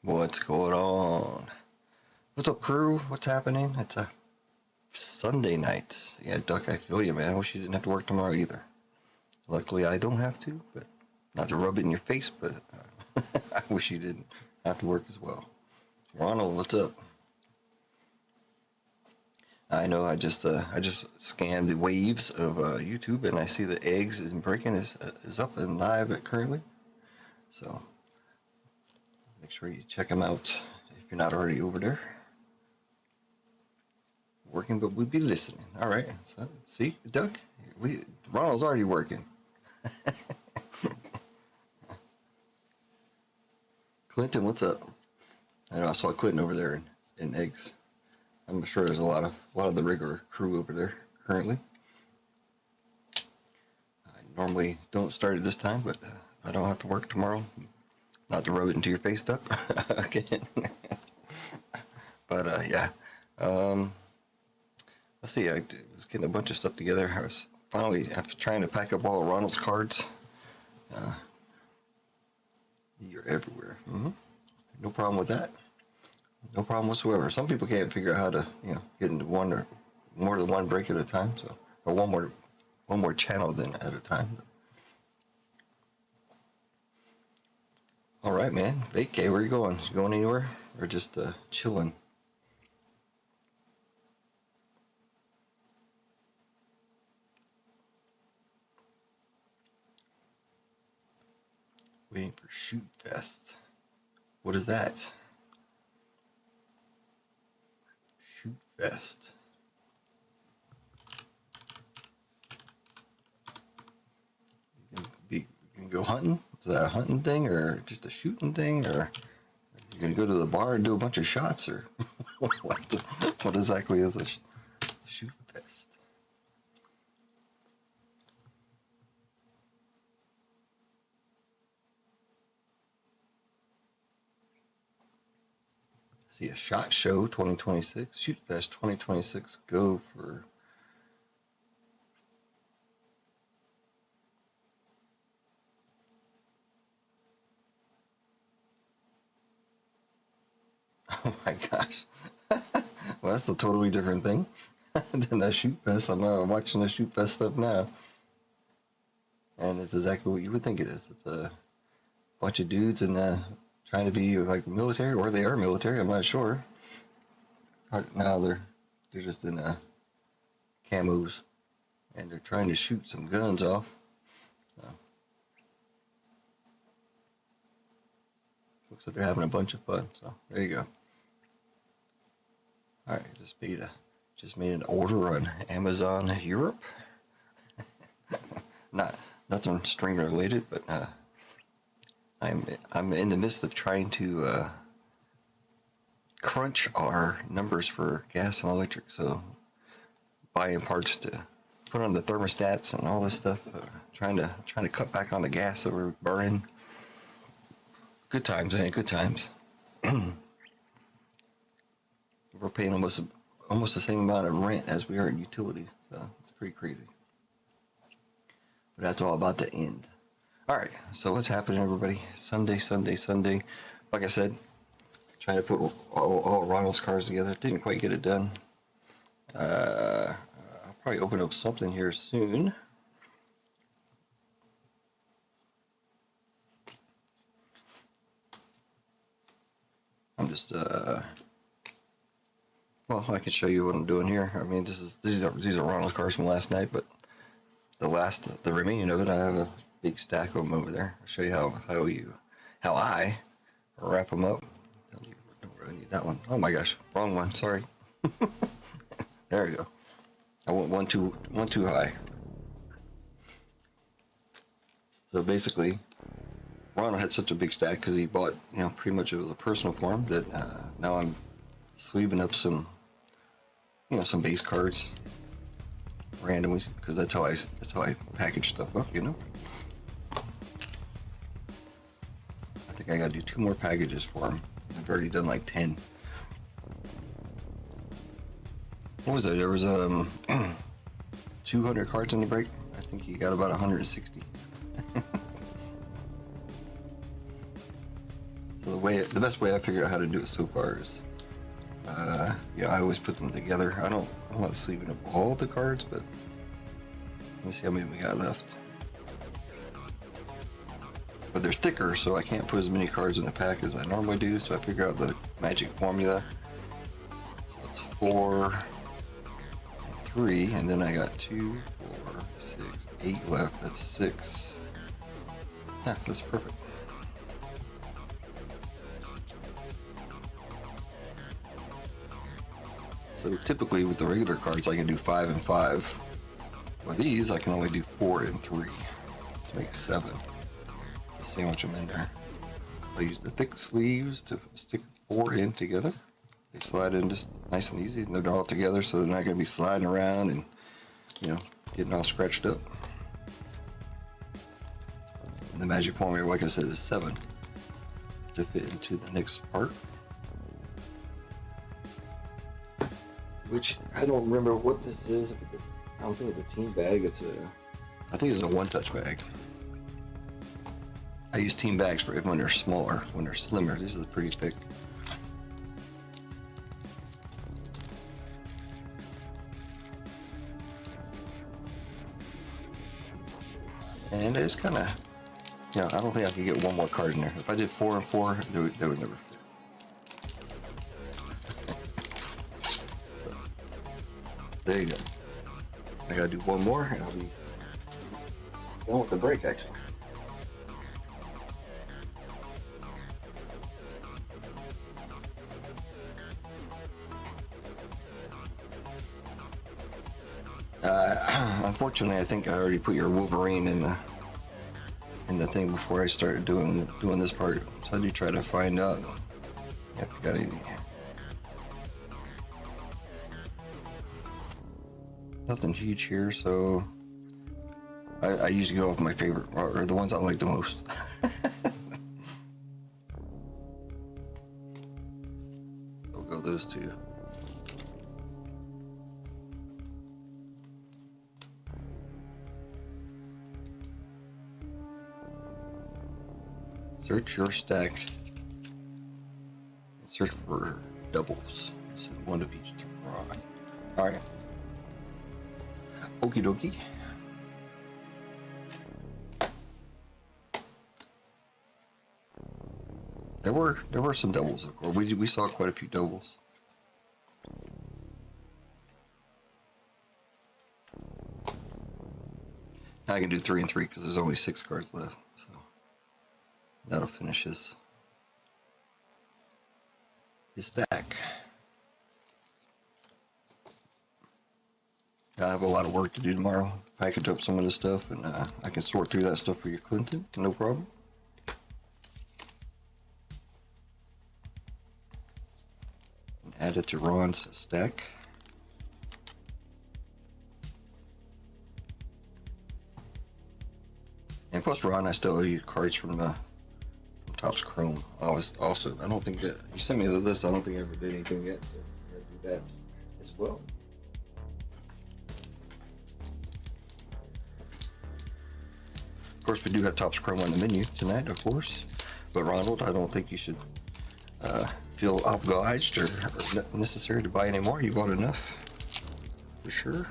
What's going on? What's up, crew? What's happening? It's a Sunday night. Yeah, Duck, I feel you, man. I wish you didn't have to work tomorrow either. Luckily, I don't have to, but not to rub it in your face, but I wish you didn't have to work as well. Ronald, what's up? I know I just scanned the waves of YouTube, and I see the eggs is breaking is up and live currently. So make sure you check them out if you're not already over there. Working, but we'd be listening. All right. So, see, Duck, Ronald's already working. Clinton, what's up? I know I saw Clinton over there in eggs. I'm sure there's a lot of the regular crew over there currently. I normally don't start at this time, but I don't have to work tomorrow. Not to rub it into your face, Duck. Okay. But yeah. Let's see. I was getting a bunch of stuff together. I was finally, after trying to pack up all of Ronald's cards. You're everywhere. No problem with that. No problem whatsoever. Some people can't figure out how to, get into one or more than one break at a time. So, or one more channel than at a time. All right, man. Vacay, where are you going? You going anywhere, or just chilling? Waiting for Shoot Fest. What is that? Shoot Fest. You can go hunting? Is that a hunting thing, or just a shooting thing, or you gonna go to the bar and do a bunch of shots, or what exactly is a Shoot Fest? See, a SHOT Show 2026, Shoot Fest 2026, go for. Oh my gosh. Well, that's a totally different thing than that Shoot Fest. I'm watching the Shoot Fest stuff now. And it's exactly what you would think it is. It's a bunch of dudes and trying to be like military, or they are military, I'm not sure. Now they're just in camos, and they're trying to shoot some guns off. So, looks like they're having a bunch of fun. So there you go. All right, just made an order on Amazon Europe. Nothing string related, but I'm in the midst of trying to crunch our numbers for gas and electric. So buying parts to put on the thermostats and all this stuff. Trying to cut back on the gas that we're burning. Good times, man. Good times. We're paying almost the same amount of rent as we are in utilities. So it's pretty crazy. But that's all about the end. All right, so what's happening, everybody? Sunday. Like I said, trying to put all Ronald's cards together. Didn't quite get it done. I'll probably open up something here soon. I'm just well, I can show you what I'm doing here. I mean, these are Ronald's cards from last night, but the remaining of it, I have a big stack of them over there. I'll show you how I wrap them up. Don't really need that one. Oh my gosh, wrong one. Sorry. There we go. I went one too high. So basically, Ronald had such a big stack because he bought, pretty much it was a personal form that now I'm sleeving up some, some base cards randomly, because that's how I package stuff up, I think I gotta do 2 more packages for him. I've already done like 10. What was it? There was 200 cards in the break. I think he got about 160. So the best way I figured out how to do it so far is, yeah, I always put them together. I'm not sleeving up all the cards, but let me see how many we got left. But they're thicker, so I can't put as many cards in the pack as I normally do. So I figure out the magic formula. So it's 4, 3, and then I got 2, 4, 6, 8 left. That's 6. Yeah, that's perfect. So typically with the regular cards, I can do 5 and 5. With these, I can only do 4 and 3. To make 7. To sandwich them in there. I use the thick sleeves to stick 4 in together. They slide in just nice and easy, and they're all together, so they're not going to be sliding around and, you know, getting all scratched up. And the magic formula, like I said, is 7 to fit into the next part. Which I don't remember what this is. I don't think it's a team bag. I think it's a one-touch bag. I use team bags for when they're smaller. When they're slimmer, these are pretty thick. And it's kind of, you know, I don't think I could get one more card in there. If I did 4 and 4, they would never fit. So, there you go. I gotta do one more and I'll be done with the break, actually. Unfortunately, I think I already put your Wolverine in the thing before I started doing this part. So I do try to find out if you got any. Nothing huge here, so I usually go off my favorite or the ones I like the most. We'll go those two. Search your stack. Search for doubles. This is one of each to draw. Alright. Okie dokie. There were some doubles, of course. We saw quite a few doubles. Now I can do 3 and 3 because there's only 6 cards left. That'll finish his stack. I have a lot of work to do tomorrow. Package up some of this stuff, and I can sort through that stuff for you, Clinton. No problem. And add it to Ron's stack. And plus, Ron, I still owe you cards from Topps Chrome. I don't think that you sent me the list. I don't think I ever did anything yet, so I gotta do that as well. Of course, we do have Topps Chrome on the menu tonight, of course. But Ronald, I don't think you should feel obliged or necessary to buy any more. You bought enough, for sure.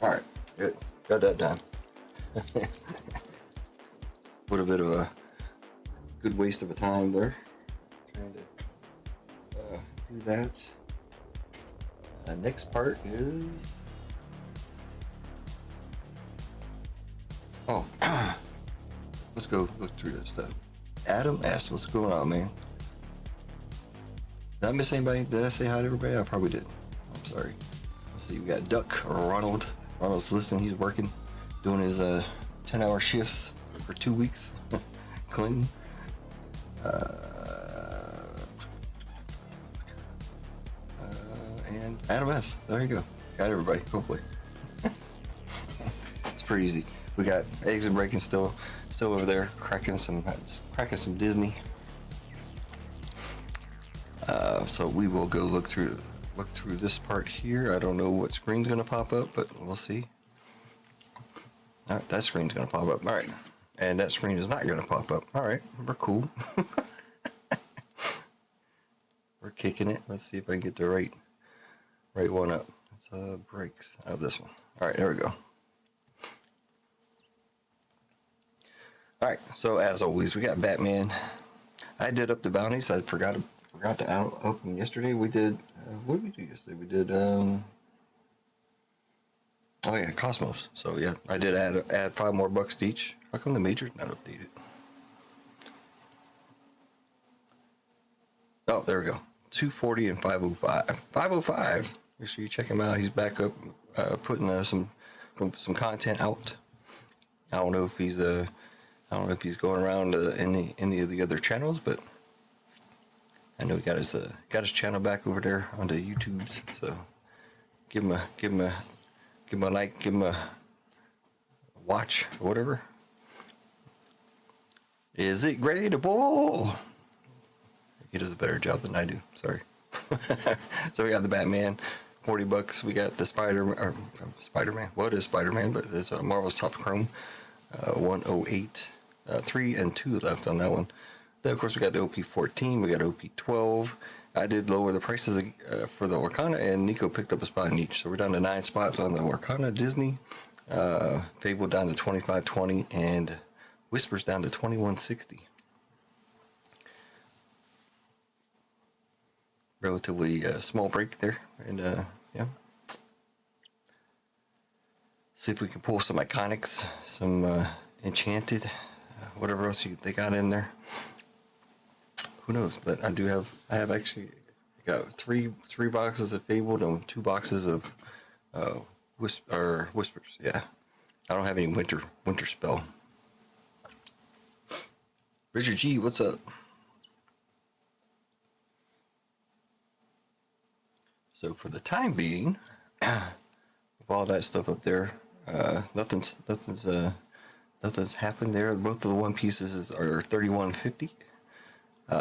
Alright, good. Got that done. What a bit of a good waste of a time there. Trying to do that. Next part is... Oh, let's go look through that stuff. Adam S., what's going on, man? Did I miss anybody? Did I say hi to everybody? I probably did. I'm sorry. Let's see, we got Duck or Ronald. Ronald's listening. He's working, doing his 10-hour shifts for 2 weeks. Clinton. And Adam S. There you go. Got everybody, hopefully. It's pretty easy. We got Eggs and Bacon still over there, cracking some Disney. So we will go look through look through this part here. I don't know what screen's gonna pop up, but we'll see. All right, that screen's gonna pop up. All right, and that screen is not gonna pop up. All right, we're cool. We're kicking it. Let's see if I can get the right one up. It's Breakz. Oh, this one. All right, there we go. All right, so as always, we got Batman. I did up the bounties. I forgot to up them yesterday. We did. What did we do yesterday? We did. Oh yeah, Cosmos. So yeah, I did add $5 more to each. How come the major's not updated? Oh, there we go. 240 and 505. 505. Make sure you check him out. He's back up, putting some content out. I don't know if he's going around any of the other channels, but I know he got his channel back over there on the YouTubes. So give him a like, give him a watch or whatever. Is it gradable? He does a better job than I do. Sorry. So we got the Batman, $40. We got the Spider-Man. What is Spider-Man? But it's Marvel's Top Chrome, 108. 3 and 2 left on that one. Then of course we got the OP14. We got OP12. I did lower the prices for the Orkana, and Nico picked up a spot in each. So we're down to 9 spots on the Orkana Disney. Fable down to 25.20, and Whispers down to 21.60. Relatively small break there, and yeah. See if we can pull some iconics, some enchanted, whatever else they got in there. Who knows? But I have actually got three boxes of Fable and 2 boxes of Whispers. Yeah, I don't have any winter spell. Richard G, what's up? So for the time being, with all that stuff up there, nothing's happened there. Both of the One Pieces are 31.50.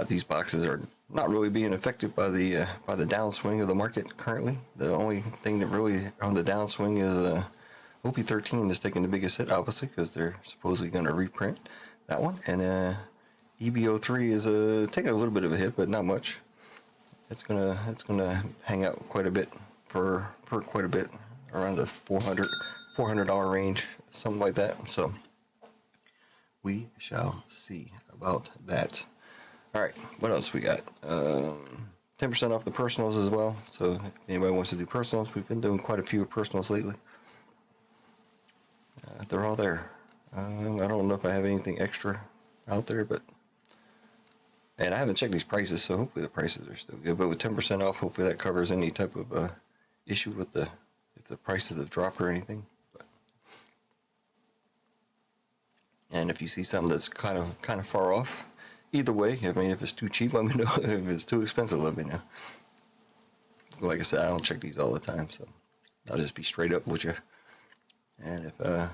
These boxes are not really being affected by the downswing of the market currently. The only thing that really on the downswing is OP13 is taking the biggest hit, obviously, because they're supposedly going to reprint that one, and EBO3 is taking a little bit of a hit, but not much. It's gonna hang out quite a bit for quite a bit, around the $400 range, something like that. So we shall see about that. All right, what else we got? 10% off the personals as well. So if anybody wants to do personals, we've been doing quite a few personals lately. They're all there. I don't know if I have anything extra out there, but. And I haven't checked these prices, so hopefully the prices are still good. But with 10% off, hopefully that covers any type of issue with if the prices have dropped or anything. And if you see something that's kind of far off, either way, I mean, if it's too cheap, let me know. If it's too expensive, let me know. Like I said, I don't check these all the time, so I'll just be straight up with you. And if I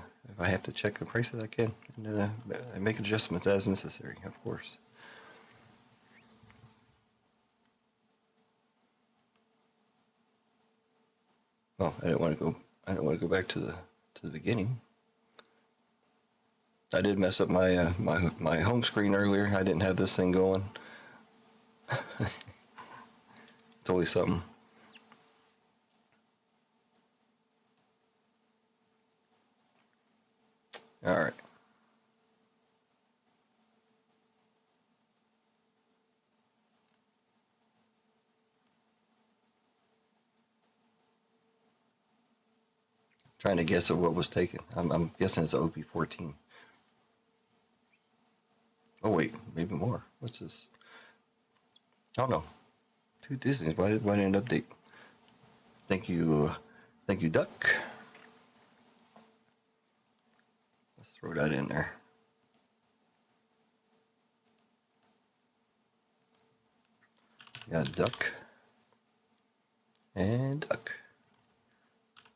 have to check the prices, I can, and make adjustments as necessary, of course. Oh, I didn't want to go back to the beginning. I did mess up my my home screen earlier. I didn't have this thing going. It's always something. All right. Trying to guess at what was taken. I'm guessing it's OP14. Oh wait, maybe more. What's this? Oh no, 2 Disneys. Why didn't it update? Thank you, Duck. Let's throw that in there. Got Duck and Duck.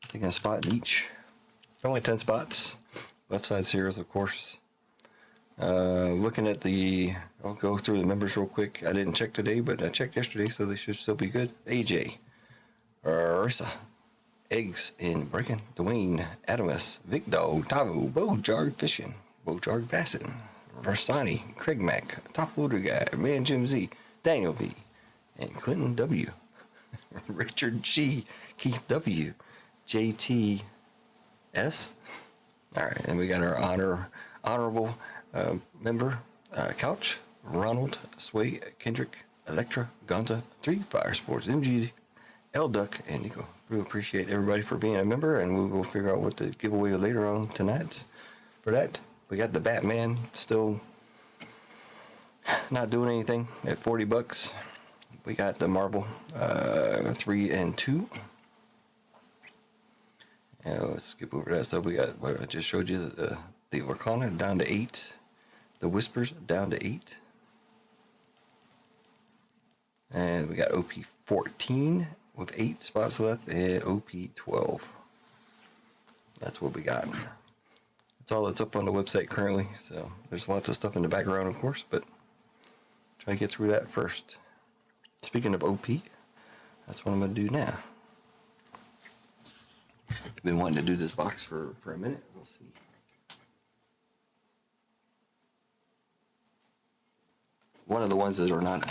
Taking a spot in each. Only 10 spots. Left side's heroes, of course. Looking at I'll go through the members real quick. I didn't check today, but I checked yesterday, so they should still be good. AJ, Ursa, Eggs in Breaking, Dwayne, Adamus, Vic Dog, Tavu, Bojarg Fishing, Bojarg Bassin, Versani, Craig Mack, Top Loader Guy, Man Jim Z, Daniel V, and Clinton W, Richard G, Keith W, JT S. All right, and we got our honorable member, Couch, Ronald, Sway, Kendrick, Electra, Gonza, 3 Fire Sports, MG, L Duck, and Nico. Really appreciate everybody for being a member, and we will figure out what to give away later on tonight. For that, we got the Batman still not doing anything at $40. We got the Marvel 3 and 2. Let's skip over that stuff. We got what I just showed you, the Arcana down to 8, the Whispers down to 8, and we got OP 14 with 8 spots left, and OP 12. That's what we got. That's all that's up on the website currently. So there's lots of stuff in the background, of course, but try to get through that first. Speaking of OP, that's what I'm going to do now. I've been wanting to do this box for a minute. We'll see. One of the ones that are not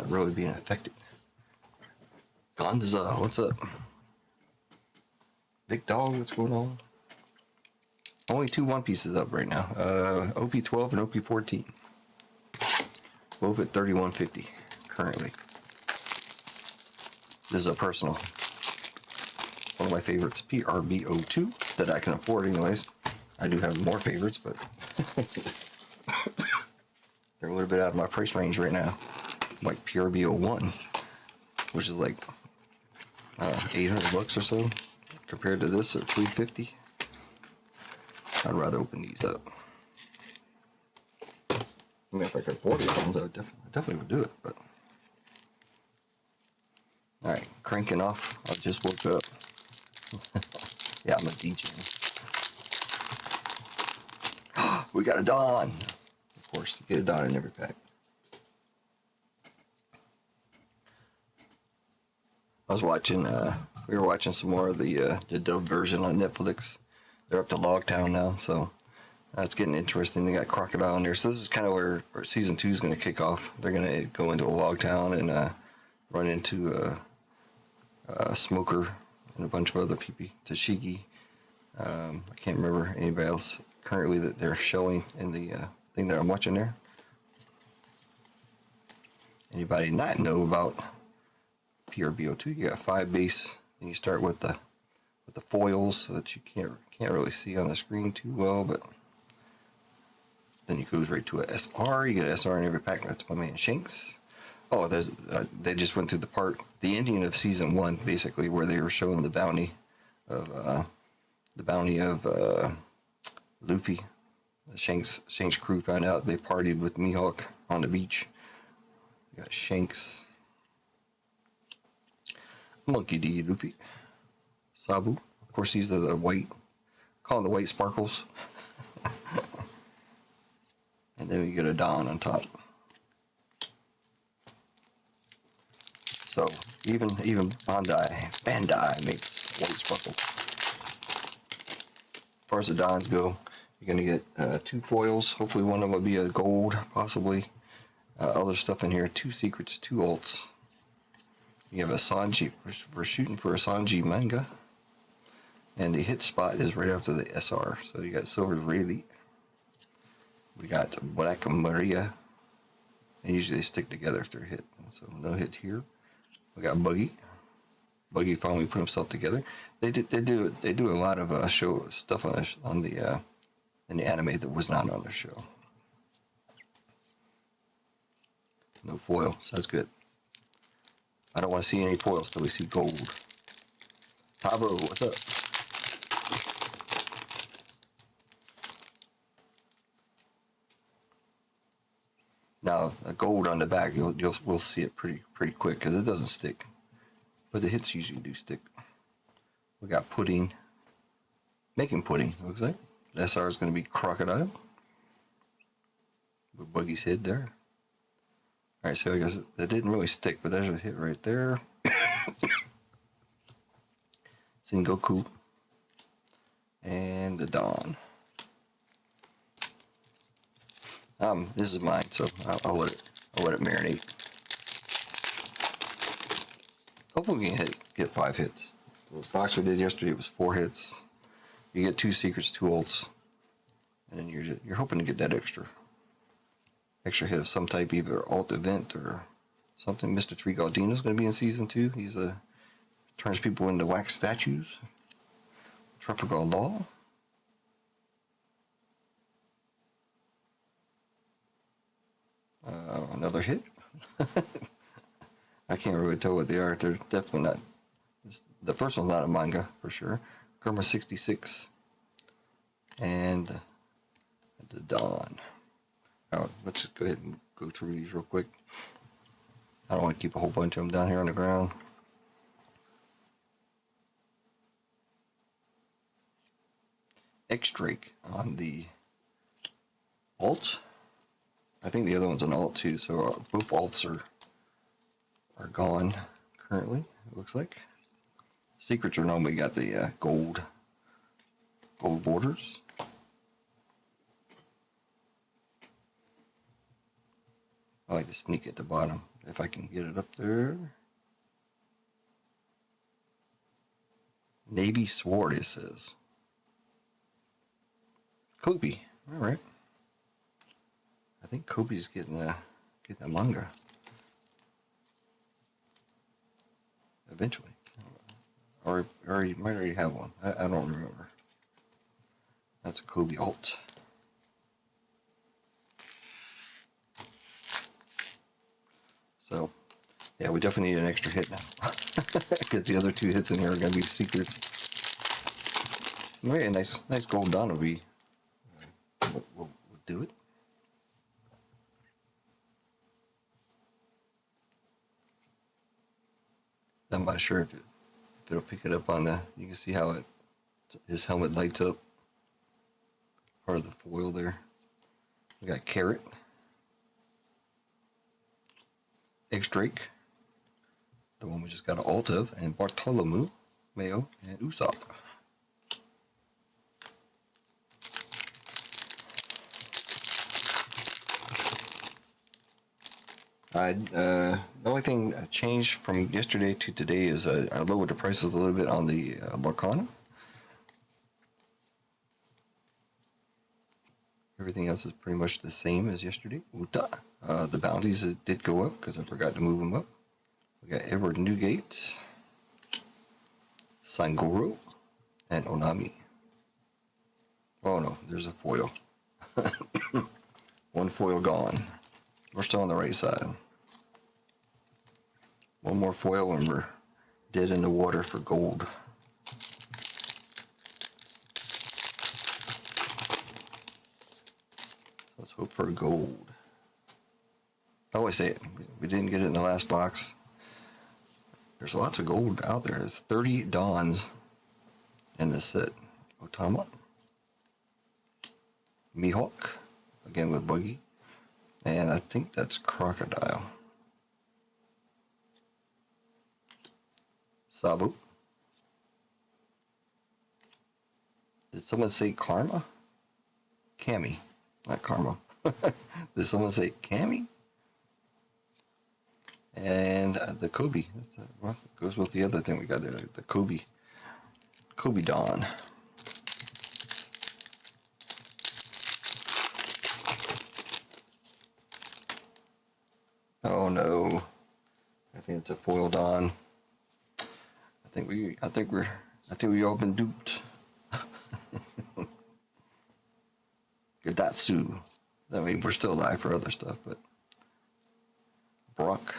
really being affected. Gonza, what's up? Big Dog, what's going on? Only 2 One Pieces up right now. OP 12 and OP 14. Both at $31.50 currently. This is a personal. One of my favorites, PRBO2, that I can afford anyways. I do have more favorites, but they're a little bit out of my price range right now. Like PRBO1, which is like $800 or so, compared to this at $350. I'd rather open these up. I mean, if I could afford it, I definitely would do it. But all right, cranking off. I just woke up. Yeah, I'm a DJ. We got a Dawn. Of course, you get a Dawn in every pack. I was watching. We were watching some more of the dub version on Netflix. They're up to Logtown now, so it's getting interesting. They got Crocodile in there, so this is kind of where season 2 is going to kick off. They're going to go into a Logtown and run into a Smoker and a bunch of other people. Tashigi. I can't remember anybody else currently that they're showing in the thing that I'm watching there. Anybody not know about PRBO2? You got 5 base, and you start with the foils that you can't really see on the screen too well, but then it goes right to a SR. You get an SR in every pack. That's my man Shanks. Oh, there's they just went through the ending of season 1, basically, where they were showing the bounty of Luffy. Shanks crew found out they partied with Mihawk on the beach. You got Shanks, Monkey D. Luffy, Sabu. Of course, these are the white, call them the white sparkles. And then we get a Dawn on top. So even Bandai makes white sparkles. As far as the Dons go, you're gonna get 2 foils. Hopefully one of them will be a gold, possibly. Other stuff in here: 2 secrets, 2 ults. You have a Sanji. We're shooting for a Sanji manga. And the hit spot is right after the SR. So you got Silver's Rayleigh. We got Black Maria. And usually they stick together if they're hit. So no hit here. We got Buggy. Buggy finally put himself together. They do a lot of show stuff on the in the anime that was not on the show. No foil, so that's good. I don't want to see any foils till we see gold. Tabo, what's up? Now, gold on the back, we'll see it pretty quick because it doesn't stick, but the hits usually do stick. We got Pudding, making pudding. Looks like the SR is going to be Crocodile with Buggy's head there. All right, so I guess that didn't really stick, but there's a hit right there. Sengoku, and the Dawn. This is mine, so I'll let it marinate. Hopefully we can get 5 hits. The box we did yesterday was 4 hits. You get 2 secrets, 2 ults, and then you're hoping to get that extra hit of some type, either alt event or something. Mr. Three Galdino's going to be in season 2. He's turns people into wax statues. Trafalgar Law. Another hit. I can't really tell what they are. They're definitely not. The first one's not a manga for sure. Karma 66 and the Dawn. Let's just go ahead and go through these real quick. I don't want to keep a whole bunch of them down here on the ground. X-Drake on the alt. I think the other one's an alt too, so both alts are gone currently, it looks like. Secrets are normally got the gold borders. I like to sneak at the bottom if I can get it up there. Navy Sword, it says. Kobe, all right. I think Kobe's getting a manga eventually, or he might already have one. I don't remember. That's a Kobe alt. So, yeah, we definitely need an extra hit now because the other 2 hits in here are going to be secrets. Maybe a nice gold Dawn will be. We'll do it. I'm not sure if it'll pick it up on the. You can see how his helmet lights up. Part of the foil there. We got Carrot, X-Drake, the one we just got an alt of, and Bartholomew, Mayo, and Usopp. The only thing changed from yesterday to today is I lowered the prices a little bit on the Lorcana. Everything else is pretty much the same as yesterday. Uta. The bounties did go up because I forgot to move them up. We got Edward Newgate, Sangoro, and Onami. Oh no, there's a foil. One foil gone. We're still on the right side. One more foil and we're dead in the water for gold. Let's hope for gold. I always say it. We didn't get it in the last box. There's lots of gold out there. There's 30 Dawns in this set. Otama. Mihawk. Again with Buggy. And I think that's Crocodile. Sabu. Did someone say Karma? Cammy. Not Karma. Did someone say Cammy? And the Kobe. Well, goes with the other thing we got there. The Kobe. Kobe Dawn. Oh no. I think it's a foil Dawn. I think we all been duped. Gadatsu. I mean, we're still alive for other stuff, but Brock,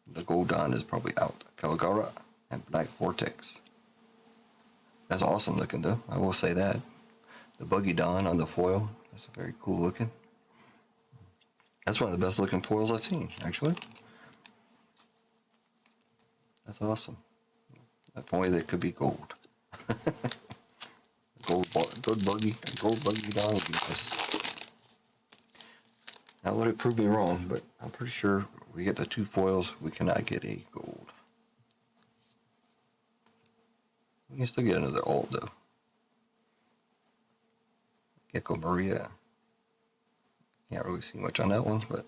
the Gold Dawn is probably out. Caligara and Black Vortex. That's awesome looking though. I will say that. The Buggy Dawn on the foil. That's very cool looking. That's one of the best looking foils I've seen, actually. That's awesome. If only they could be gold. gold buggy Dawn would be nice. Now let it prove me wrong, but I'm pretty sure we get the 2 foils, we cannot get a gold. You can still get another alt though. Gecko Maria. Can't really see much on that one, but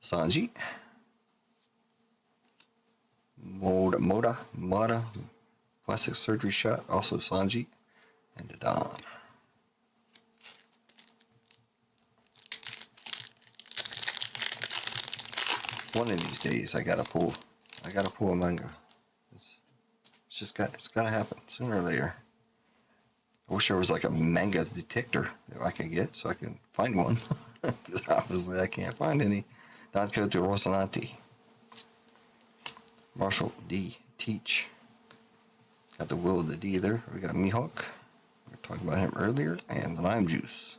Sanji. Moda. Plastic surgery shot, also Sanji. And the Don. One of these days I gotta pull a manga. It's gotta happen sooner or later. I wish there was like a manga detector that I could get so I can find one. Because obviously I can't find any. Danko to Rosanati. Marshall D. Teach. Got the Will of the D there. We got Mihawk. We were talking about him earlier. And the Lime Juice.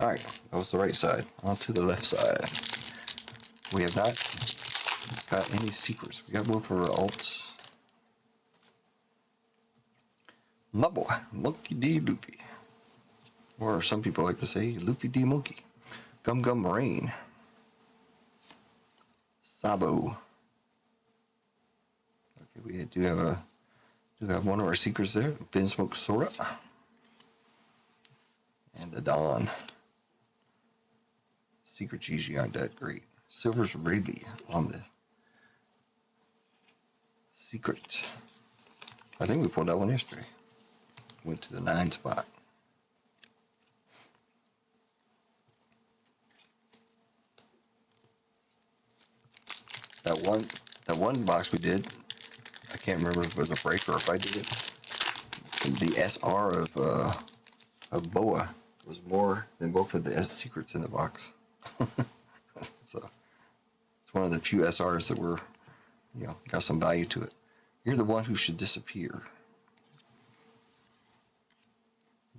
Alright, that was the right side. On to the left side. We have not got any secrets. We got one for alts. My boy, Monkey D. Luffy. Or some people like to say, Luffy D. Monkey. Gum Gum Rain. Sabo. Okay, we do have one of our secrets there. Vinsmoke Sora. And the Dawn. Secrets usually aren't that great. Silver's Rayleigh on the secret. I think we pulled that one yesterday. Went to the 9 spot. That one box we did, I can't remember if it was a break or if I did it. The SR of Boa was more than both of the secrets in the box. So it's one of the few SRs that were, got some value to it. You're the one who should disappear.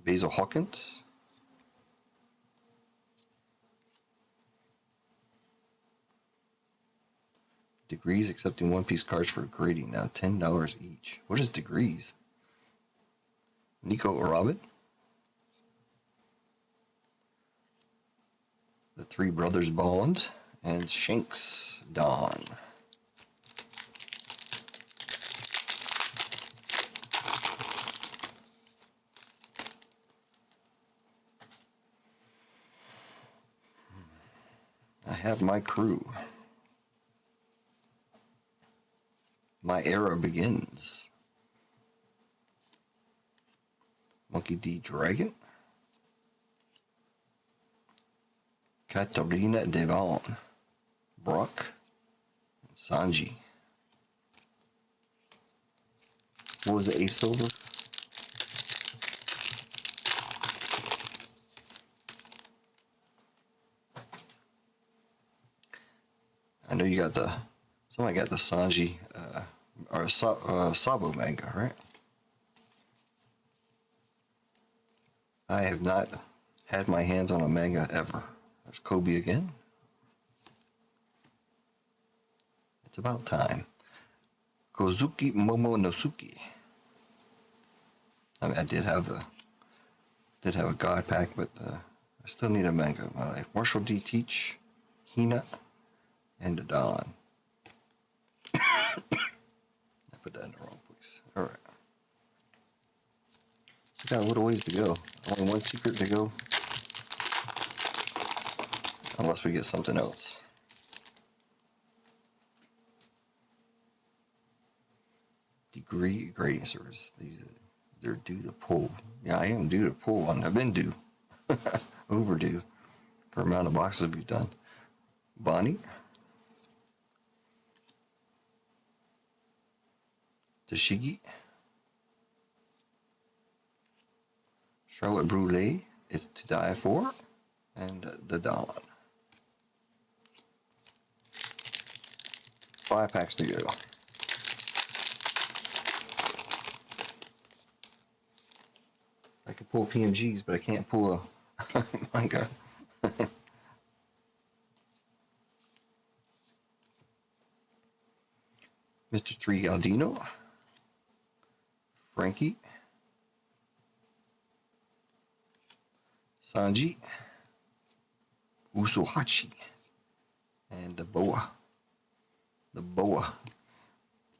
Basil Hawkins. Degrees accepting One Piece cards for grading now, $10 each. What is Degrees? Nico Robin. The Three Brothers Bond. And Shanks Dawn. I have my crew. My era begins. Monkey D. Dragon. Katarina Devon. Brock. And Sanji. What was the Ace Silver? I know you got somebody got the Sanji, or Sabo manga, right? I have not had my hands on a manga ever. There's Kobe again. It's about time. Kozuki Momonosuke. I mean, I did have a God pack, but I still need a manga in my life. Marshall D. Teach, Hina, and the Dawn. I put that in the wrong place. Alright. Still got a little ways to go. Only one secret to go. Unless we get something else. Degree grading service. They're due to pull. Yeah, I am due to pull one. I've been due. Overdue for the amount of boxes we've done. Bonnie. Tashigi. Charlotte Brûlée. It's to Die For. And the Dawn. 5 packs to go. I can pull PMGs, but I can't pull a manga. Mr. 3 Galdino. Frankie. Sanji. Usohachi. and the boa. The boa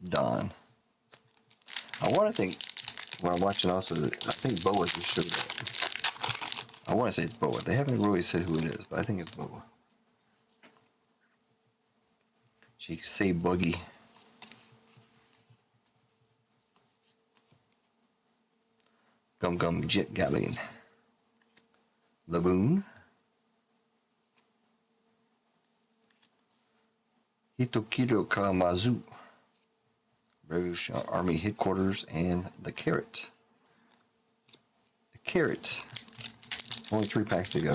Don. I want to think, when I'm watching also, I think boa's the show that. I want to say it's boa. They haven't really said who it is, but I think it's boa. She could say buggy. Gum Gum Jet Galleon. Laboon. Hitokiro Kamazu. British Army Headquarters, and the Carrot. The Carrot. Only 3 packs to go.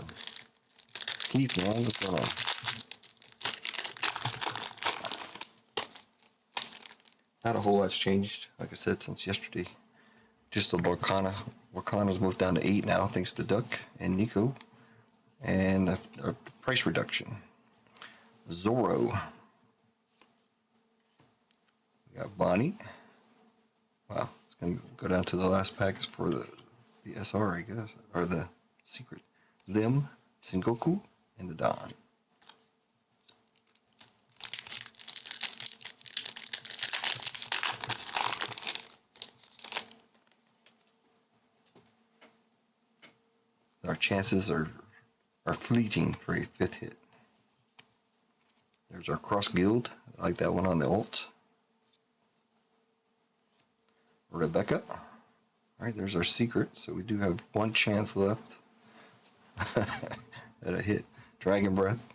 Keith, man, what's going on? Not a whole lot's changed, like I said, since yesterday. Just the Wakana. Wakana's moved down to 8 now, thanks to Duck and Nico. And a price reduction. Zorro. We got Bonnie. Wow, it's going to go down to the last package for the SR, I guess. Or the secret. Lim, Sengoku, and the Don. Our chances are fleeting for a 5th hit. There's our Cross Guild. I like that one on the ult. Rebecca. Alright, there's our secret. So we do have 1 chance left at a hit. Dragon Breath.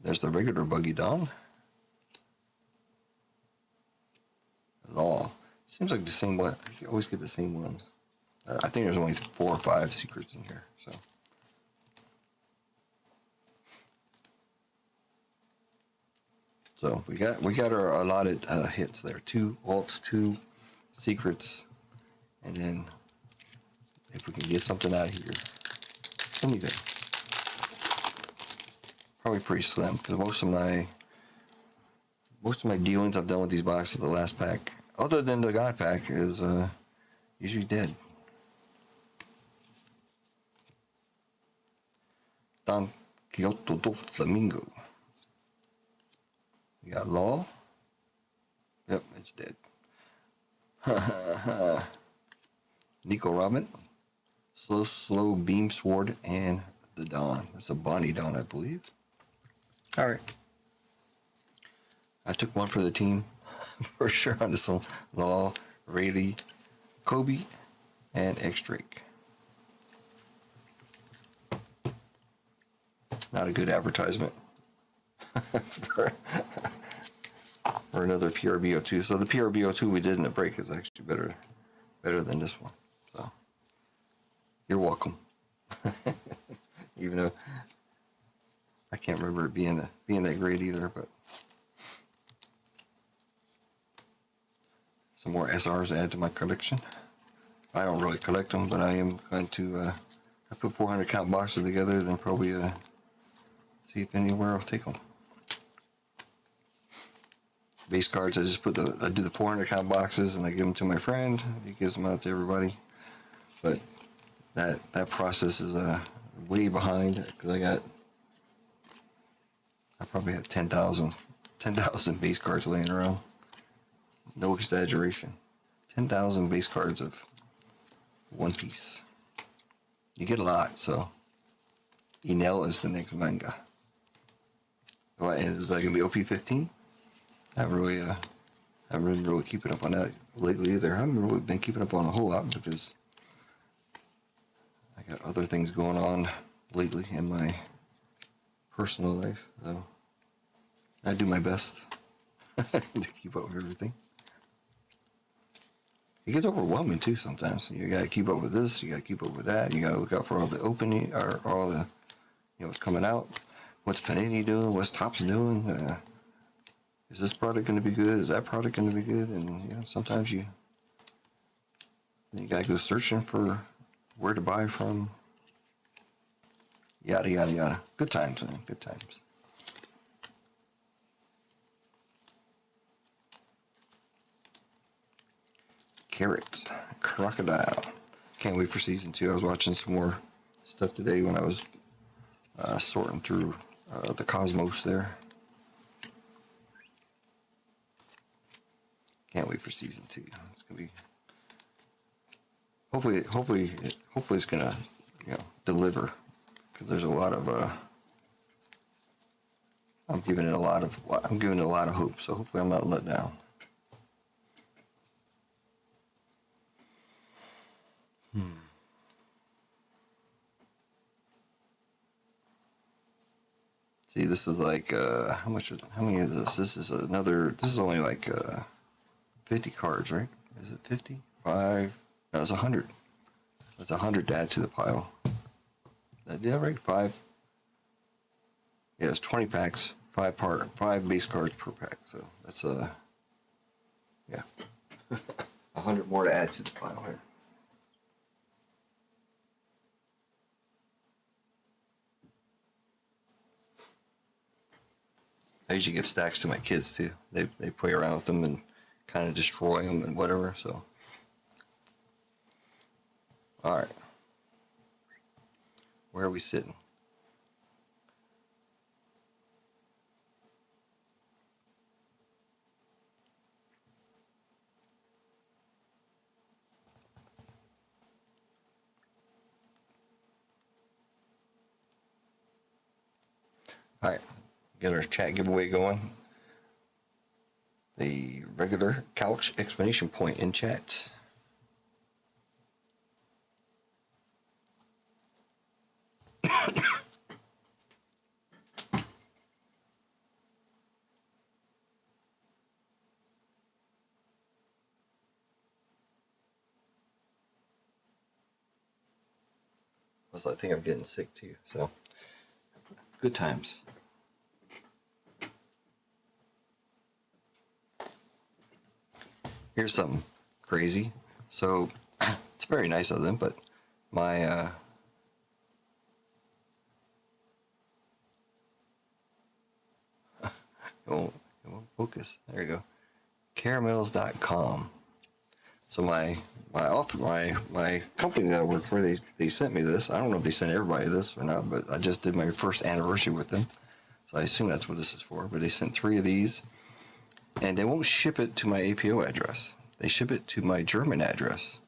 There's the regular Buggy Dom. Law. Seems like the same one. You always get the same ones. I think there's only 4 or 5 secrets in here. So we got our allotted hits there. 2 ults, 2 secrets, and then if we can get something out of here, anything. Probably pretty slim because most of my dealings I've done with these boxes, the last pack, other than the God pack, is usually dead. Don Quixote do Flamingo. We got Law. Yep, it's dead. Nico Robin. Slow Beam Sword, and the Dawn. That's a Bonnie Dawn, I believe. Alright. I took one for the team. For sure on this one. Law, Rayleigh, Kobe, and X-Drake. Not a good advertisement. for another PRBO2. So the PRBO2 we did in the break is actually better than this one. So you're welcome. Even though I can't remember it being that great either, but some more SRs to add to my collection. I don't really collect them, but I am going to I put 400 count boxes together, then probably see if anywhere I'll take them. Base cards, I do the 400 count boxes and I give them to my friend. He gives them out to everybody. But that process is way behind because I probably have 10,000 base cards laying around. No exaggeration. 10,000 base cards of One Piece. You get a lot, so Enel is the next manga. Is that gonna be OP15? I haven't been really keeping up on that lately either. I haven't really been keeping up on a whole lot because I got other things going on lately in my personal life. So I do my best to keep up with everything. It gets overwhelming too sometimes. You gotta keep up with this, you gotta keep up with that, you gotta look out for all the opening or all the what's coming out, what's Panini doing, what's Topps doing. Is this product going to be good? Is that product going to be good? And sometimes you gotta go searching for where to buy from. Yada yada yada. Good times, man. Good times. Carrot, Crocodile. Can't wait for season 2. I was watching some more stuff today when I was sorting through the Cosmos there. Can't wait for season 2. It's gonna be hopefully it's gonna deliver, because there's a lot of I'm giving it a lot of hope. So hopefully I'm not let down. See, this is like how many is this? This is only like 50 cards, right? Is it 50? 5? No, it's 100. That's 100 to add to the pile. Did I do that right? 5. Yeah, it's 20 packs, 5 base cards per pack. So that's yeah, 100 more to add to the pile here. I usually give stacks to my kids too. They play around with them and kind of destroy them and whatever. So, all right, where are we sitting? All right, get our chat giveaway going. The regular couch exclamation point in chat. Plus, I think I'm getting sick too. So, good times. Here's something crazy. So, it's very nice of them, but my it won't focus. There you go. Caramels.com. So my company that I work for, they sent me this. I don't know if they sent everybody this or not, but I just did my first anniversary with them, so I assume that's what this is for. But they sent 3 of these, and they won't ship it to my APO address. They ship it to my German address.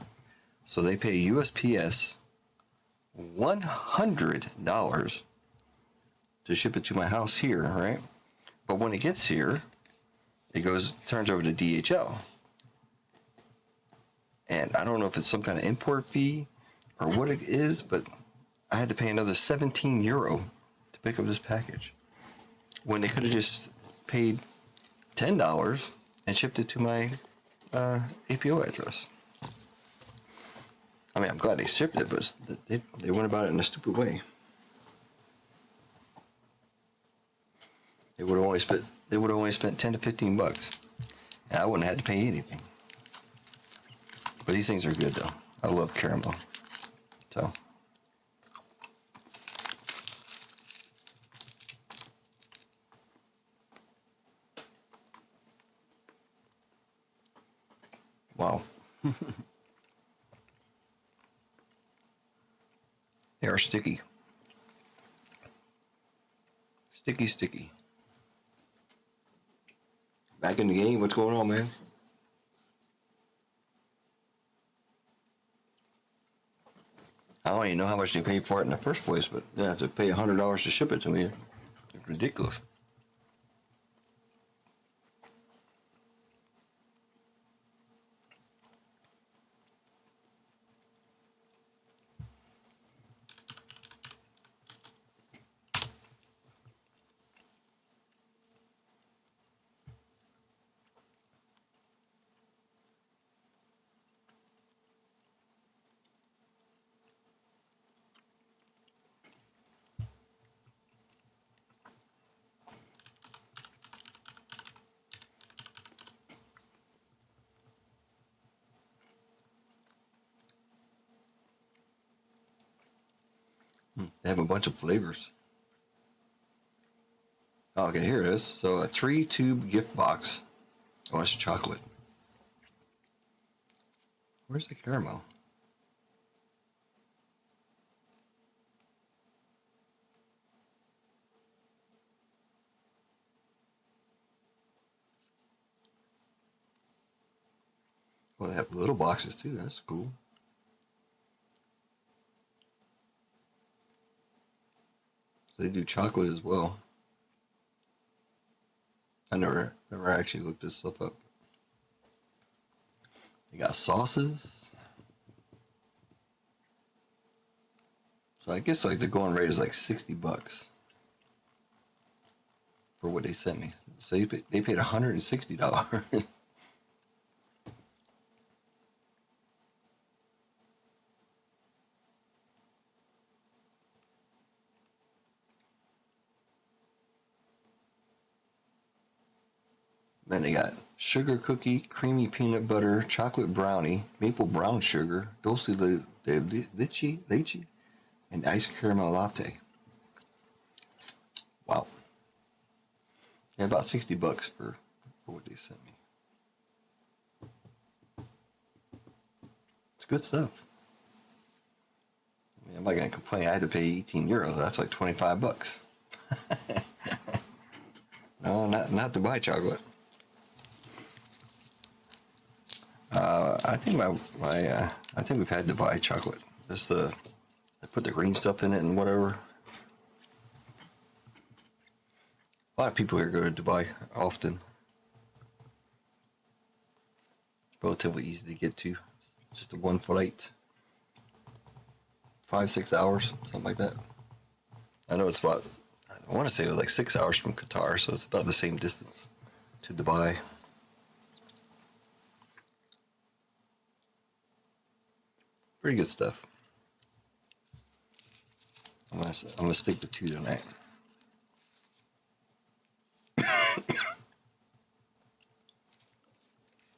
So they pay USPS $100 to ship it to my house here, right? But when it gets here, it turns over to DHL. And I don't know if it's some kind of import fee or what it is, but I had to pay another 17 euro to pick up this package, when they could have just paid $10 and shipped it to my APO address. I mean, I'm glad they shipped it, but they went about it in a stupid way. They would have only spent 10 to 15 bucks, and I wouldn't have had to pay anything. But these things are good though. I love caramel. So. Wow. They are sticky. Sticky. Back in the game, what's going on, man? I don't even know how much they paid for it in the first place, but they have to pay $100 to ship it to me. It's ridiculous. They have a bunch of flavors. Oh, okay, here it is. So a 3-tube gift box. Oh, it's chocolate. Where's the caramel? Well, they have little boxes too. That's cool. So they do chocolate as well. I never actually looked this stuff up. They got sauces. So I guess like the going rate is like $60 for what they sent me. So they paid $160. Then they got sugar cookie, creamy peanut butter, chocolate brownie, maple brown sugar, dulce de leche, and iced caramel latte. Wow. Yeah, about $60 for what they sent me. It's good stuff. I mean, I'm not gonna complain. I had to pay 18 euros. That's like $25. No, not to buy chocolate. I think I think we've had Dubai chocolate. Just they put the green stuff in it and whatever. A lot of people here go to Dubai often. It's relatively easy to get to. Just a one flight, 5-6 hours, something like that. I know it's about. I want to say it was like 6 hours from Qatar, so it's about the same distance to Dubai. Pretty good stuff. I'm gonna stick to 2 tonight.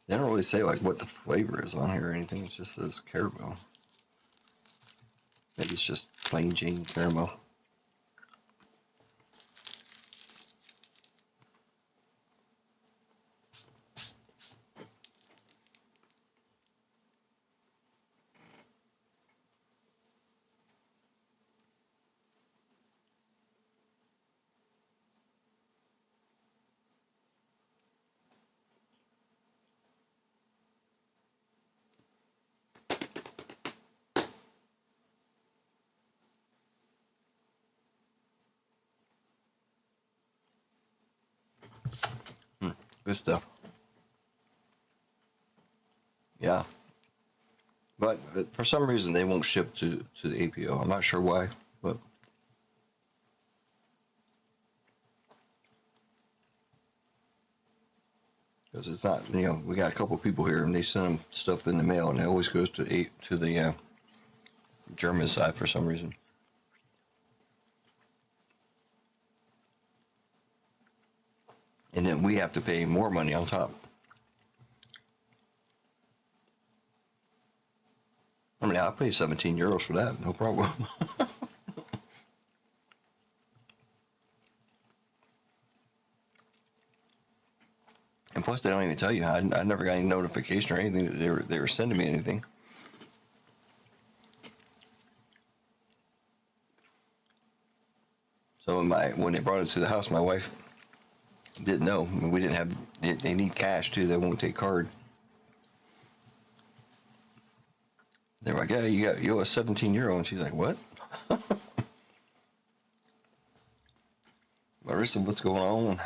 They don't really say like what the flavor is on here or anything. It just says caramel. Maybe it's just plain Jane caramel. Good stuff. Yeah. But for some reason they won't ship to the APO. I'm not sure why, but because it's not, we got a couple of people here and they send them stuff in the mail and it always goes to the German side for some reason. And then we have to pay more money on top. I mean, I'll pay 17 euros for that, no problem. And plus, they don't even tell you. I never got any notification or anything that they were sending me anything. So when they brought it to the house, my wife didn't know. I mean, we didn't have. They need cash too. They won't take card. They're like, yeah, you owe us 17 euro, and she's like, what? Marissa, what's going on?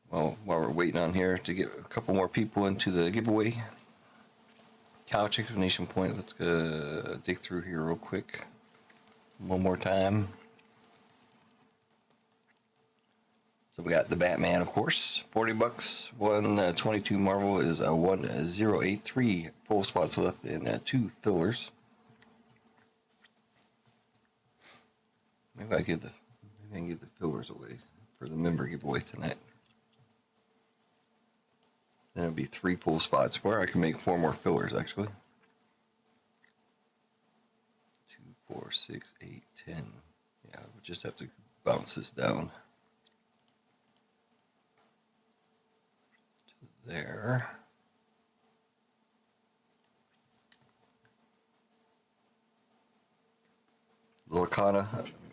Well, while we're waiting on here to get a couple more people into the giveaway, couch explanation point. Let's go dig through here real quick. One more time. So we got the Batman, of course, $40. 122 Marvel is a 1083. Full spots left and 2 fillers. Maybe I can give the fillers away for the member giveaway tonight. Then it'll be 3 full spots where I can make 4 more fillers actually. 2, 4, 6, 8, 10. Yeah, we just have to bounce this down. There. Lorcana,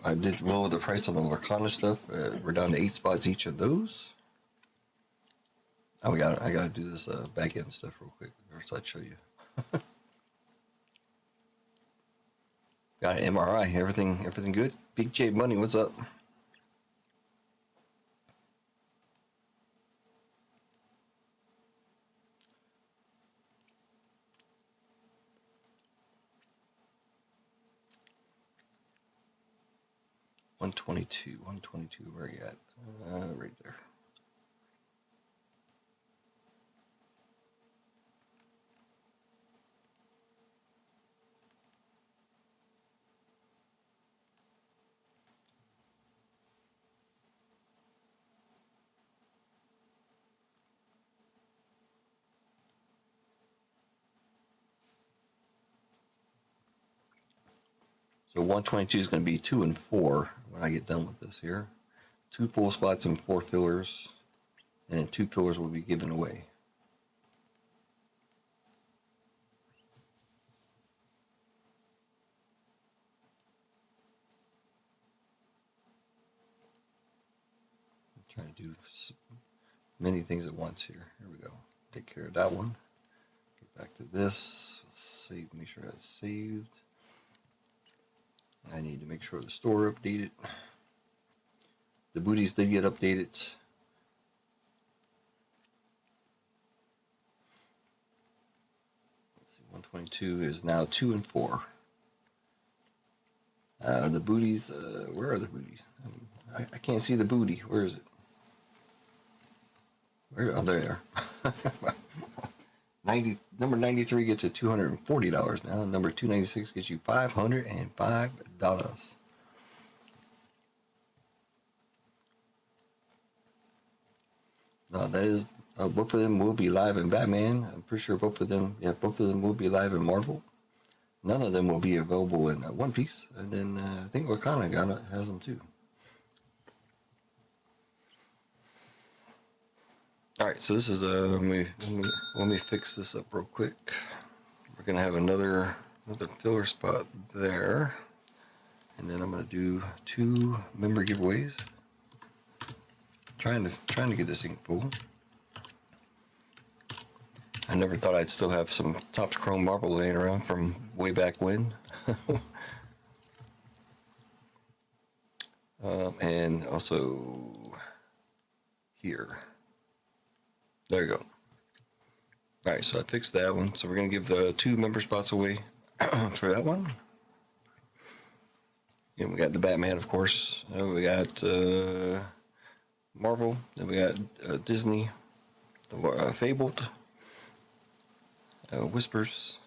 I did lower the price on the Lorcana stuff. We're down to 8 spots each of those. Oh, I gotta do this back end stuff real quick. First, I'd show you. Got an MRI. Everything good? Big J Money, what's up? One 122. Where are you at? Right there. So 122 is going to be 2 and 4 when I get done with this here. 2 full spots and 4 fillers, and then 2 fillers will be given away. I'm trying to do many things at once here. Here we go. Take care of that one. Get back to this. Let's save. Make sure that's saved. I need to make sure the store updated. The booties did get updated. Let's see, 122 is now 2 and 4. The booties, where are the booties? I can't see the booty. Where is it? Where? Oh, there they are. Number 93 gets you $240 now. Number 296 gets you $505. No, that is both of them will be live in Batman. I'm pretty sure both of them will be live in Marvel. None of them will be available in One Piece, and then I think Wakanda has them too. All right, so this is let me fix this up real quick. We're gonna have another filler spot there, and then I'm gonna do 2 member giveaways. Trying to get this thing full. I never thought I'd still have some Topps Chrome Marvel laying around from way back when. And also here. There you go. All right, so I fixed that one. So we're gonna give the 2 member spots away for that one. And we got the Batman, of course. We got Marvel. Then we got Disney, Fabled, Whispers,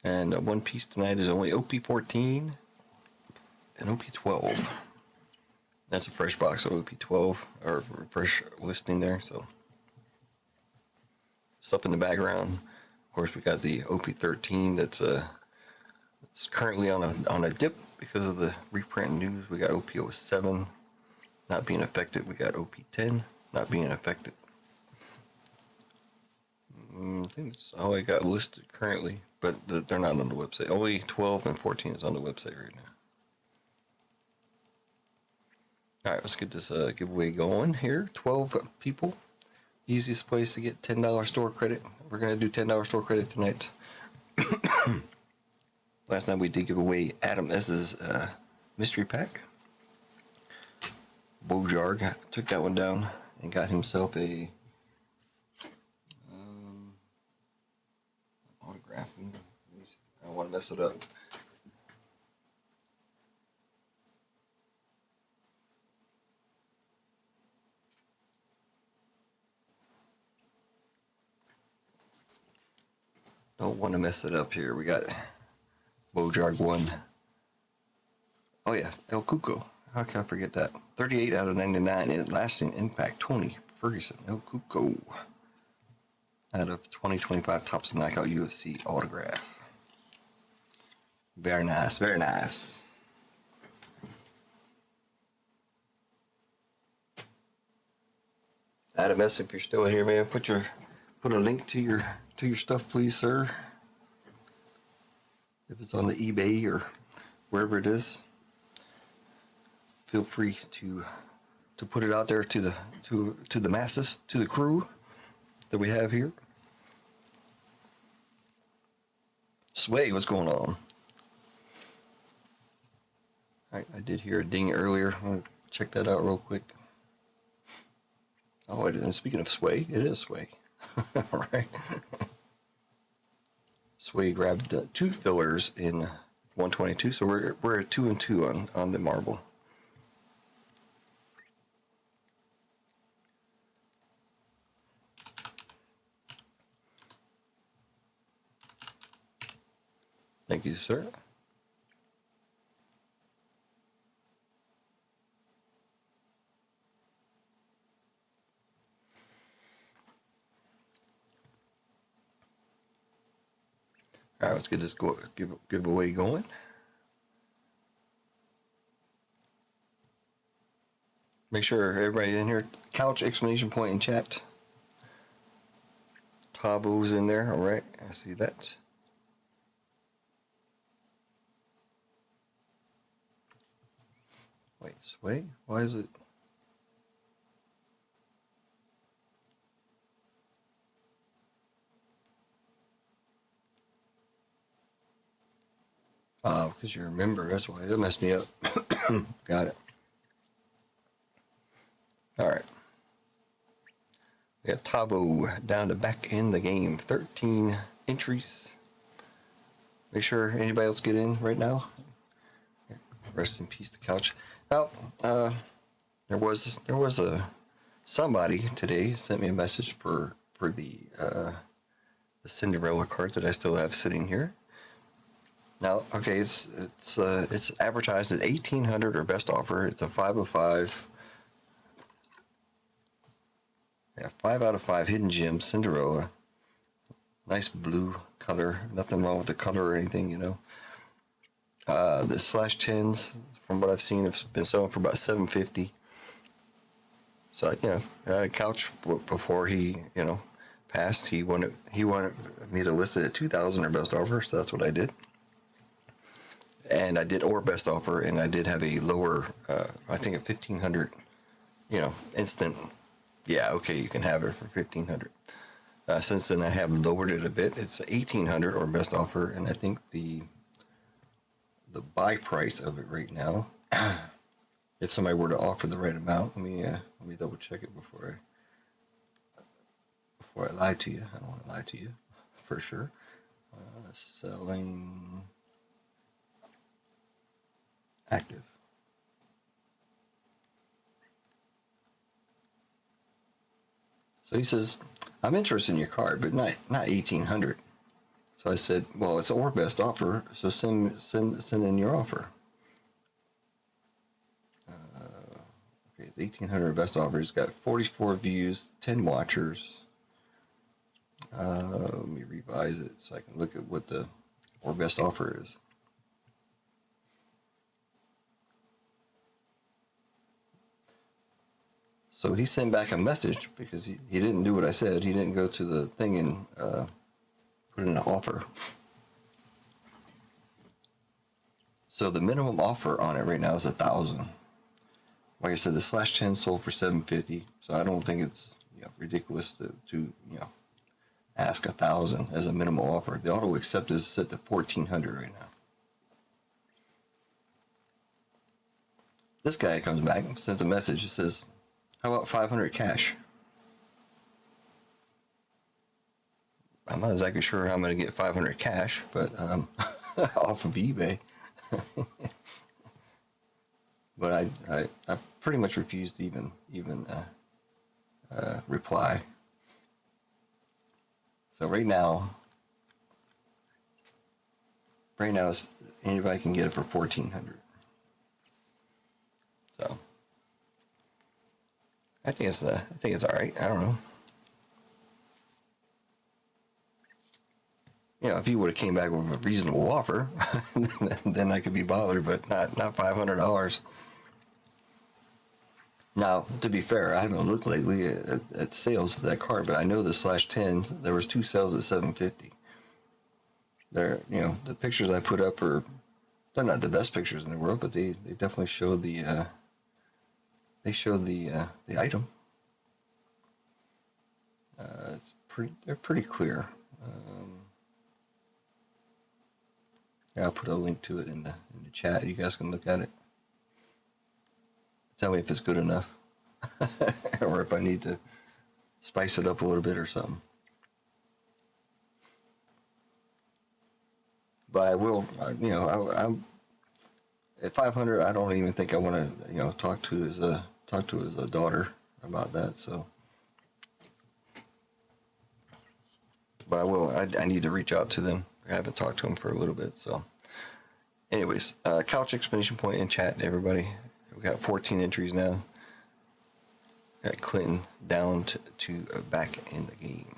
and One Piece tonight is only OP14 and OP12. That's a fresh box of OP12 or fresh listing there. So stuff in the background. Of course, we got the OP13 that's it's currently on a dip because of the reprint news. We got OP07 not being affected. We got OP10 not being affected. I think that's all I got listed currently, but they're not on the website. Only 12 and 14 is on the website right now. All right, let's get this giveaway going here. 12 people. Easiest place to get $10 store credit. We're going to do $10 store credit tonight. Last night we did give away Adam S's mystery pack. Bojarg took that one down and got himself a autograph. I don't want to mess it up. Don't want to mess it up here. We got Bojarg 1. Oh yeah, El Cuco. How can I forget that? 38 out of 99 and lasting impact 20. Ferguson, El Cuco. Out of 2025 Topps Knockout UFC autograph. Very nice, very nice. Adam S, if you're still here, man, put a link to your stuff, please, sir. If it's on the eBay or wherever it is, feel free to put it out there to the masses, to the crew that we have here. Sway, what's going on? I did hear a ding earlier. I'm gonna check that out real quick. Oh, and speaking of Sway, it is Sway. All right. Sway grabbed 2 fillers in 122, so we're at 2 and 2 on the marble. Thank you, sir. All right, let's get this giveaway going. Make sure everybody in here, couch exclamation point in chat. Tabo's in there. All right, I see that. Wait, why is it? Oh, because you're a member, that's why. That messed me up. Got it. All right. We got Tabo down the back in the game. 13 entries. Make sure anybody else get in right now. Rest in peace, the couch. Now, there was somebody today sent me a message for the Cinderella card that I still have sitting here. Now, okay, it's advertised at 1,800 or best offer. It's a 5 of 5. Yeah, 5 out of 5 hidden gems, Cinderella. Nice blue color. Nothing wrong with the color or anything, you know. The /10s, from what I've seen, have been selling for about $750. So, you know, Couch before he, you know, passed, he wanted me to list it at 2,000 or best offer, so that's what I did. And I did or best offer, and I did have a lower, I think a 1,500, you know, instant. Yeah, okay, you can have it for 1,500. Since then, I have lowered it a bit. It's 1,800 or best offer, and I think the buy price of it right now, if somebody were to offer the right amount, let me double check it before I lie to you. I don't want to lie to you, for sure. Selling active. So he says, I'm interested in your card, but not 1,800. So I said, well, it's our best offer, so send in your offer. Okay, it's 1,800 best offer. He's got 44 views, 10 watchers. Let me revise it so I can look at what the our best offer is. So he sent back a message because he didn't do what I said. He didn't go to the thing and put in an offer. So the minimum offer on it right now is 1,000. Like I said, the /10 sold for $750. So I don't think it's ridiculous to ask 1,000 as a minimum offer. The auto accept is set to 1,400 right now. This guy comes back and sends a message that says, how about 500 cash? I'm not exactly sure how I'm going to get 500 cash, but off of eBay. But I pretty much refused to even reply. So right now anybody can get it for 1,400. So I think it's all right. I don't know. If he would have came back with a reasonable offer, then I could be bothered, but not $500. Now, to be fair, I haven't looked lately at sales of that card, but I know the /10, there was 2 sales at $750. There, the pictures I put up are they're not the best pictures in the world, but they definitely show the the item. They're pretty clear. Yeah, I'll put a link to it in the chat. You guys can look at it. Tell me if it's good enough, or if I need to spice it up a little bit or something. But I will, I'm at 500. I don't even think I want to, talk to his daughter about that. So, but I will. I need to reach out to them. I haven't talked to them for a little bit. So, anyways, couch explanation point in chat, everybody. We got 14 entries now. Got Clinton down to back in the game.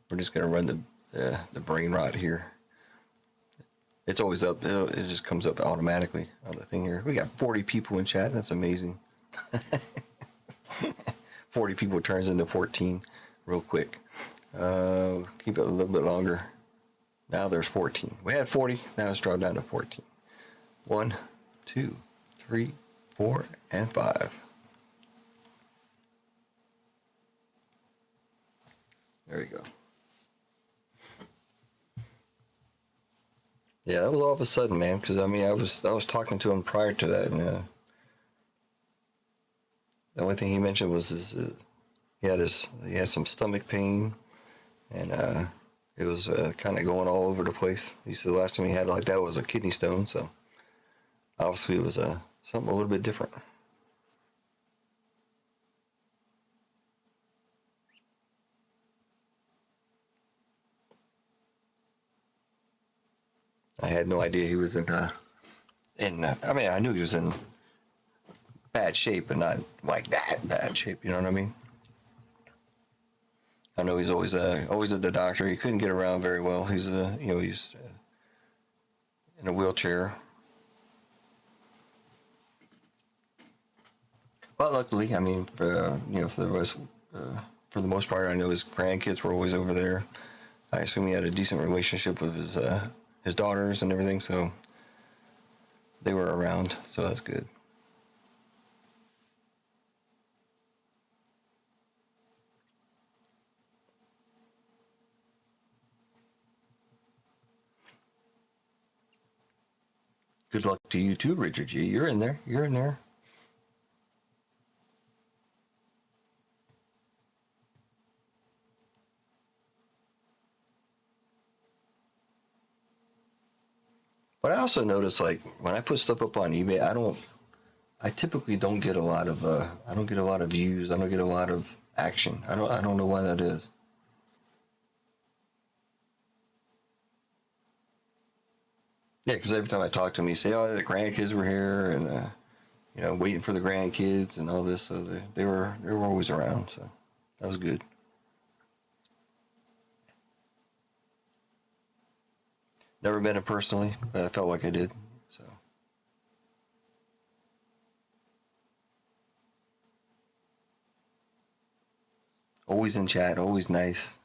We're just gonna run the brain rot here. It's always up. It just comes up automatically on the thing here. We got 40 people in chat. That's amazing. 40 people turns into 14 real quick. Keep it a little bit longer. Now there's 14. We had 40. Now it's dropped down to 14. 1, 2, 3, 4, and 5. There we go. Yeah, that was all of a sudden, man. Because I mean, I was talking to him prior to that, and the only thing he mentioned was he had some stomach pain, and it was kind of going all over the place. He said the last time he had like that was a kidney stone, so obviously it was something a little bit different. I had no idea he was I mean, I knew he was in bad shape, but not like that bad shape. You know what I mean? I know he's always at the doctor. He couldn't get around very well. He's he's in a wheelchair. But luckily, I mean, for the most part, I know his grandkids were always over there. I assume he had a decent relationship with his daughters and everything, so they were around, so that's good. Good luck to you too, Richard G. You're in there. You're in there. But I also notice, like, when I put stuff up on eBay, I typically don't get a lot of I don't get a lot of views. I don't get a lot of action. I don't know why that is. Yeah, because every time I talk to him, he say, "Oh, the grandkids were here," and waiting for the grandkids and all this. So they were always around. So that was good. Never met him personally, but I felt like I did. So always in chat, always nice.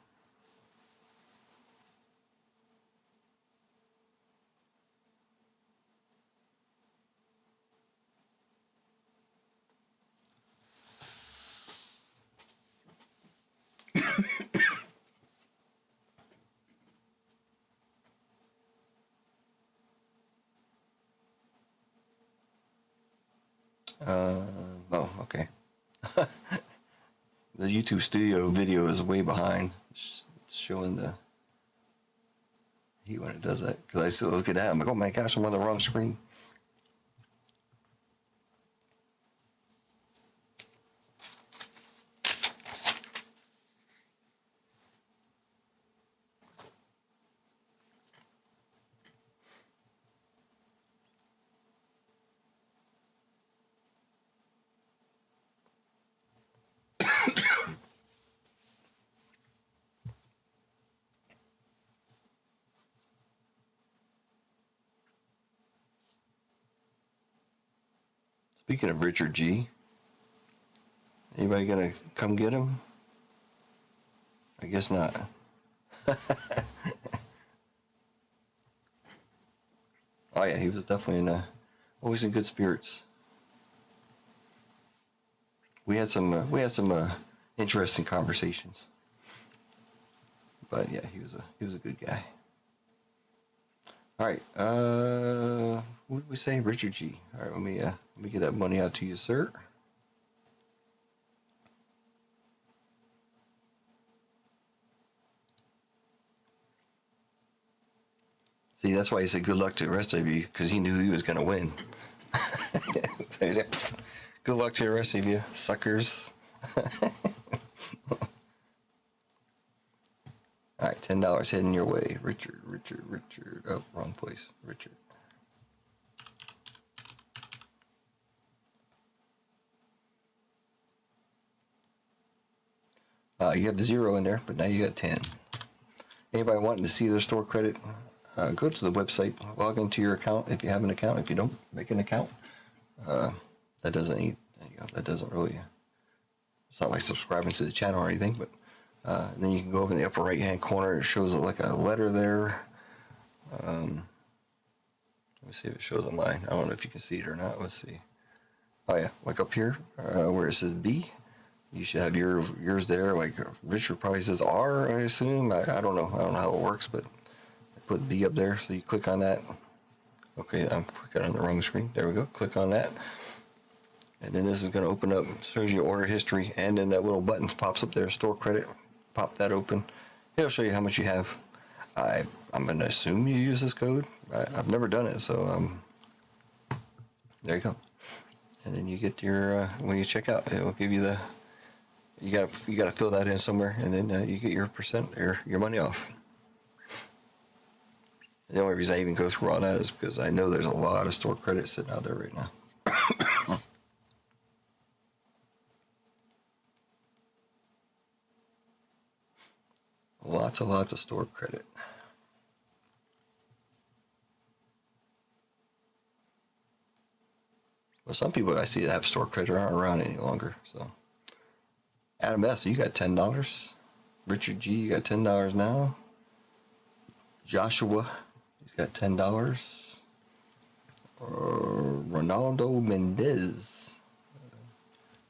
Oh, okay. The YouTube studio video is way behind. It's showing the heat when it does that. Because I still look at that. I'm like, oh my gosh, I'm on the wrong screen. Speaking of Richard G, anybody gonna come get him? I guess not. Oh yeah, he was definitely always in good spirits. We had some interesting conversations. But yeah, he was a good guy. All right. What did we say? Richard G. All right. Let me get that money out to you, sir. See, that's why he said good luck to the rest of you, because he knew he was going to win. So he said, good luck to the rest of you, suckers. All right, $10 heading your way. Richard. Oh, wrong place. Richard. You have 0 in there, but now you got 10. Anybody wanting to see their store credit, go to the website, log into your account if you have an account. If you don't, make an account. That doesn't that doesn't really. It's not like subscribing to the channel or anything, but then you can go over in the upper right hand corner. It shows like a letter there. Let me see if it shows on mine. I don't know if you can see it or not. Let's see. Oh yeah, like up here where it says B. You should have yours there. Like Richard probably says R, I assume. I don't know. I don't know how it works, but I put B up there. So you click on that. Okay, I'm clicking on the wrong screen. There we go. Click on that. And then this is going to open up, shows you order history, and then that little button pops up there, store credit. Pop that open. It'll show you how much you have. I'm going to assume you use this code. I've never done it, so there you go. And then you get your when you check out, it will give you the. You gotta fill that in somewhere, and then you get your percent or your money off. The only reason I even go through all that is because I know there's a lot of store credit sitting out there right now. Lots of store credit. Well, some people I see that have store credit aren't around any longer, so. Adam S., you got $10. Richard G., you got $10 now. Joshua, he's got $10. Ronaldo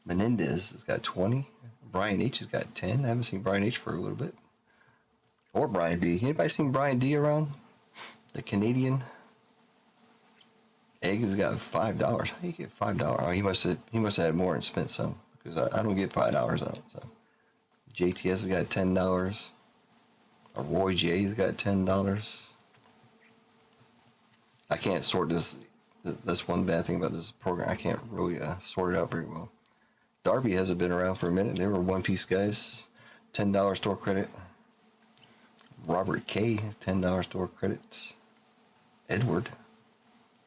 Menendez has got 20. Brian H. has got 10. I haven't seen Brian H. for a little bit. Or Brian D. Anybody seen Brian D. around? The Canadian. Egg has got $5. How do you get $5? Oh, he must have had more and spent some. Because I don't get $5 out. So JTS has got $10. Roy J's got $10. I can't sort this. That's one bad thing about this program. I can't really sort it out very well. Darby hasn't been around for a minute. They were One Piece guys. $10 store credit. Robert K. $10 store credits. Edward,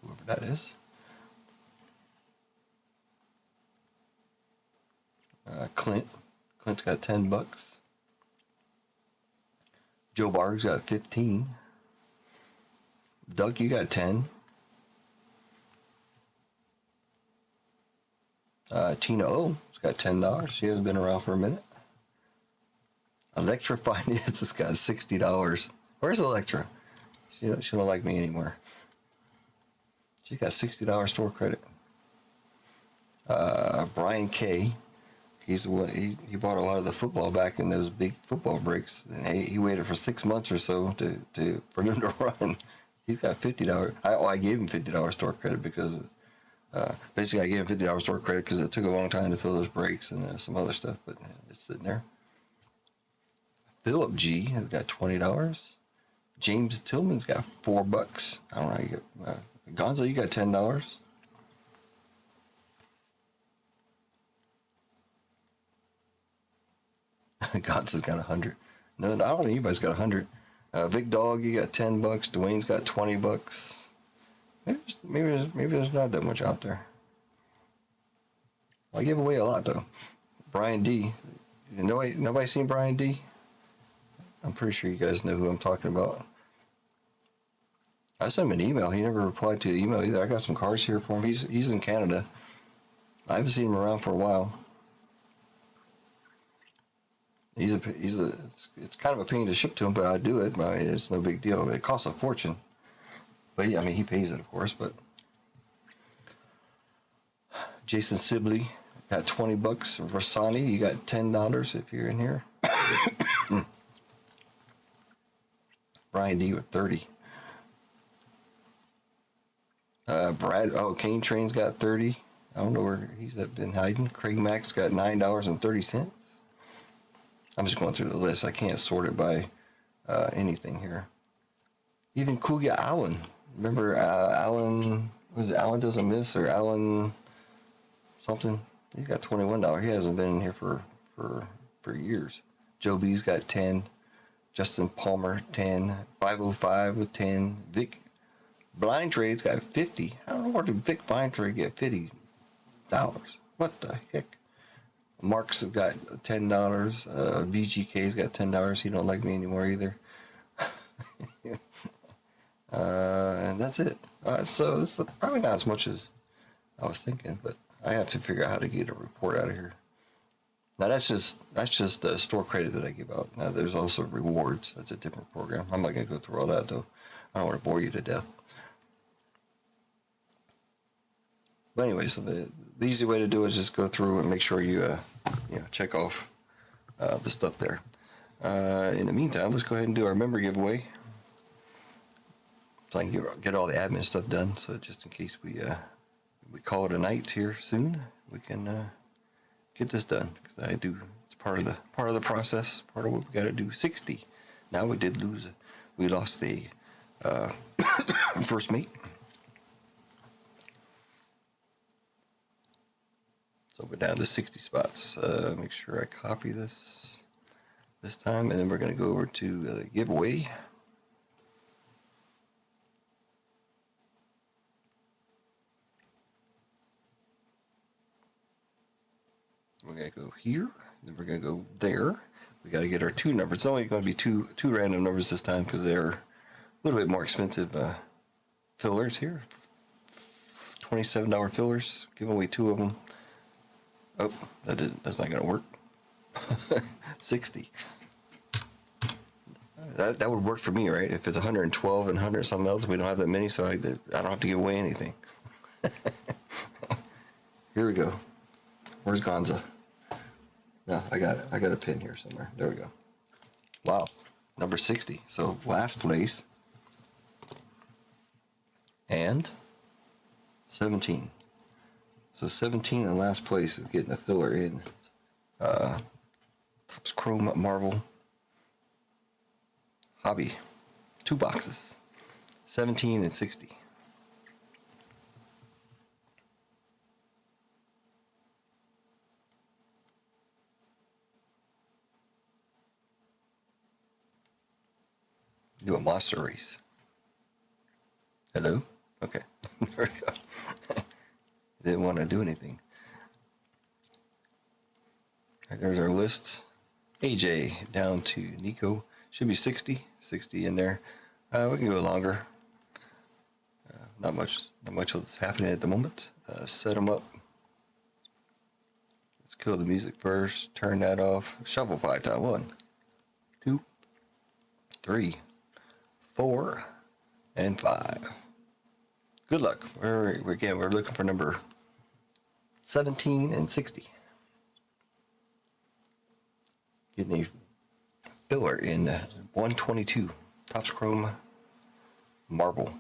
whoever that is. Clint's got $10. Joe Barg's got 15. Doug, you got 10. Tina O's got $10. She hasn't been around for a minute. Electra Finance has got $60. Where's Electra? She don't like me anymore. She got $60 store credit. Brian K. He's the one, he bought a lot of the football back in those big football breaks, and he waited for 6 months or so for them to run. He's got $50. I gave him $50 store credit because basically I gave him $50 store credit because it took a long time to fill those breaks and some other stuff, but it's sitting there. Philip G has got $20. James Tillman's got $4. I don't know how you get. Gonzo, you got $10. Gonzo's got 100. No, I don't think anybody's got 100. Vic Dog, you got $10. Dwayne's got $20. Maybe there's not that much out there. I give away a lot though. Brian D. Nobody seen Brian D? I'm pretty sure you guys know who I'm talking about. I sent him an email. He never replied to the email either. I got some cards here for him. He's in Canada. I haven't seen him around for a while. It's kind of a pain to ship to him, but I do it. It's no big deal. It costs a fortune. But yeah, I mean, he pays it, of course. But Jason Sibley got $20. Rasani, you got $10 if you're in here. Brian D with 30. Brad, Kane Train's got 30. I don't know where he's been hiding. Craig Mack's got $9.30. I'm just going through the list. I can't sort it by anything here. Even Kuya Allen. Remember Allen, was it Allen Doesn't Miss or Allen something? He got $21. He hasn't been in here for years. Joe B's got 10. Justin Palmer 10. 505 with 10. Vic Blind Trade's got 50. I don't know where did Vic Blind Trade get $50. What the heck? Mark's got $10. VGK's got $10. He don't like me anymore either. And that's it. So it's probably not as much as I was thinking, but I have to figure out how to get a report out of here. Now that's just the store credit that I give out. Now there's also rewards. That's a different program. I'm not gonna go through all that though. I don't want to bore you to death. But anyway, so the easy way to do it is just go through and make sure you check off the stuff there. In the meantime, let's go ahead and do our member giveaway. So I can get all the admin stuff done. So just in case we call it a night here soon, we can get this done. Because it's part of the process. Part of what we got to do. 60. Now we did lose. We lost the first mate. So we're down to 60 spots. Make sure I copy this time, and then we're going to go over to the giveaway. We're going to go here, then we're going to go there. We got to get our 2 numbers. It's only going to be two random numbers this time because they're a little bit more expensive fillers here. $27 fillers. Give away 2 of them. Oh, that's not going to work. 60. That would work for me, right? If it's 112 and 100 something else, we don't have that many, so I don't have to give away anything. Here we go. Where's Gonza? No, I got it. I got a pin here somewhere. There we go. Wow, number 60. So last place and 17. So 17 in last place is getting a filler in Topps Chrome Marvel Hobby. 2 boxes. 17 and 60. Do a monster race. Hello? Okay. There we go. Didn't want to do anything. Right, there's our list. AJ down to Nico. Should be 60. 60 in there. We can go longer. Not much is happening at the moment. Set them up. Let's kill the music first. Turn that off. Shuffle 5 times. 1, 2, 3, 4, and 5. Good luck. We're looking for number 17 and 60. Getting a filler in 122 Topps Chrome Marvel,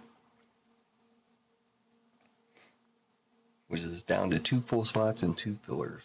which is down to 2 full spots and 2 fillers.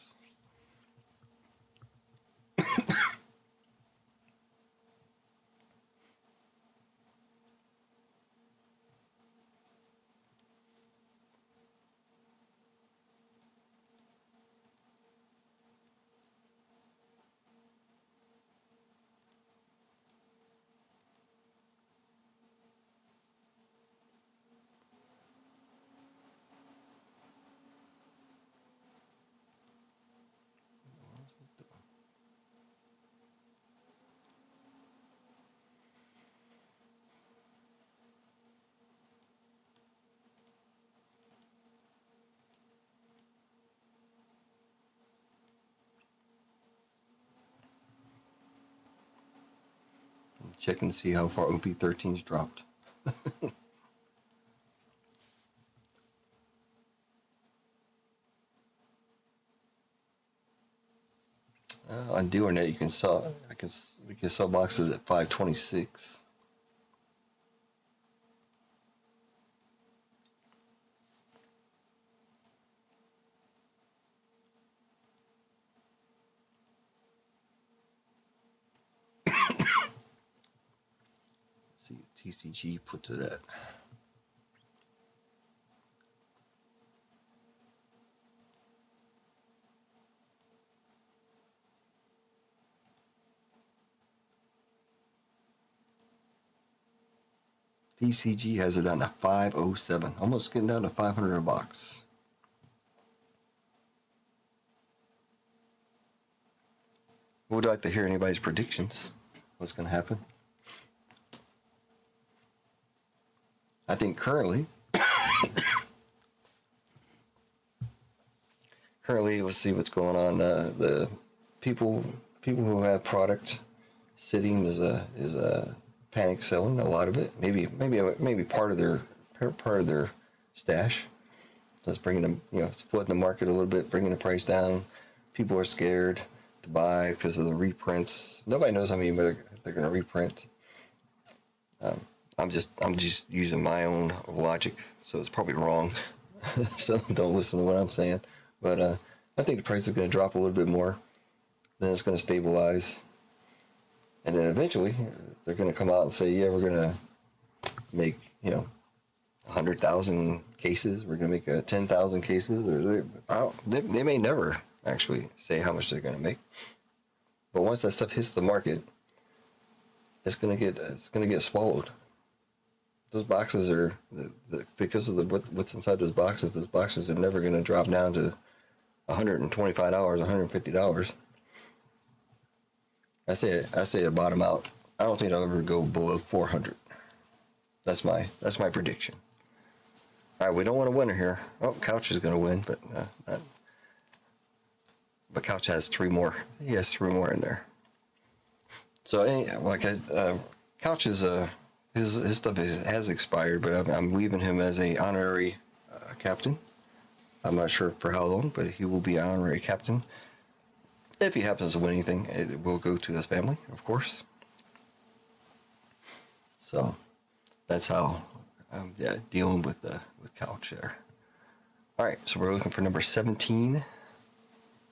Checking to see how far OP13's dropped. On DealerNet, you can sell. We can sell boxes at 526. See, TCG puts it at. TCG has it down to 507, almost getting down to 500 a box. Would like to hear anybody's predictions. What's going to happen? I think currently, let's see what's going on. The people who have product sitting is a panic selling a lot of it. Maybe part of their stash. That's bringing them, it's flooding the market a little bit, bringing the price down. People are scared to buy because of the reprints. Nobody knows how many they're going to reprint. I'm just using my own logic, so it's probably wrong. So don't listen to what I'm saying. But I think the price is going to drop a little bit more. Then it's going to stabilize, and then eventually they're going to come out and say, "Yeah, we're going to make 100,000 cases. We're going to make 10,000 cases." Or they may never actually say how much they're going to make. But once that stuff hits the market, it's going to get swallowed. Those boxes are because of what's inside those boxes are never going to drop down to $125, $150. I say it bottom out. I don't think I'll ever go below 400. That's my prediction. All right, we don't want a winner here. Oh, Couch is going to win, but Couch has 3 more. He has 3 more in there. So Couch is his stuff has expired, but I'm leaving him as a honorary captain. I'm not sure for how long, but he will be honorary captain. If he happens to win anything, it will go to his family, of course. So that's how I'm dealing with Couch there. All right, so we're looking for number 17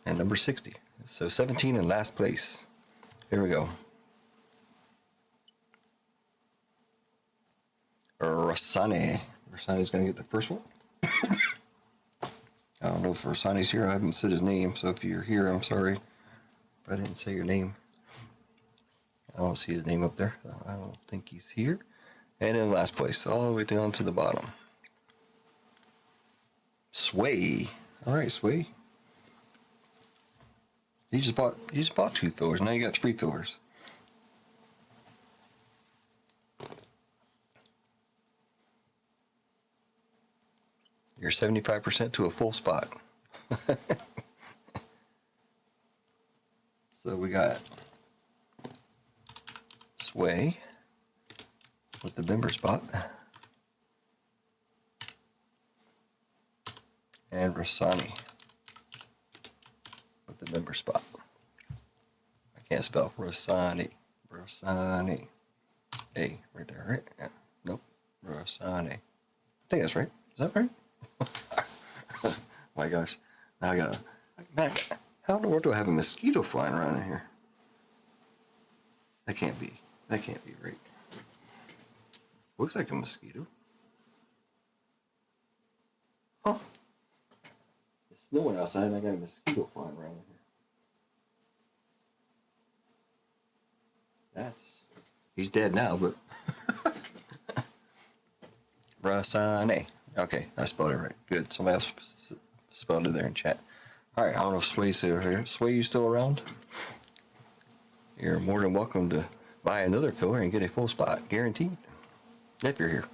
and number 60. So 17 in last place. Here we go. Rossani. Rossani's going to get the first one. I don't know if Rossani's here. I haven't said his name, so if you're here, I'm sorry. But I didn't say your name. I don't see his name up there. So I don't think he's here. And in last place, all the way down to the bottom. Sway. All right, Sway. You just bought 2 fillers. Now you got 3 fillers. You're 75% to a full spot. So we got Sway with the member spot. And Rossani with the member spot. I can't spell Rossani. Rossani. A right there, right? Yeah. Nope. Rossani. I think that's right. Is that right? My gosh. Now I gotta. Man, how in the world do I have a mosquito flying around in here? That can't be right. Looks like a mosquito. Huh. It's snowing outside and I got a mosquito flying around in here. He's dead now, but. Rossani. Okay, I spelled it right. Good. Somebody else spelled it there in chat. All right, I don't know if Sway's still here. Sway, you still around? You're more than welcome to buy another filler and get a full spot, guaranteed, if you're here.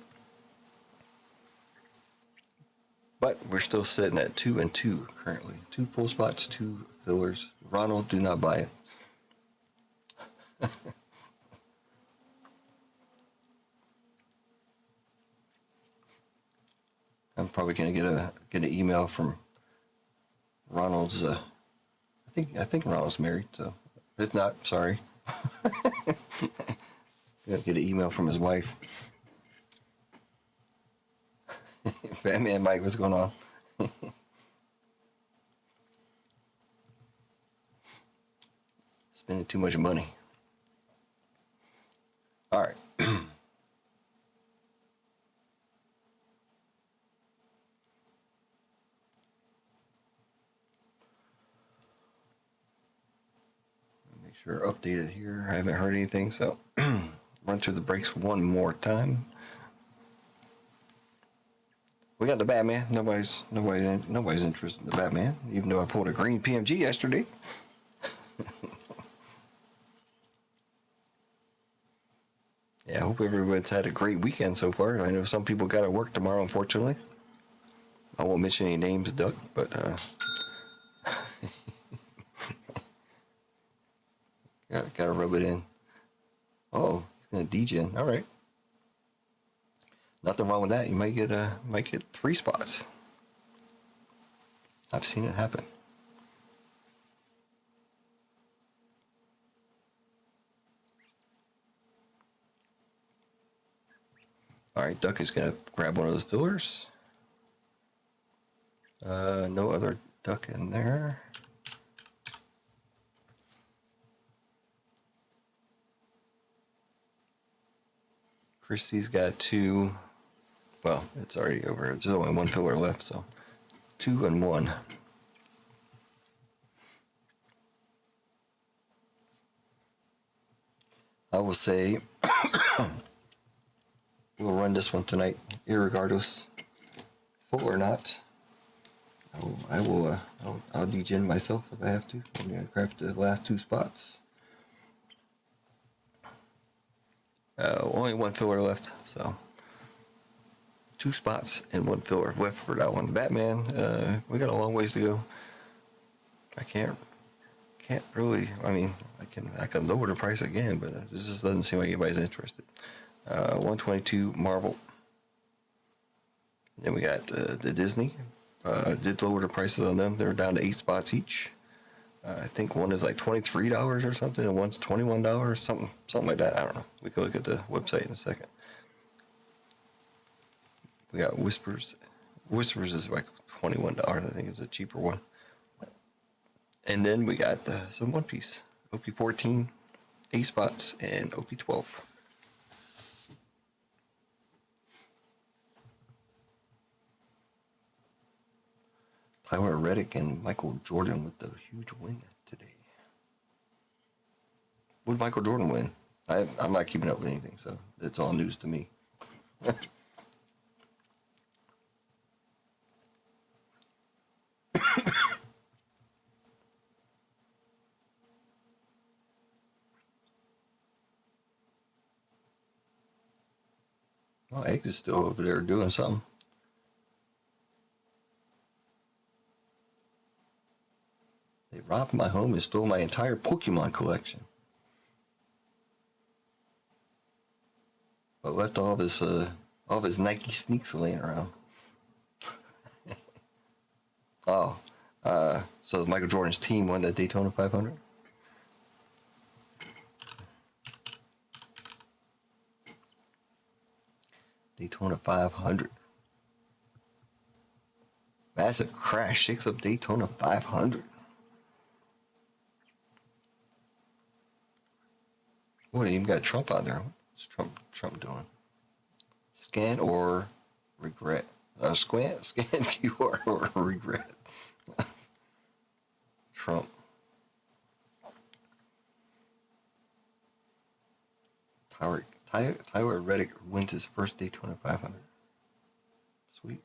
But we're still sitting at 2 and 2 currently. 2 full spots, 2 fillers. Ronald, do not buy it. I'm probably gonna get an email from Ronald's. I think Ronald's married. So if not, sorry. Gonna get an email from his wife. Batman Mike, what's going on? Spending too much money. All right. Make sure updated here. I haven't heard anything, so run through the breaks one more time. We got the Batman. Nobody's interested in the Batman, even though I pulled a green PMG yesterday. Yeah, I hope everyone's had a great weekend so far. I know some people got to work tomorrow, unfortunately. I won't mention any names, Duck, but gotta rub it in. Oh, he's gonna DJ. All right. Nothing wrong with that. You might get 3 spots. I've seen it happen. All right, Duck is gonna grab one of those fillers. No other Duck in there. Christie's got 2. Well, it's already over. There's only 1 filler left, so 2 and 1. I will say we'll run this one tonight, irregardless, full or not. I'll degen myself if I have to. I'm gonna grab the last 2 spots. Only 1 filler left, so 2 spots and 1 filler left for that one. Batman, we got a long ways to go. I can't really. I mean, I can lower the price again, but this just doesn't seem like anybody's interested. 122 Marvel. Then we got the Disney. Did lower the prices on them. They're down to 8 spots each. I think one is like $23 or something, and one's $21, something like that. I don't know. We can look at the website in a second. We got Whispers. Whispers is like $21. I think it's a cheaper one. And then we got some One Piece. OP14, 8 spots, and OP12. Tyler Reddick and Michael Jordan with the huge win today. What did Michael Jordan win? I'm not keeping up with anything, so it's all news to me. Oh, Eggs is still over there doing something. They robbed my home and stole my entire Pokemon collection. But left all of his Nike sneaks laying around. So Michael Jordan's team won the Daytona 500. Daytona 500. Massive crash shakes up Daytona 500. Oh, they even got Trump out there. What's Trump doing? Scan or regret? Scan QR or regret. Trump. Tyler Reddick wins his first Daytona 500. Sweet.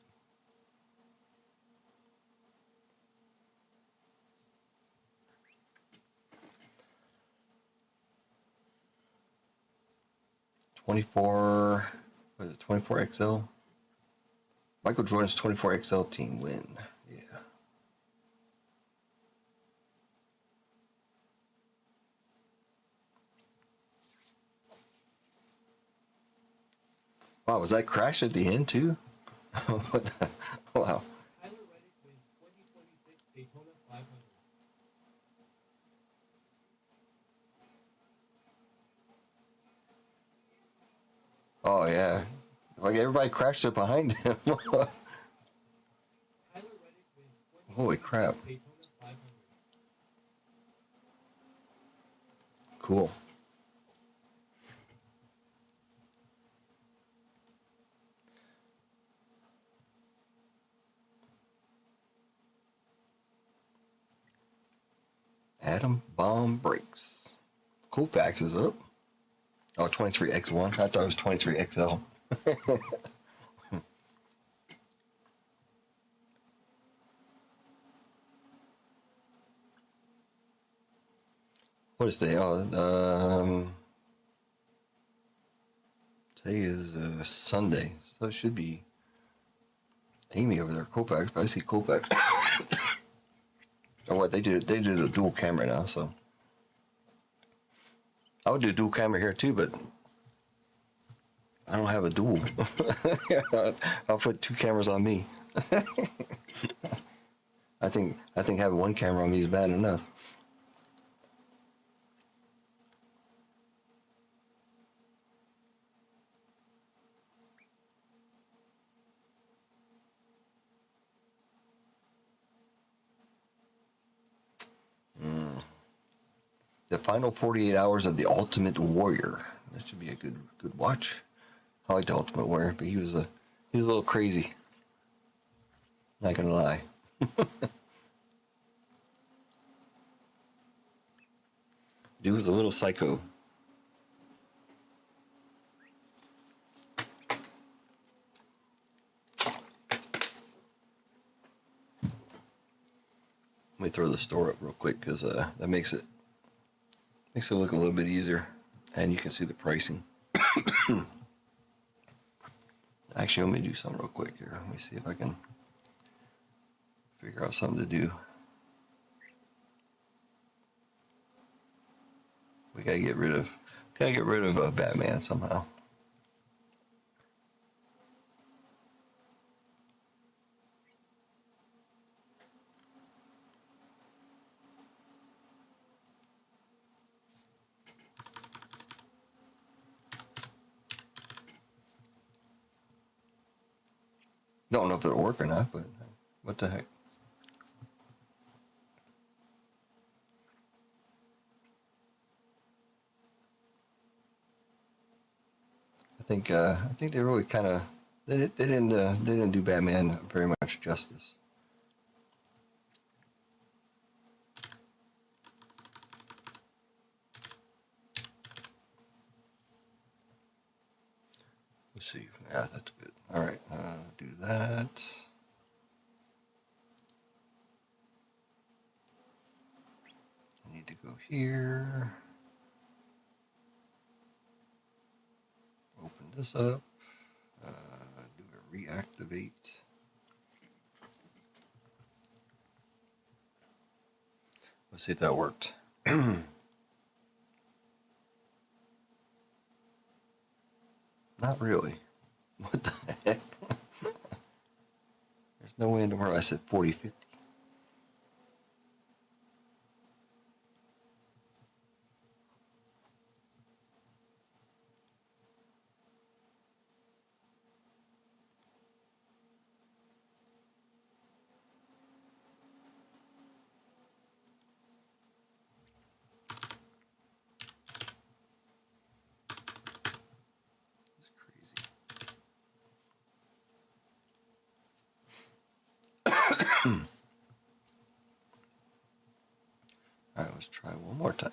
Was it 24 XL? Michael Jordan's 24 XL team win. Yeah. Wow, was that crash at the end too? What the, wow. Tyler Reddick wins 2026 Daytona 500. Oh yeah, like everybody crashed it behind him. Holy crap! Cool. Atom bomb breaks. Colfax is up. Oh, 23X1. I thought it was 23XL. What is today? Oh, today is Sunday, so it should be Amy over there. Colfax, but I see Colfax. Oh, what they do? They do the dual camera now, so I would do dual camera here too, but I don't have a dual. I'll put two cameras on me. I think having one camera on me is bad enough. The final 48 hours of the Ultimate Warrior. That should be a good watch. I like the Ultimate Warrior, but he was a little crazy. Not gonna lie. Dude was a little psycho. Let me throw the store up real quick because that makes it look a little bit easier, and you can see the pricing. Actually, let me do something real quick here. Let me see if I can figure out something to do. We gotta get rid of Batman somehow. Don't know if it'll work or not, but what the heck. I think they really kind of they didn't do Batman very much justice. Let's see. Yeah, that's good. All right, do that. I need to go here. Open this up. Do a reactivate. Let's see if that worked. Not really. What the heck? There's no way in the world I said 4050. It's crazy. All right, let's try one more time.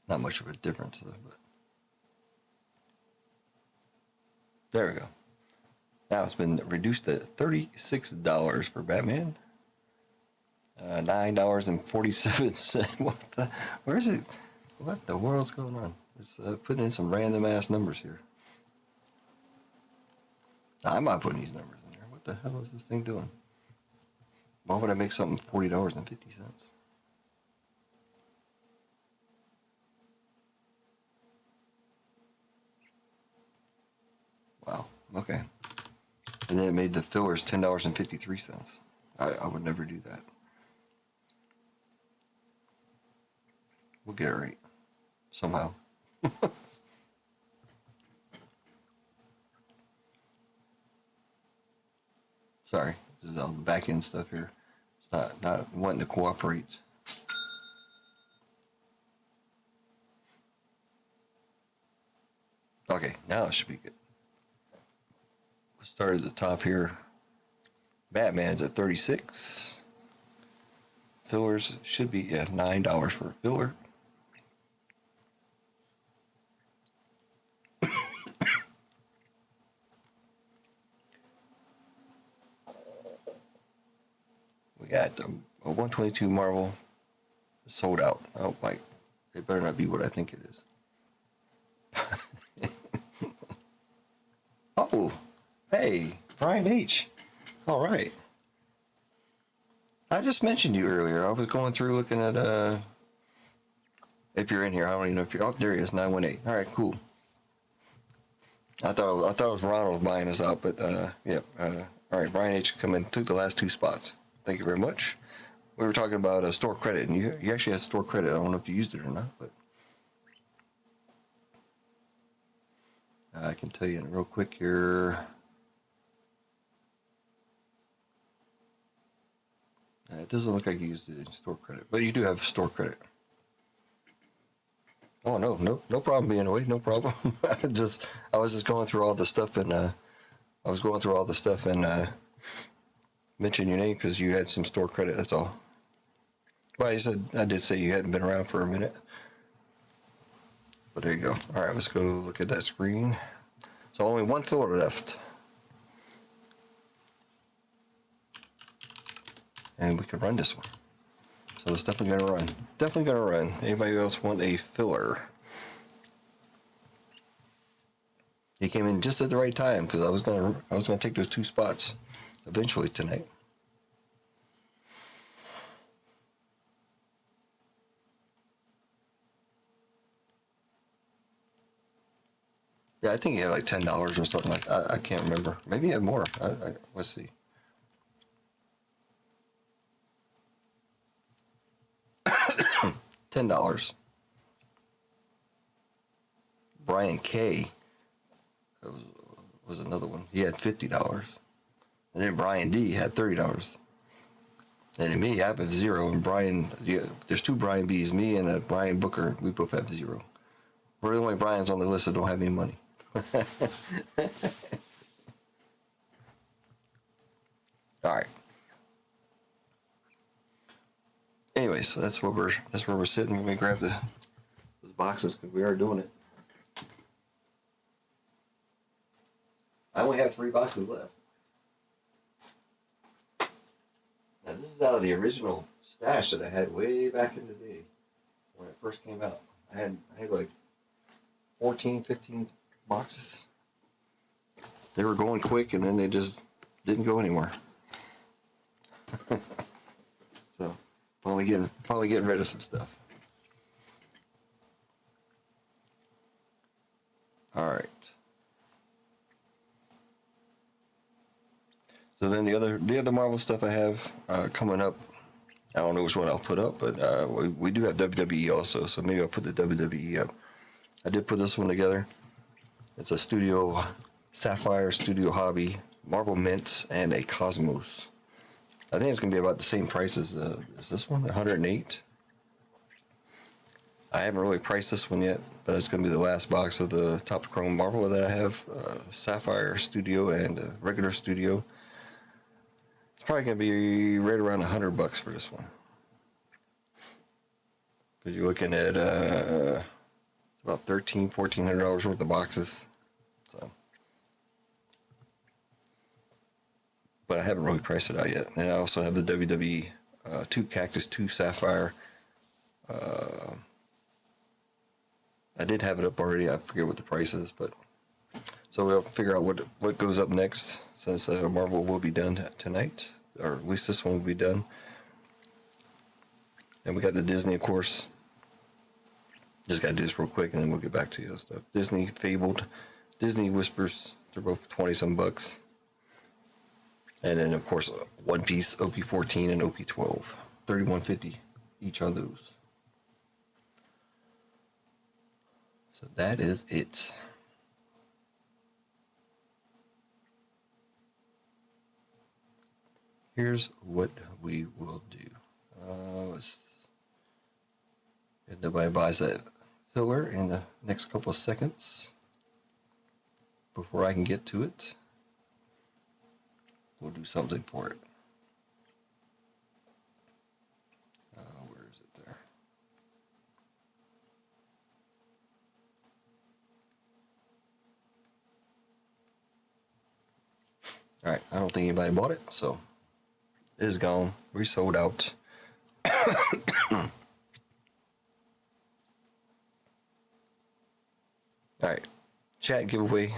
Not much of a difference, though, but there we go. Now it's been reduced to $36 for Batman. $9.47. What the? Where is it? What the world's going on? It's putting in some random ass numbers here. I'm not putting these numbers in there. What the hell is this thing doing? Why would I make something $40.50? Wow. Okay. And then it made the fillers $10.53. I would never do that. We'll get it right somehow. Sorry, this is all the back end stuff here. It's not wanting to cooperate. Okay, now it should be good. We'll start at the top here. Batman's at 36. Fillers should be at $9 for a filler. We got a 122 Marvel sold out. Oh, like, it better not be what I think it is. Oh, hey, Brian H. All right. I just mentioned you earlier. I was going through looking at, if you're in here, I don't even know if you're, oh, there he is, 918. All right, cool. I thought it was Ronald buying us out, but, yeah. All right, Brian H. come in, took the last 2 spots. Thank you very much. We were talking about store credit, and you actually had store credit. I don't know if you used it or not, but I can tell you real quick here. It doesn't look like you used it in store credit, but you do have store credit. Oh no problem being away, no problem. I was just going through all the stuff and mentioned your name because you had some store credit. That's all. Well, I did say you hadn't been around for a minute. But there you go. All right, let's go look at that screen. So only 1 filler left. And we can run this one. So it's definitely gonna run. Definitely gonna run. Anybody else want a filler? He came in just at the right time because I was gonna take those 2 spots eventually tonight. Yeah, I think he had like $10 or something like that. I can't remember. Maybe he had more. Let's see. $10. Brian K. was another one. He had $50. And then Brian D had $30. And me, I have 0. And Brian, yeah, there's 2 Brian B's. Me and Brian Booker, we both have 0. We're the only Brian's on the list that don't have any money. All right. Anyway, so that's where we're sitting. Let me grab those boxes because we are doing it. I only have 3 boxes left. Now this is out of the original stash that I had way back in the day when it first came out. I had like 14, 15 boxes. They were going quick and then they just didn't go anywhere. So probably getting rid of some stuff. All right. So then the other Marvel stuff I have coming up, I don't know which one I'll put up, but we do have WWE also, so maybe I'll put the WWE up. I did put this one together. It's a Studio Sapphire Studio Hobby, Marvel Mint, and a Cosmos. I think it's going to be about the same price as this one, 108. I haven't really priced this one yet, but it's going to be the last box of the Top Chrome Marvel that I have, Sapphire Studio and regular Studio. It's probably going to be right around $100 for this one. Because you're looking at about $1,400 worth of boxes. So, but I haven't really priced it out yet. And I also have the WWE 2 Cactus 2 Sapphire. I did have it up already. I forget what the price is, but so we'll figure out what goes up next since Marvel will be done tonight, or at least this one will be done. And we got the Disney, of course. Just got to do this real quick and then we'll get back to the other stuff. Disney Fabled, Disney Whispers They're both 20 some bucks. And then of course one piece OP14 and OP12, $31.50 each on those. So that is it. Here's what we will do. If nobody buys that filler in the next couple of seconds before I can get to it, we'll do something for it. Where is it there? All right, I don't think anybody bought it, so it is gone. We sold out. All right, chat giveaway,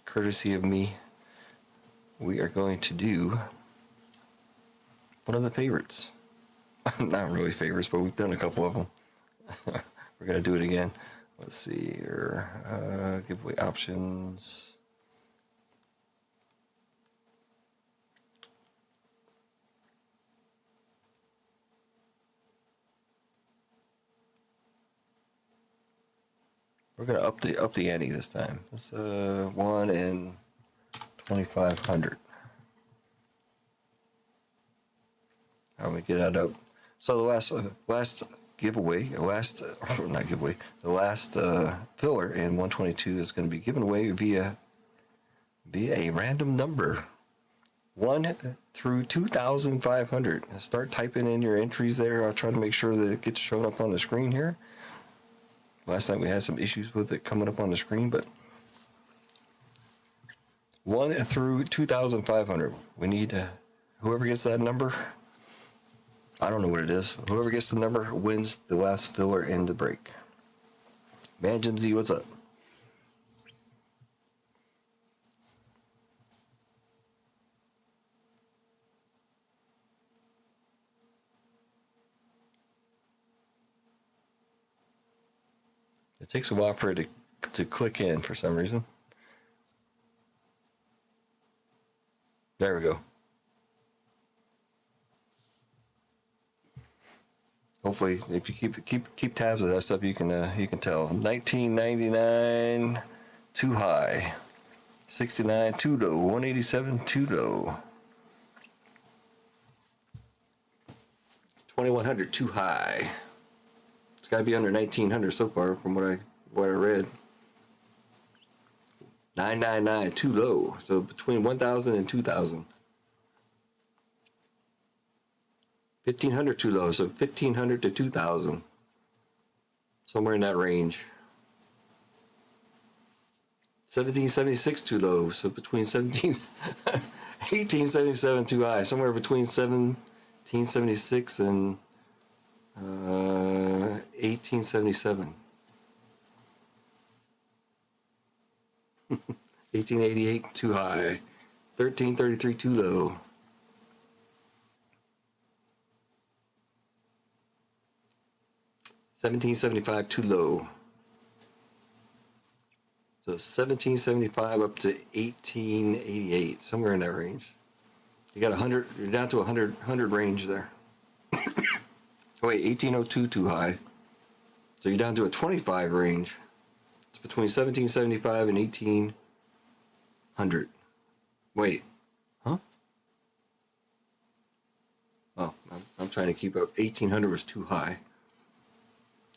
courtesy of me. We are going to do one of the favorites. Not really favorites, but we've done a couple of them. We're going to do it again. Let's see here. Giveaway options. We're going to up the ante this time. It's 1 in 2,500. How do we get that up? So the last giveaway, the last filler in 122 is going to be given away via a random number, 1 through 2,500. Start typing in your entries there. I'll try to make sure that it gets shown up on the screen here. Last night we had some issues with it coming up on the screen, but 1 through 2,500. We need whoever gets that number. I don't know what it is. Whoever gets the number wins the last filler in the break. Man, Jim Z, what's up? It takes a while for it to click in for some reason. There we go. Hopefully, if you keep tabs of that stuff, you can tell. 1999, too high. 69, too low. 187, too low. 2,100, too high. It's got to be under 1,900 so far, from what I read. 999, too low. So between 1,000 and 2,000. 1,500 too low, so 1,500 to 2,000. Somewhere in that range. 1,776 too low, so between 1877 too high. Somewhere between 1,776 and 1877. 1888 too high. 1333 too low. 1775 too low. So 1775 up to 1888, somewhere in that range. You got 100. You're down to 100 range there. Oh wait, 1802 too high. So you're down to a 25 range. It's between 1775 and 1800. Wait, huh? Oh, I'm trying to keep up. 1800 was too high.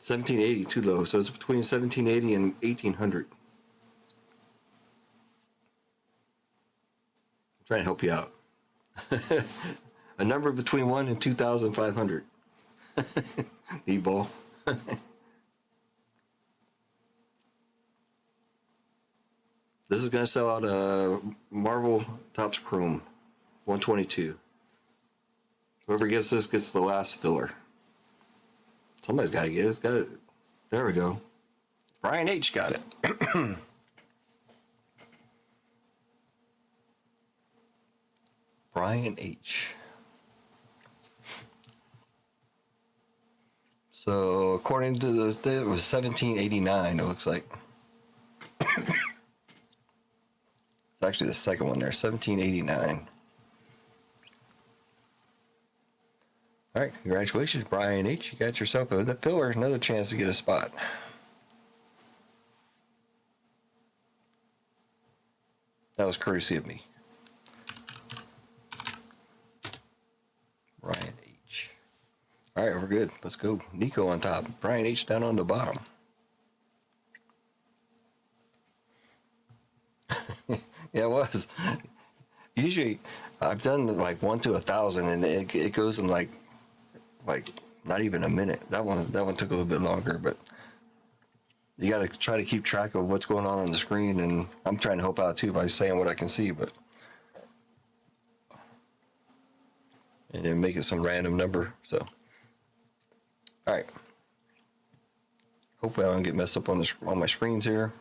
1780 too low, so it's between 1780 and 1800. I'm trying to help you out. A number between 1 and 2,500. Evil. This is going to sell out a Marvel Topps Chrome 122. Whoever gets this gets the last filler. Somebody's got to get it. It's got it. There we go. Brian H. got it. Brian H. So according to it was 1789. It looks like. It's actually the second one there, 1789. All right, congratulations, Brian H. You got yourself a filler, another chance to get a spot. That was courtesy of me. Brian H. All right, we're good. Let's go. Nico on top. Brian H. down on the bottom. Yeah, it was. Usually, I've done like 1 to 1,000, and it goes in like not even a minute. That one took a little bit longer, but you got to try to keep track of what's going on the screen, and I'm trying to help out too by saying what I can see, but and then make it some random number. So, all right. Hopefully, I don't get messed up on my screens here.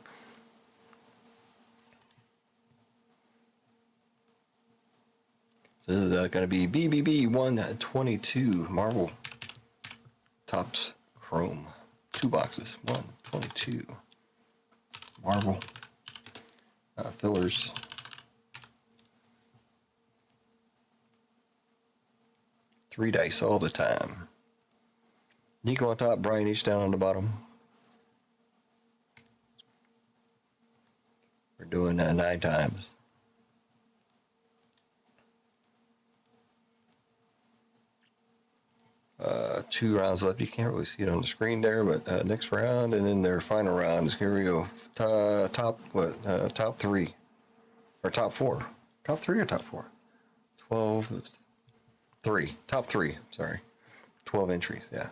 So this is going to be BBB 122 Marvel Topps Chrome. 2 boxes. 122 Marvel fillers. Three dice all the time. Nico on top, Brian H. down on the bottom. We're doing 9 times. 2 rounds left. You can't really see it on the screen there, but next round and then their final round is here we go. Top 3 or top 4? Top 3 or top 4? 12 3. Top 3. Sorry, 12 entries. Yeah.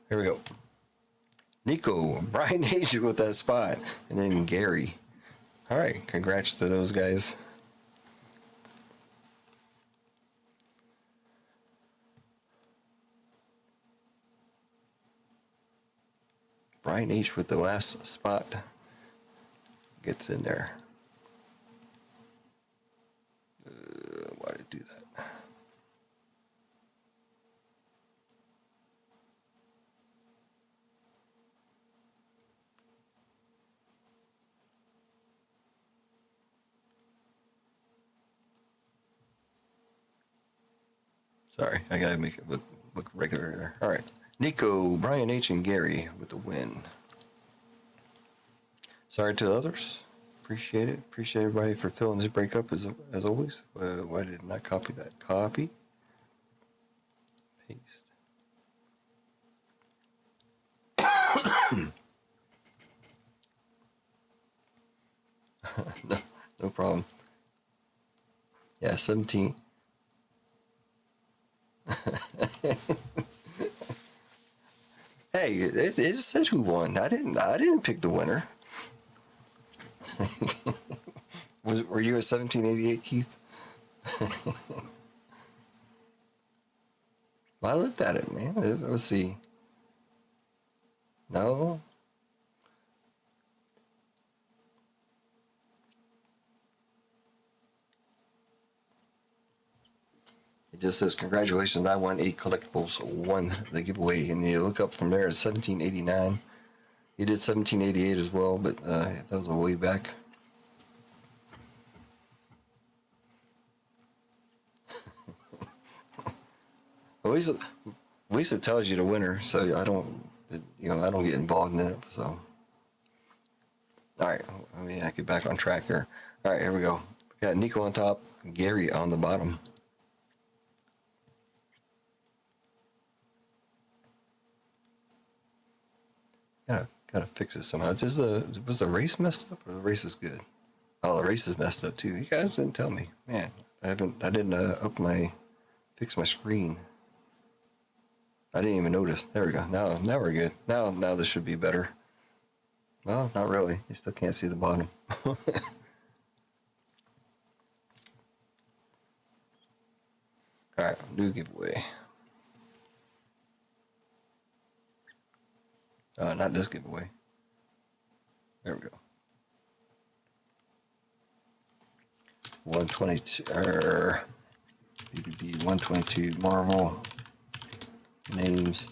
Here we go. Nico, Brian H. with that spot, and then Gary. All right, congrats to those guys. Brian H. with the last spot gets in there. Why did it do that? Sorry, I gotta make it look regular there. All right. Nico, Brian H., and Gary with the win. Sorry to others. Appreciate it. Appreciate everybody for filling this breakup as always. Why did I not copy that? Copy. Paste. No problem. Yeah, 17. Hey, it said who won. I didn't pick the winner. Were you at 1788, Keith? I looked at it, man. Let's see. No. It just says, congratulations, I won 8 collectibles, won the giveaway. And you look up from there, it's 1789. You did 1788 as well, but that was a way back. At least it tells you the winner, so I don't get involved in it. So, all right, I mean, I get back on track here. All right, here we go. We got Nico on top, Gary on the bottom. Gotta fix it somehow. Was the race messed up, or the race is good? Oh, the race is messed up too. You guys didn't tell me, man. I didn't fix my screen. I didn't even notice. There we go. Now we're good. Now this should be better. No, not really. You still can't see the bottom. All right, new giveaway. Not this giveaway. There we go. 122, BBB 122 Marvel names.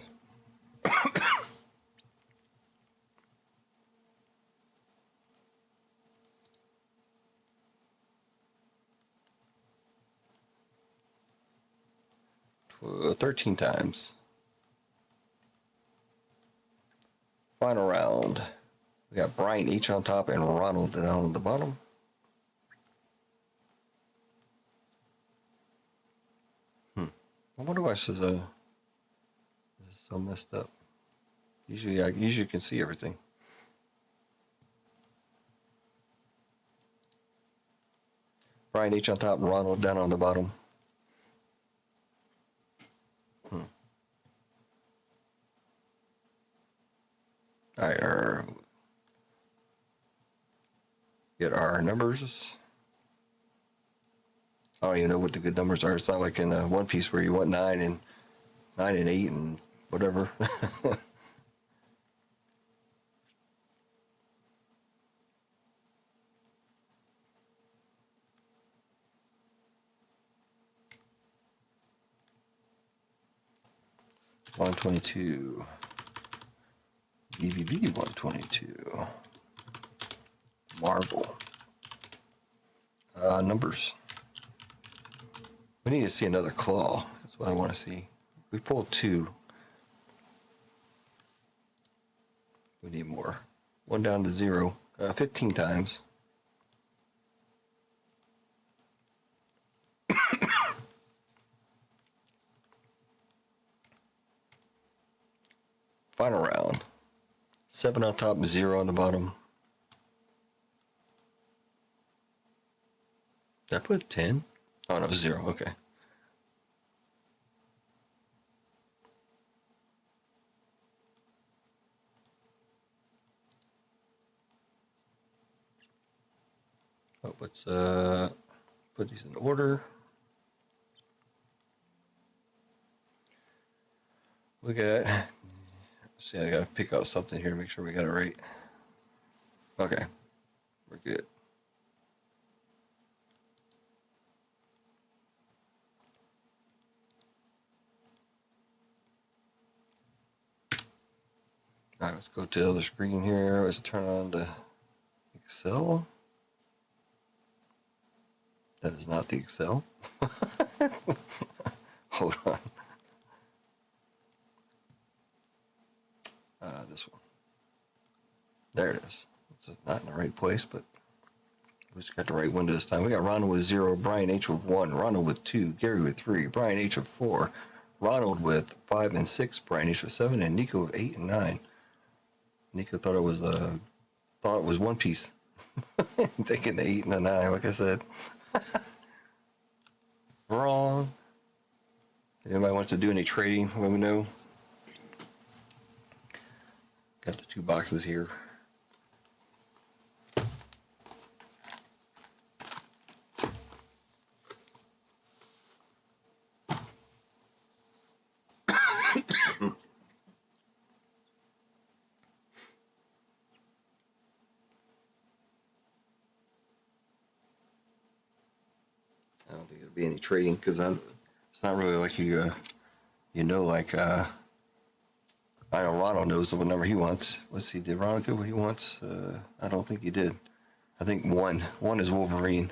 13 times. Final round. We got Brian H on top and Ronald down on the bottom. I wonder why this is so messed up. Usually you can see everything. Brian H on top, Ronald down on the bottom. All right, get our numbers. I don't even know what the good numbers are. It's not like in One Piece where you want 9 and 8 and whatever. $122. BBB 122. Marvel. Numbers. We need to see another claw. That's what I want to see. We pulled 2. We need more. 1 down to 0. 15 times. Final round. 7 on top, 0 on the bottom. Did I put 10? Oh no, 0. Okay. Oh, let's put these in order. We got. See, I gotta pick out something here to make sure we got it right. Okay, we're good. All right, let's go to the other screen here. Let's turn on the Excel. That is not the Excel. Hold on. This one. There it is. It's not in the right place, but we just got the right window this time. We got Ronald with 0, Brian H with 1, Ronald with 2, Gary with 3, Brian H with 4, Ronald with 5 and 6, Brian H with 7, and Nico with 8 and 9. Nico thought it was One Piece. Taking the 8 and the 9, like I said. Wrong. If anybody wants to do any trading, let me know. Got the 2 boxes here. I don't think it'll be any trading because it's not really like you know, like I know Ronald knows what number he wants. Let's see, did Ronald get what he wants? I don't think he did. I think 1 is Wolverine.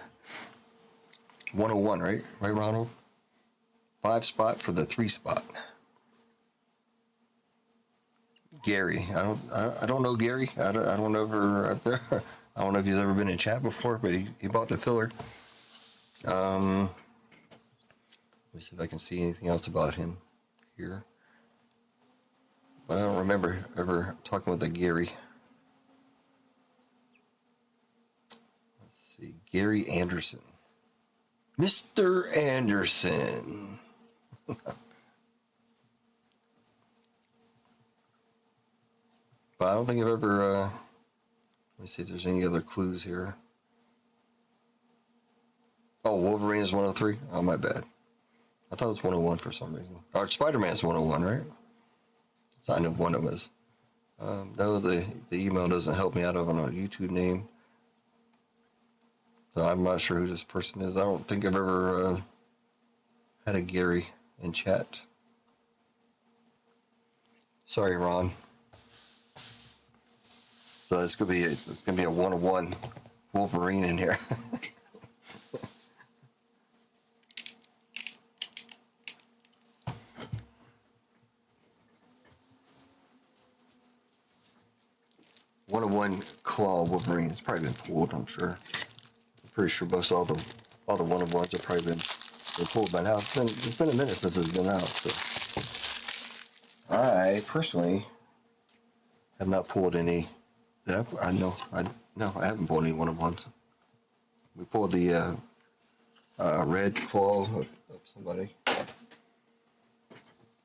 101, right? Right, Ronald? 5 spot for the 3 spot. Gary, I don't know Gary. I don't know if I don't know if he's ever been in chat before, but he bought the filler. Let me see if I can see anything else about him here. I don't remember ever talking with a Gary. Let's see, Gary Anderson. Mr. Anderson. But I don't think I've ever, let me see if there's any other clues here. Oh, Wolverine is 103? Oh, my bad. I thought it was 101 for some reason. Or Spider-Man's 101, right? So I know one of them is. No, the email doesn't help me out of on a YouTube name. So I'm not sure who this person is. I don't think I've ever had a Gary in chat. Sorry, Ron. So it's gonna be a 101 Wolverine in here. 101 Claw Wolverine. It's probably been pulled, I'm sure. I'm pretty sure most all the 101s have probably been pulled by now. It's been a minute since it's been out, so I personally have not pulled any. No, I haven't pulled any 101s. We pulled the red claw of somebody. I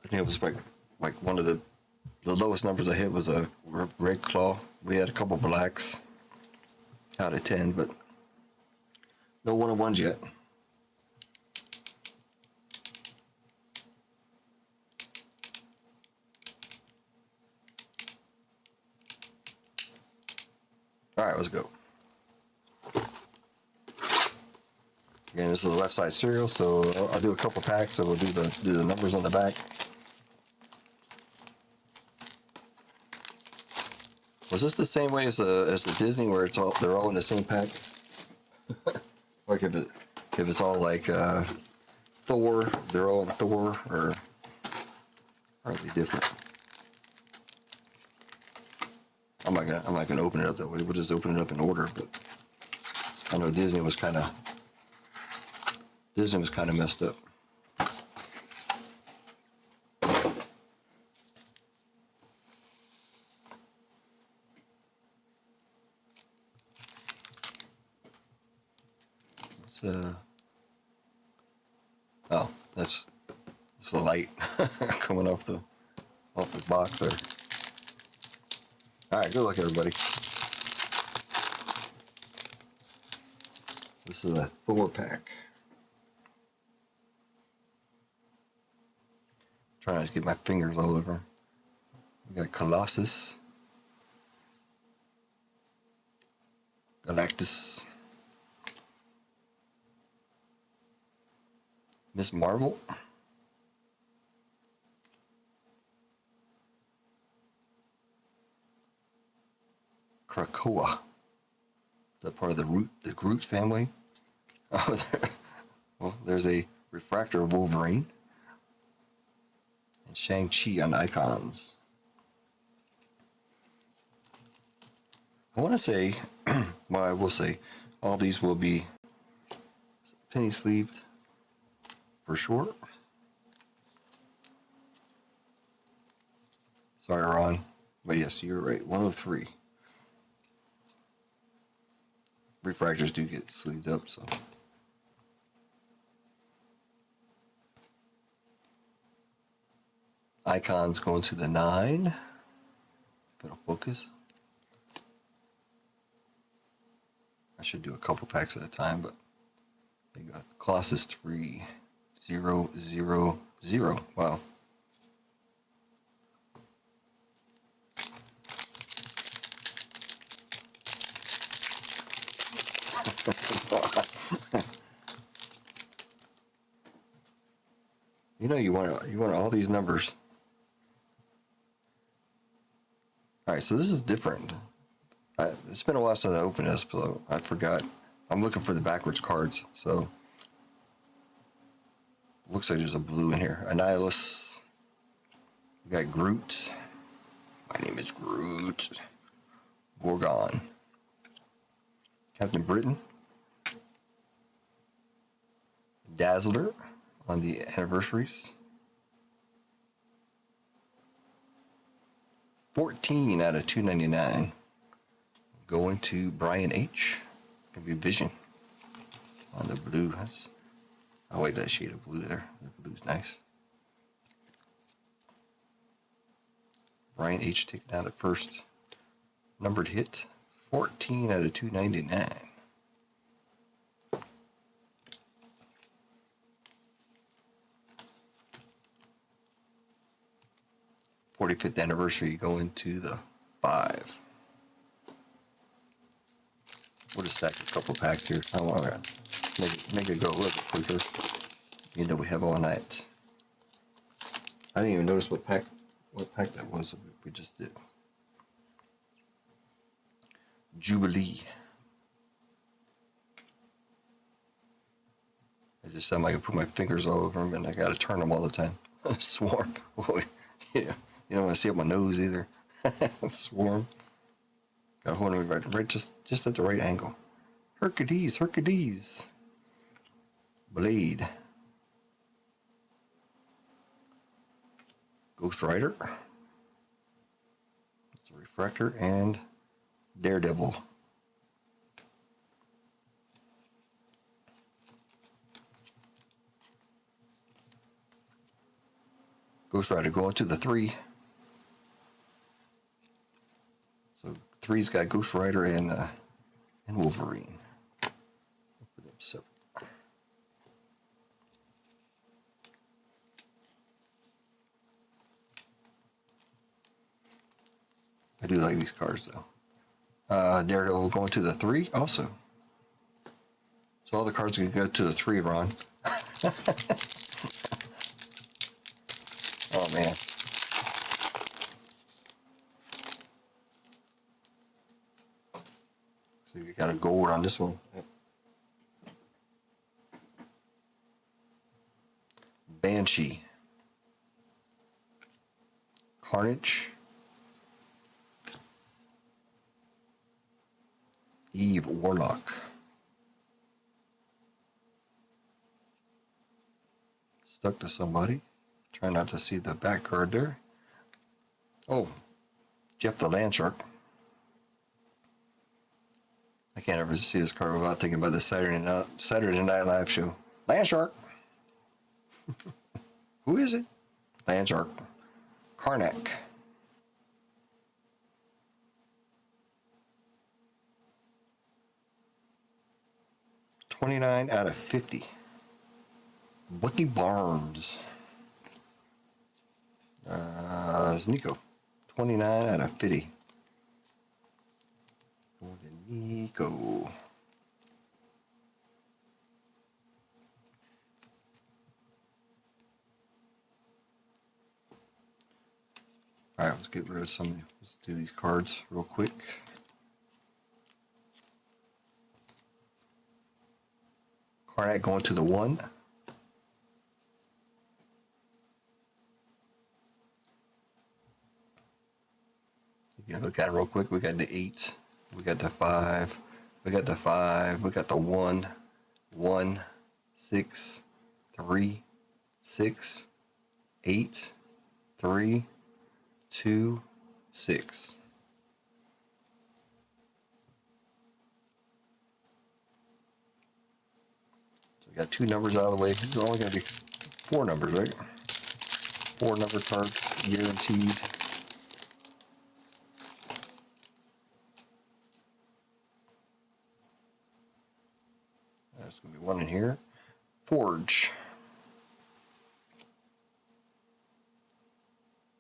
think it was like one of the lowest numbers I hit was a red claw. We had a couple blacks out of 10, but no 101s yet. All right, let's go. Again, this is the left side serial, so I'll do a couple packs, so we'll do the numbers on the back. Was this the same way as the Disney, where they're all in the same pack? Like if it's all like Thor, they're all in Thor, or hardly different. I'm not gonna open it up that way. We'll just open it up in order. But I know Disney was kind of messed up. Oh, that's the light coming off the box there. All right, good luck, everybody. This is a Thor pack. Trying not to get my fingers all over. We got Colossus, Galactus, Miss Marvel, Krakoa. Is that part of the Groot family? Oh, well, there's a refractor of Wolverine. And Shang-Chi on icons. I want to say, well, I will say, all these will be penny sleeved for sure. Sorry, Ron. But yes, you're right. 103. Refractors do get sleeved up, so. Icons going to the 9. If it'll focus. I should do a couple packs at a time, but they got Colossus 3, 0, 0, 0. Wow. You want all these numbers. All right, so this is different. It's been a while since I opened this, but I forgot. I'm looking for the backwards cards, so looks like there's a blue in here. Annihilus. We got Groot. My name is Groot. Gorgon. Captain Britain. Dazzler on the anniversaries. 14 out of 299. Going to Brian H. Gonna be Vision on the blue. I like that shade of blue there. The blue's nice. Brian H. taking out at first. Numbered hit. 14 out of 299. 45th anniversary going to the 5. We'll just stack a couple packs here. I want to make it go a little bit quicker. You know we have all night. I didn't even notice what pack that was we just did. Jubilee. I just sound like I put my fingers all over them and I gotta turn them all the time. Swarm. Boy, yeah. You don't want to see up my nose either. Swarm. Got a hold of me right just at the right angle. Hercules, Hercules. Blade. Ghost Rider. It's a refractor and Daredevil. Ghost Rider going to the 3. So 3's got Ghost Rider and Wolverine. Put them separate. I do like these cards though. Daredevil going to the 3 also. So all the cards can go to the 3, Ron. Oh man. So you got a gold on this one. Yep. Banshee. Carnage. Eve Warlock. Stuck to somebody. Try not to see the back card there. Oh, Jeff the Land Shark. I can't ever see this card without thinking about the Saturday Night Live show. Land Shark. Who is it? Land Shark. Karnak. $29 out of 50. Bucky Barnes. It's Nico. 29 out of 50. Going to Nico. Alright, let's get rid of some. Let's do these cards real quick. Karnak going to the 1. Yeah, look at it real quick. We got the 8. We got the 5. We got the 5. We got the 1. 1, 6, 3, 6, 8, 3, 2, 6. So we got 2 numbers out of the way. There's only going to be 4 numbers, right? 4 number cards guaranteed. There's going to be 1 in here. Forge.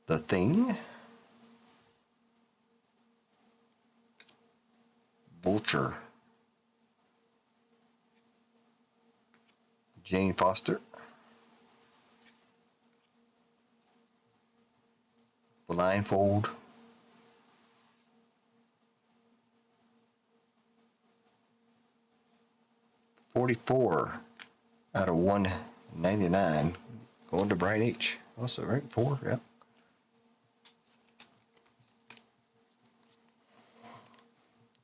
The Thing. Vulture. Jane Foster. Blindfold. $44 out of $199. Going to Brian H. Also, right? 4, yeah.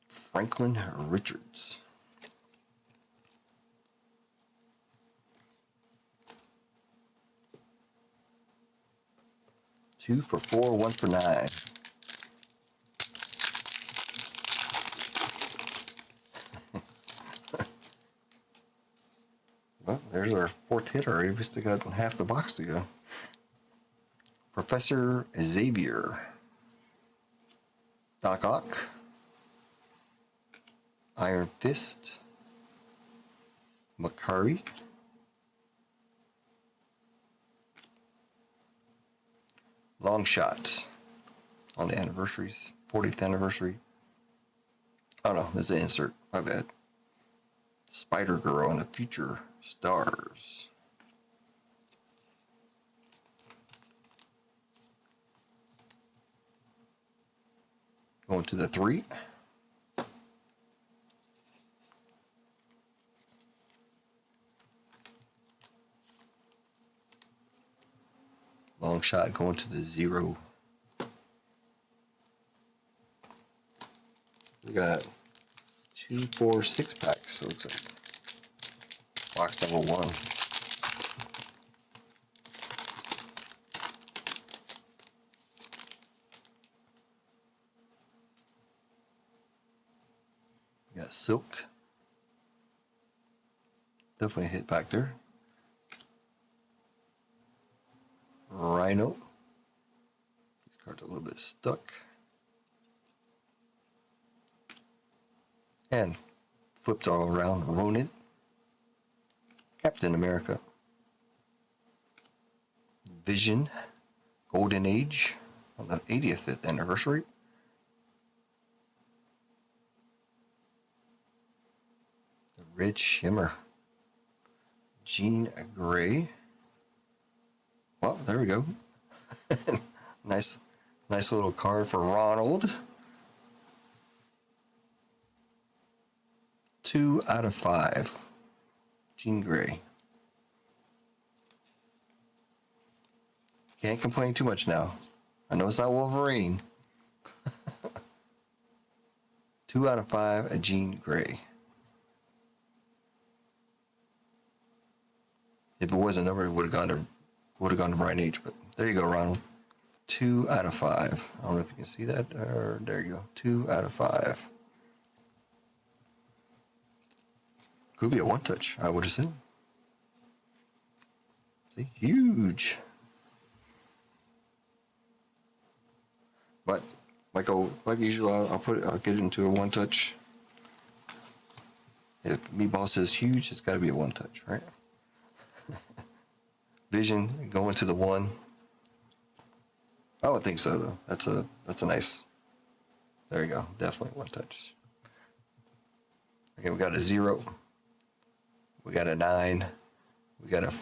Franklin Richards. Two for $4, 1 for $9. Well, there's our 4th hit already. We still got half the box to go. Professor Xavier. Doc Ock. Iron Fist. Makari. Long Shot. On the anniversaries. 40th anniversary. Oh no, there's an insert. My bad. Spider Girl and the Future Stars. Going to the 3. Long Shot going to the 0. got 2, 4, 6 packs. So it looks like box number 1. We got Silk. Definitely a hit back there. Rhino. These cards are a little bit stuck. And flipped all around. Ronin. Captain America. Vision. Golden Age. On the 85th anniversary. The Red Shimmer. Jean Grey. Well, there we go. nice little card for Ronald. 2 out of 5. Jean Grey. Can't complain too much now. I know it's not Wolverine. 2 out of 5, a Jean Grey. If it wasn't numbered, it would have gone to Brian H. But there you go, Ronald. 2 out of 5. I don't know if you can see that. There you go. 2 out of 5. Could be a one-touch, I would assume. See, huge. But like usual, I'll get it into a one-touch. If Meatball says huge, it's got to be a one-touch, right? Vision going to the 1. I would think so though. That's a nice. There you go. Definitely one touch. Okay, we got a 0. We got a 9. We got a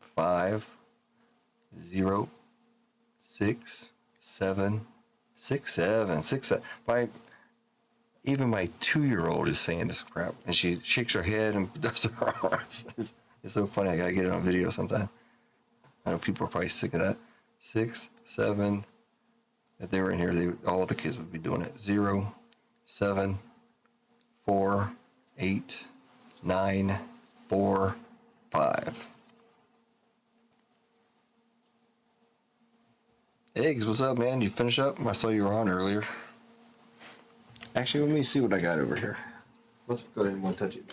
5. 0. 6. 7. 6, 7. 6, 7. Even my 2-year-old is saying this crap, and she shakes her head and does her arms. It's so funny. I gotta get it on video sometime. I know people are probably sick of that. 6, 7. If they were in here, all the kids would be doing it. 0, 7, 4, 8, 9, 4, 5. Eggs, what's up, man? You finish up? I saw you were on earlier. Actually, let me see what I got over here. Let's go ahead and one touch it.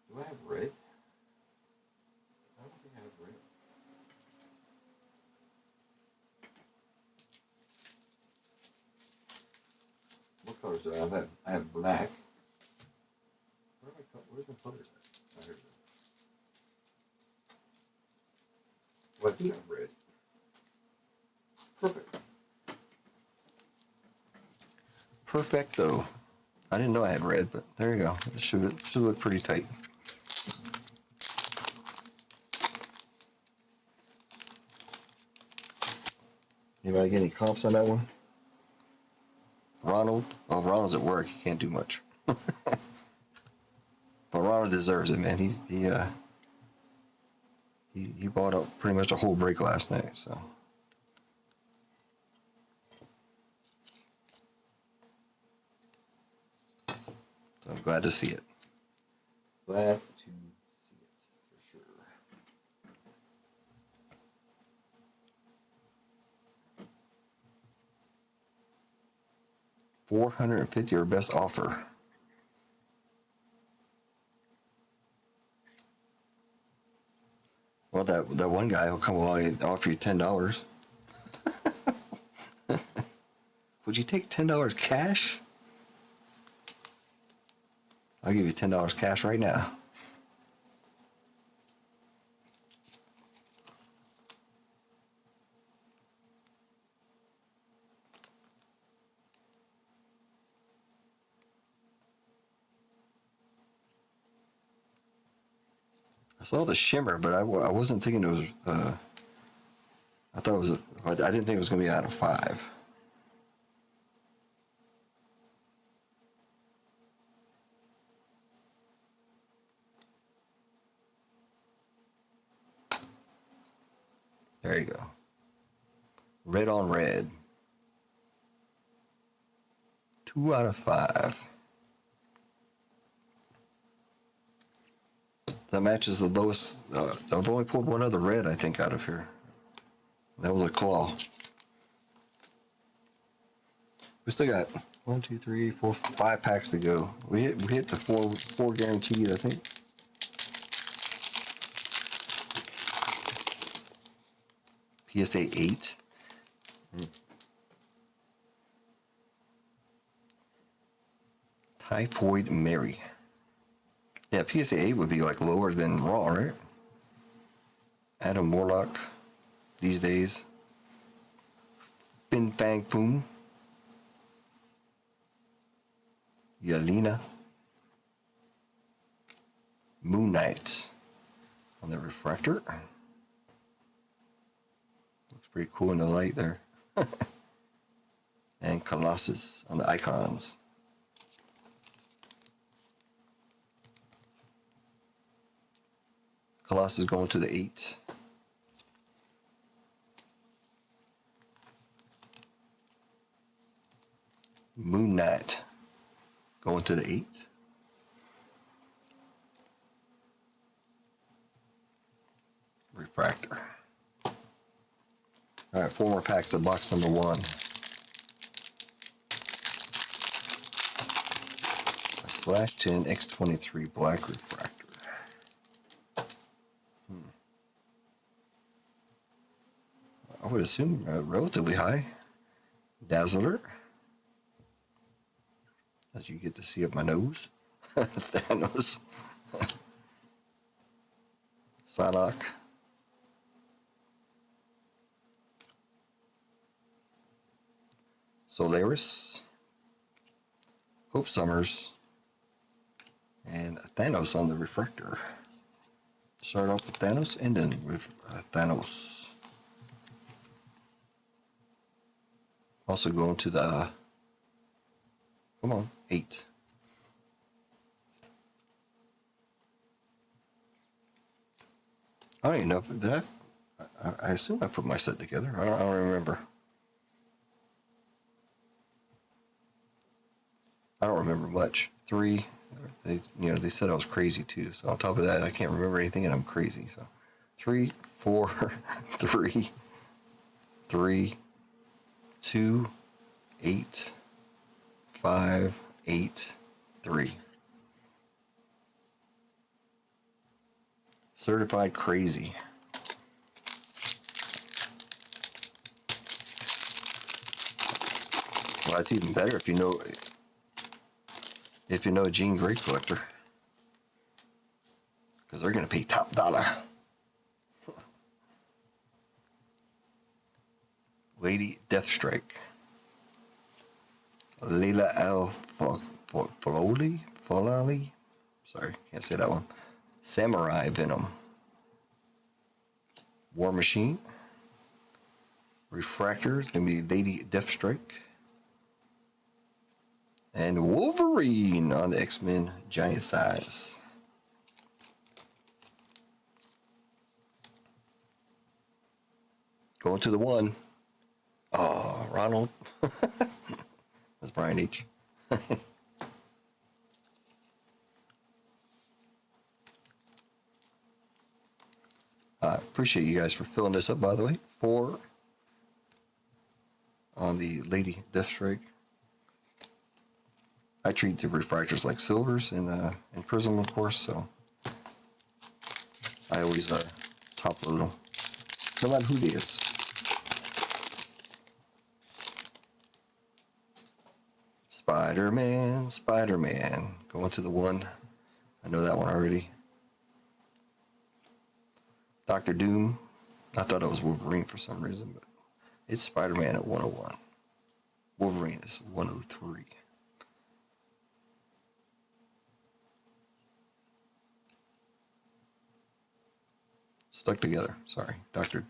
Do I have red? I don't think I have red. What colors do I have? I have black. Where's my colors at? Oh, here it is. Well, I do have red. Perfect. Perfecto. I didn't know I had red, but there you go. It should look pretty tight. Anybody get any comps on that one? Ronald? Oh, Ronald's at work. He can't do much. But Ronald deserves it, man. He bought up pretty much a whole break last night, so. I'm glad to see it. Glad to see it, for sure. $450 or best offer. Well, that one guy will come along and offer you $10. Would you take $10 cash? I'll give you $10 cash right now. I saw the shimmer, but I wasn't thinking it was. I thought it was. I didn't think it was going to be out of 5. There you go. Red on red. 2 out of 5. That matches the lowest. I've only pulled one other red, I think, out of here. That was a claw. We still got 1, 2, 3, 4, 5 packs to go. We hit the four guaranteed, I think. PSA 8. Typhoid Mary. Yeah, PSA 8 would be like lower than Raw, right? Adam Warlock these days. Fin Fang Foom. Yelena. Moon Knight on the refractor. Looks pretty cool in the light there. And Colossus on the icons. Colossus going to the 8. Moon Knight going to the 8. Refractor. All right, 4 more packs of box number 1. /10 X23 black refractor. I would assume relatively high. Dazzler. As you get to see up my nose. Thanos. Psylocke. Solaris. Hope Summers. And Thanos on the refractor. Start off with Thanos and then with Thanos. Also going to the, come on, 8. I don't even know if that, I assume I put my set together. I don't remember. I don't remember much. 3, they said I was crazy too. So on top of that, I can't remember anything and I'm crazy. So 3, 4, 3, 3, 2, 8, 5, 8, 3. Certified crazy. Well, it's even better if you know a Jean Grey collector, because they're gonna pay top dollar. Lady Deathstrike. Layla Al Falali. Sorry, can't say that one. Samurai Venom. War Machine. Refractor, gonna be Lady Deathstrike. And Wolverine on the X-Men giant size. Going to the 1. Oh, Ronald. That's Brian H. I appreciate you guys for filling this up, by the way. 4 on the Lady Deathstrike. I treat the refractors like silvers in Prism, of course, so I always top load them, no matter who it is. Spider-Man, going to the 1. I know that one already. Dr. Doom. I thought it was Wolverine for some reason, but it's Spider-Man at 101. Wolverine is 103. Stuck together, sorry. Dr.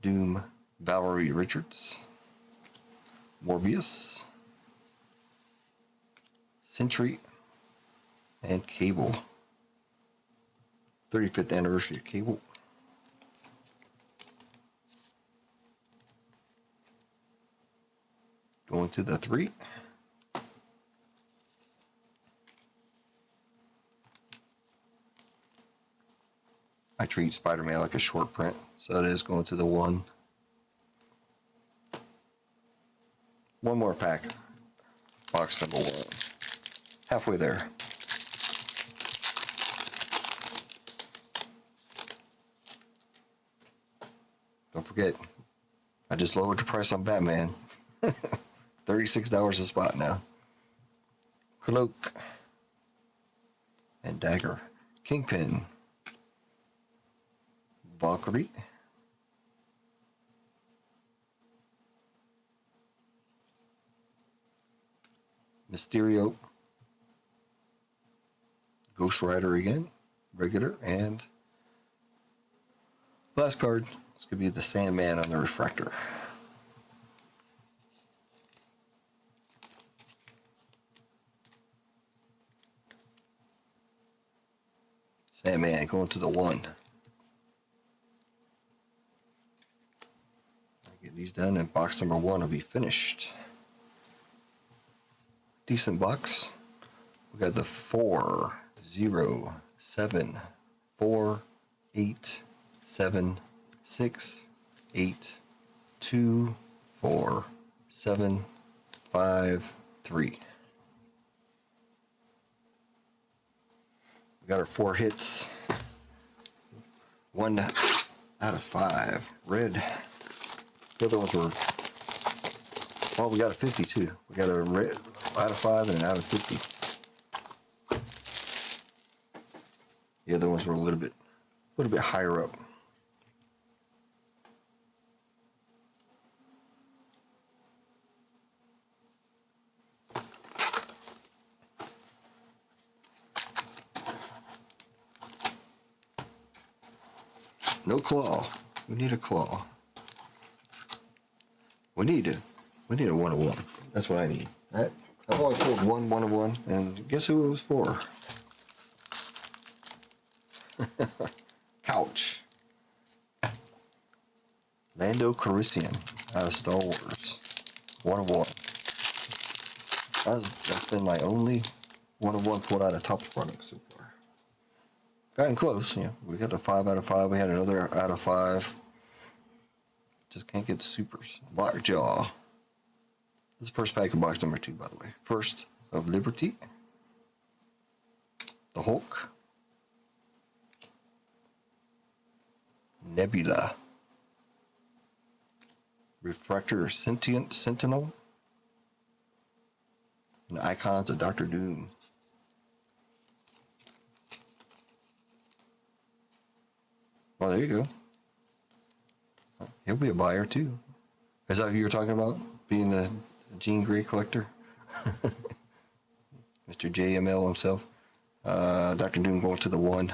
Doom, Valerie Richards, Morbius, Sentry, and Cable. 35th anniversary of Cable. going to the 3. I treat Spider-Man like a short print, so it is going to the 1. One more pack. Box number 1. Halfway there. Don't forget, I just lowered the price on Batman. $36 a spot now. Cloak. And Dagger. Kingpin. Valkyrie. Mysterio. Ghost Rider again. Regular. And last card. This could be the Sandman on the refractor. Sandman going to the 1. Get these done and box number 1 will be finished. Decent box. We got the 4, 0, 7, 4, 8, 7, 6, 8, 2, 4, 7, 5, 3. We got our 4 hits. 1 out of 5. Red. The other ones were, well, we got a 52. We got a red out of 5 and an out of 50. The other ones were a little bit higher up. No claw. We need a claw. We need a 1 of 1. That's what I need. I've only pulled 1 of 1, and guess who it was for? Couch. Lando Calrissian out of Star Wars. 1 of 1. That's been my only 1 of 1 pulled out of Topps products so far. Gotten close, yeah. We got a 5 out of 5. We had another out of 5. Just can't get the supers. Lockjaw. This is first pack of box number 2, by the way. First of Liberty. The Hulk. Nebula. Refractor Sentient Sentinel. And Icons of Doctor Doom. Well, there you go. He'll be a buyer too. Is that who you're talking about? Being the Jean Grey collector? Mr. JML himself. Dr. Doom going to the 1.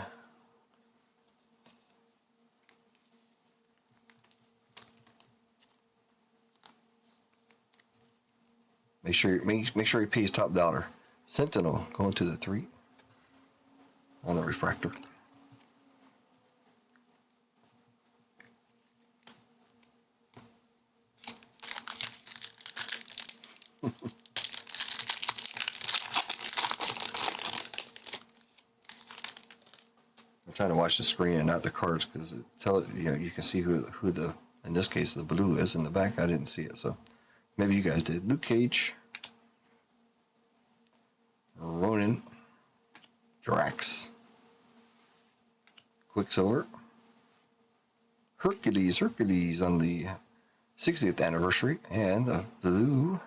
Make sure he pays top dollar. Sentinel going to the 3 on the refractor. I'm trying to watch the screen and not the cards because you can see who the, in this case, the blue is in the back. I didn't see it, so maybe you guys did. Luke Cage, Ronin, Drax, Quicksilver, Hercules on the 60th anniversary, and the blue.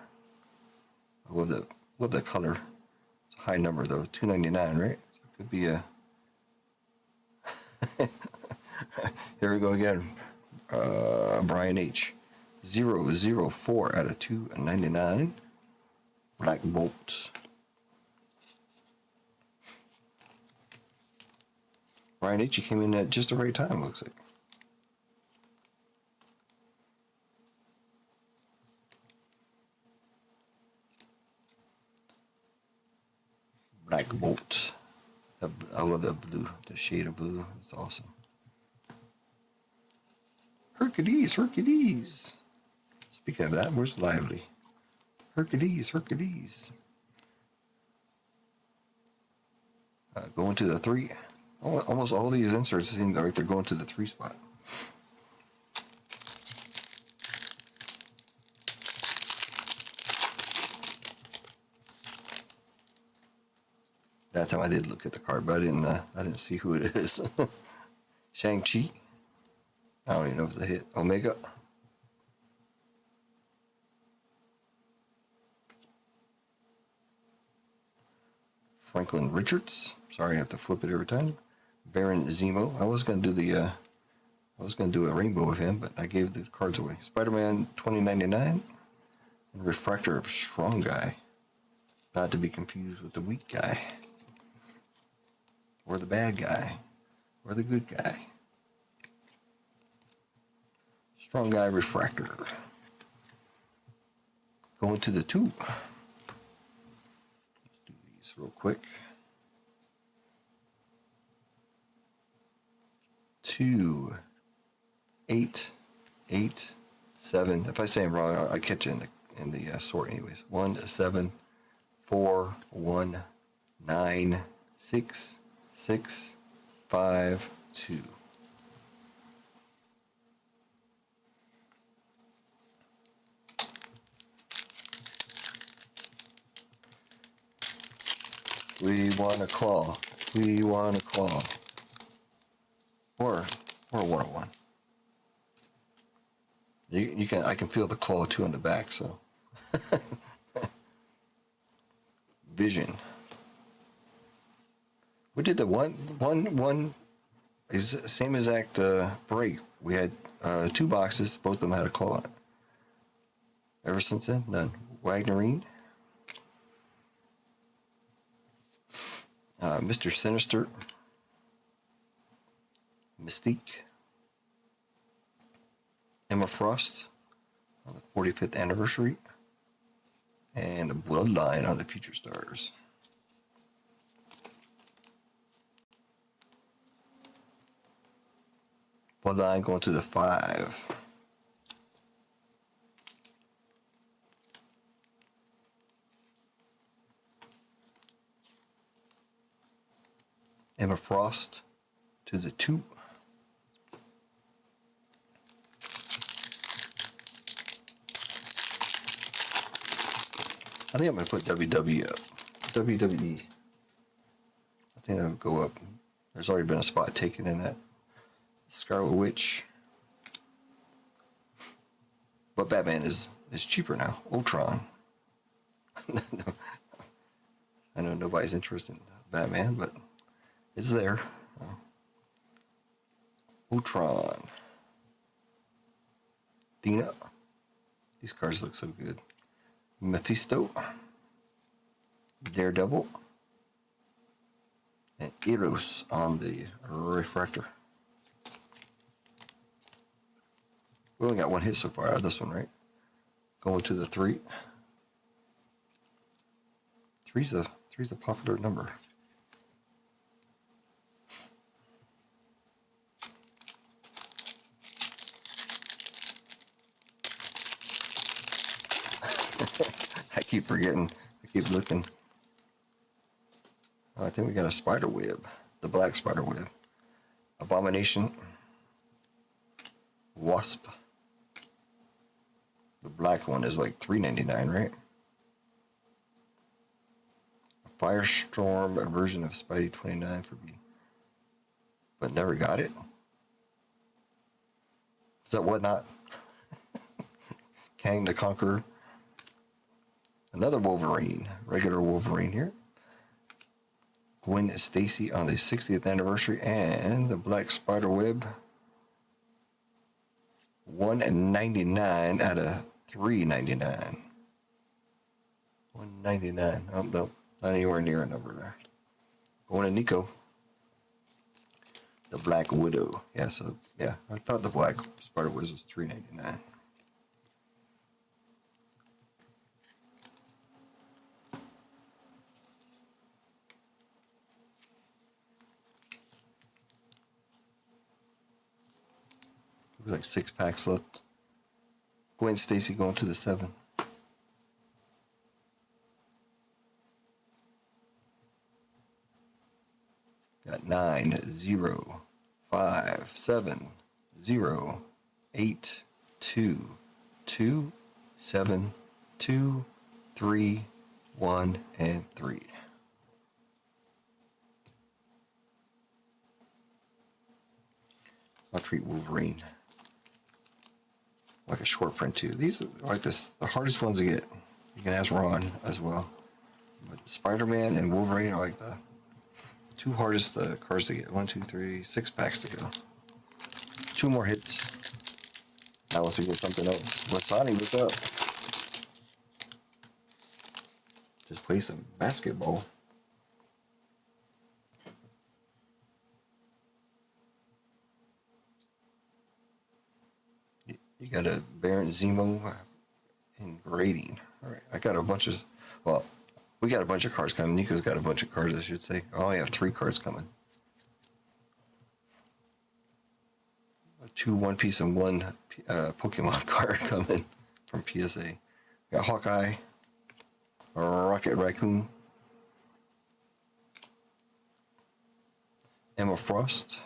I love the color. It's a high number though, 299, right? So it could be a. Here we go again. Brian H. 004 out of 299. Black Bolt. Brian H. came in at just the right time, looks like. Black Bolt. I love that blue, the shade of blue. It's awesome. Hercules. Speaking of that, where's Lively? Hercules, Hercules. Going to the 3. Almost all these inserts seem like they're going to the 3 spot. That time I did look at the card, but I didn't see who it is. Shang-Chi. I don't even know if it's a hit. Omega. Franklin Richards. Sorry, I have to flip it every time. Baron Zemo. I was gonna do a rainbow with him, but I gave the cards away. Spider-Man 2099 and Refractor of Strong Guy. Not to be confused with the weak guy. Or the bad guy. Or the good guy. Strong Guy Refractor. Going to the 2. Let's do these real quick. 2, 8, 8, 7. If I say them wrong, I'll catch you in the sort anyways. 1, 7, 4, 1, 9, 6, 6, 5, 2. We want a claw. We want a claw. Or a 101. I can feel the claw too on the back, so. Vision. We did the one is same exact break. We had 2 boxes, both of them had a claw on it. Ever since then, none. Wagnerine. Mr. Sinister. Mystique. Emma Frost on the 45th anniversary. And the Bloodline on the Future Stars. Bloodline going to the 5. Emma Frost to the 2. I think I'm going to put WWE up. WWE. I think that would go up. There's already been a spot taken in that. Scarlet Witch. But Batman is cheaper now. Ultron. I know nobody's interested in Batman, but it's there. Ultron. Dina. These cards look so good. Mephisto. Daredevil. And Eros on the Refractor. We only got 1 hit so far out of this one, right? Going to the 3. 3's a popular number. I keep forgetting. I keep looking. Oh, I think we got a spider web. The black spider web. Abomination. Wasp. The black one is like $3.99, right? A Firestorm, a version of Spidey 29 for me. But never got it. Is that Whatnot? Kang the Conqueror. Another Wolverine, regular Wolverine here. Gwen Stacy on the 60th anniversary, and the Black Spider Web. $1.99 out of $3.99. $1.99. Oh no, not anywhere near a number there. Going to Nico. The Black Widow. Yeah, so yeah, I thought the Black Spider Web was $3.99. Like 6 packs left. Gwen Stacy going to the 7. Got 9, 0, 5, 7, 0, 8, 2, 2, 7, 2, 3, 1, and 3. I'll treat Wolverine like a short print too. These are like this, the hardest ones to get. You can ask Ron as well. But Spider-Man and Wolverine are like the two hardest cards to get. 1, 2, 3, 6 packs to go. 2 more hits. Now let's get something else. Masani, what's up? Just play some basketball. You got a Baron Zemo in grading. All right, I got a bunch of, well, we got a bunch of cards coming. Nico's got a bunch of cards, I should say. I only have 3 cards coming. 2 One Piece and 1 Pokemon card coming from PSA. Got Hawkeye, Rocket Raccoon, Emma Frost,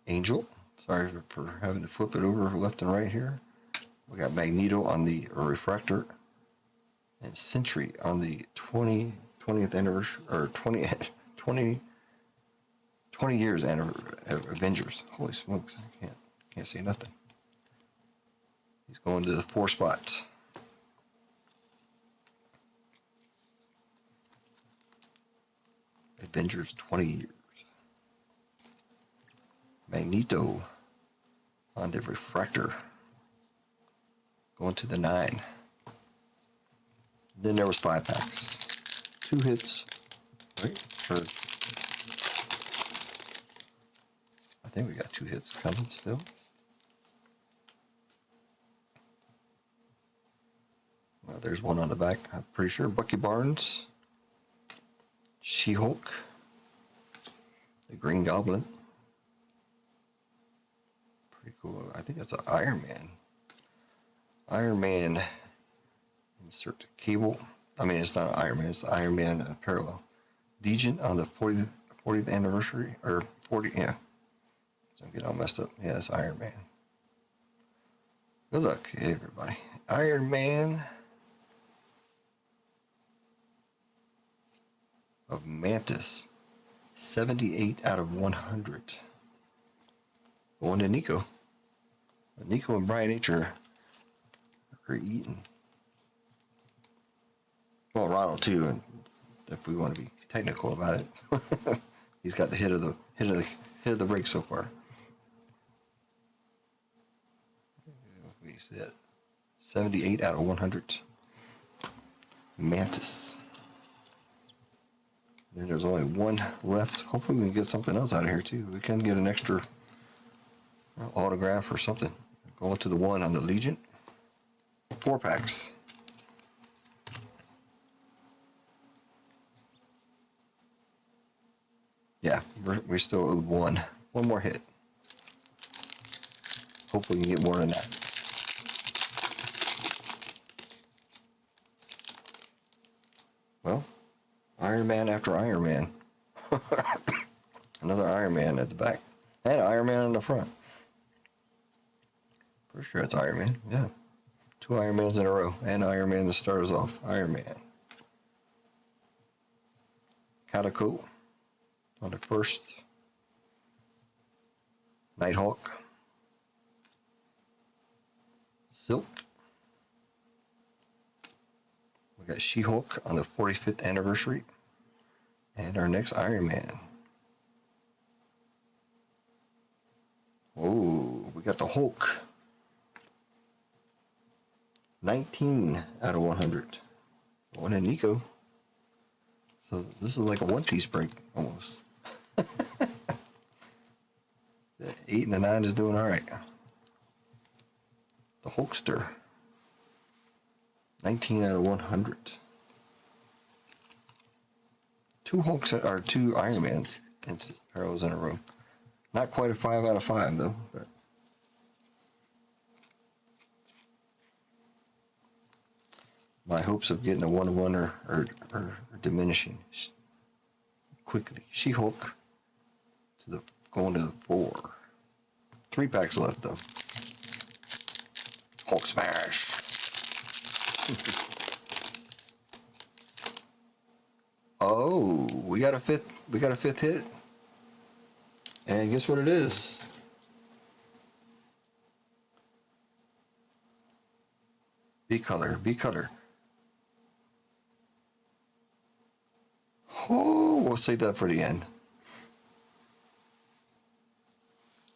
Angel. Sorry for having to flip it over left and right here. We got Magneto on the Refractor, and Sentry on the 20th anniversary, or 20 years Avengers. Holy smokes, I can't say nothing. He's going to the 4 spots. Avengers 20 years. Magneto on the Refractor, going to the 9. Then there was 5 packs. 2 hits, right? I think we got 2 hits coming still. Well, there's one on the back, I'm pretty sure. Bucky Barnes, She-Hulk, the Green Goblin. Pretty cool. I think that's an Iron Man. Iron Man insert cable. I mean, it's not an Iron Man, it's Iron Man parallel. Legion on the 40th anniversary, or 40, yeah. So I'm getting all messed up. Yeah, it's Iron Man. Good luck, everybody. Iron Man of Mantis, 78 out of 100. Going to Nico. Nico and Brian H are eating. Well, Ronald too, and if we want to be technical about it, he's got the hit of the break so far. We said 78 out of 100. Mantis. Then there's only 1 left. Hopefully we can get something else out of here too. We can get an extra autograph or something. Going to the 1 on the Legion. 4 packs. Yeah, we still owed 1. 1 more hit. Hopefully we can get more than that. Well, Iron Man after Iron Man. Another Iron Man at the back. And Iron Man on the front. For sure it's Iron Man, yeah. 2 Iron Mans in a row. And Iron Man to start us off. Iron Man. Calico on the first. Nighthawk. Silk. We got She-Hulk on the 45th anniversary. And our next Iron Man. Oh, we got the Hulk. 19 out of 100. Going to Nico. So this is like a one-piece break almost. The 8 and the 9 is doing all right. The Hulkster. 19 out of 100. 2 Hulks, or 2 Iron Mans parallels in a row. Not quite a 5 out of 5 though, but my hopes of getting a 1-1 are diminishing. quickly. She-Hulk to the going to the 4. 3 packs left though. Hulk smash. Oh, we got a fifth hit. And guess what it is? B-color. Oh, we'll save that for the end.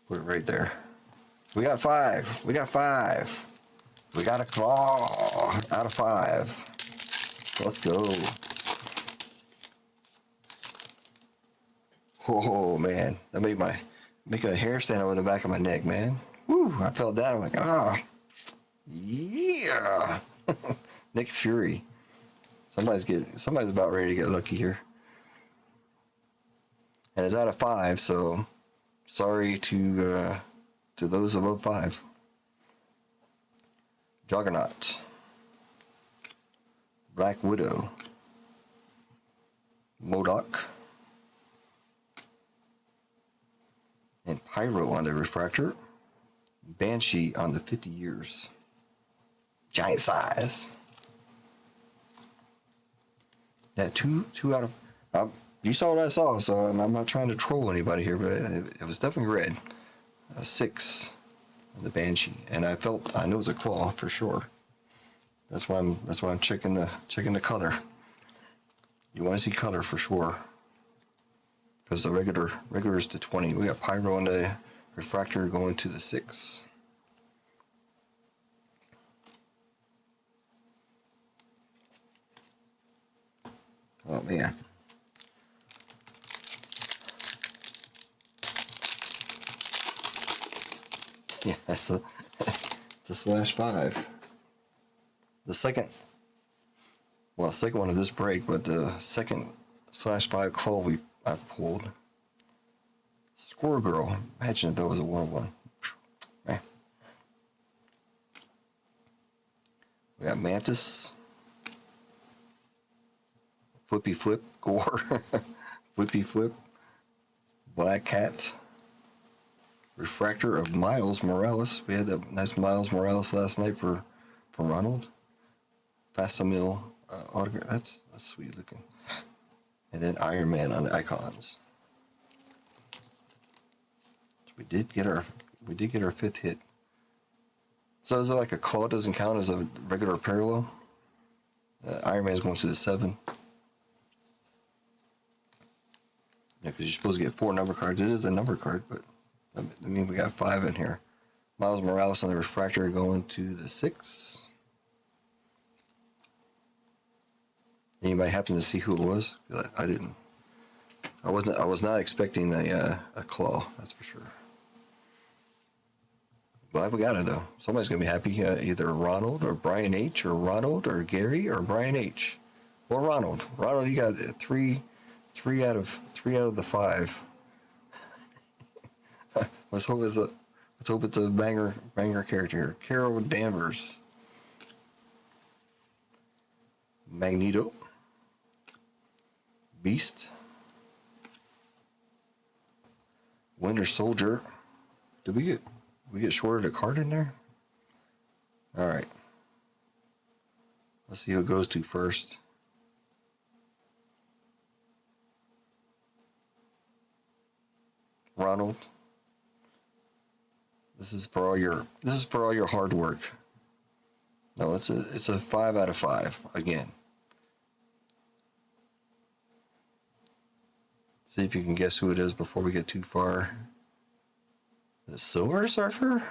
Put it right there. We got 5. We got a claw out of 5. Let's go. Oh man, that made a hair stand up in the back of my neck, man. Woo! I fell down. I'm like, yeah. Nick Fury. Somebody's about ready to get lucky here. And it's out of 5, so sorry to those above 5. Juggernaut. Black Widow. MODOK. And Pyro on the refractor. Banshee on the 50 years. Giant size. Yeah, two out of... you saw what I saw, so I'm not trying to troll anybody here, but it was definitely red. 6 on the Banshee, and I knew it was a claw for sure. That's why I'm checking the color. You want to see color for sure, because the regular is the 20. We got Pyro on the refractor going to the 6. Oh man. Yeah, it's a /5. The second one of this break, but the second /5 call I've pulled. Squirrel Girl. Imagine if that was a 1/1. Man. We got Mantis. Flippy Flip. Gore. Flippy Flip. Black Cat. Refractor of Miles Morales. We had that nice Miles Morales last night for Ronald. Fasimil autograph. That's sweet looking. And then Iron Man on the icons. So we did get our 5th hit. So is it like a claw doesn't count as a regular parallel? Iron Man's going to the 7. Yeah, because you're supposed to get 4 number cards. It is a number card, but I mean we got 5 in here. Miles Morales on the refractor going to the 6. Anybody happen to see who it was? I didn't. I was not expecting a claw. That's for sure. Glad we got it though. Somebody's gonna be happy. Either Ronald or Brian H. or Ronald or Gary or Brian H. or Ronald. Ronald, you got 3 out of the 5. Let's hope it's a banger character here. Carol Danvers. Magneto. Beast. Winter Soldier. Did we get shorted a card in there? Alright. Let's see who it goes to first. Ronald. This is for all your hard work. No, it's a 5 out of 5 again. See if you can guess who it is before we get too far. The Silver Surfer?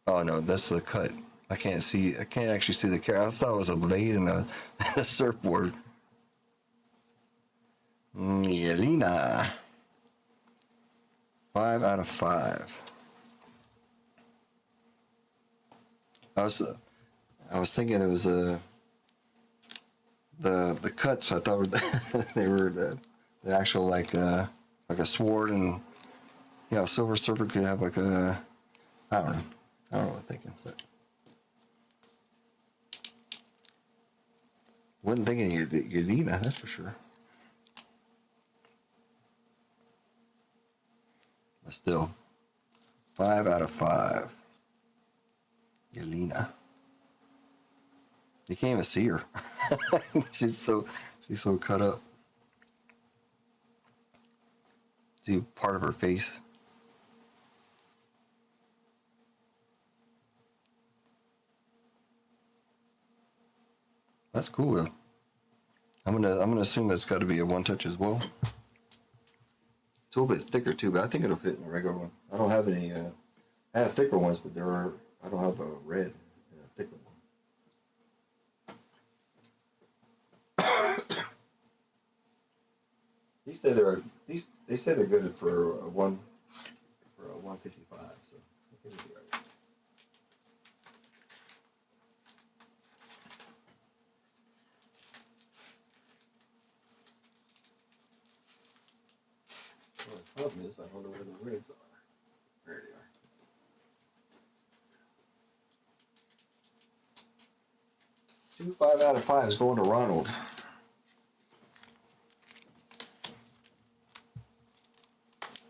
Oh no, that's the cut. I can't actually see the character. I thought it was a blade and a surfboard. Yelena. 5 out of 5. I was thinking it was the cuts. I thought they were the actual like a sword, and Silver Surfer could have like a I don't know what I'm thinking, but Wasn't thinking Yelena, that's for sure. But still, 5 out of 5. Yelena. You can't even see her. she's so cut up. See part of her face. That's cool. I'm gonna assume that's got to be a one touch as well. It's a little bit thicker too, but I think it'll fit in a regular one. I don't have any. I have thicker ones, but I don't have a red and a thicker one. They say they're good for a 155. So I think it'll be right. Well, the problem is I don't know where the reds are. There they are. Two 5 out of 5s going to Ronald.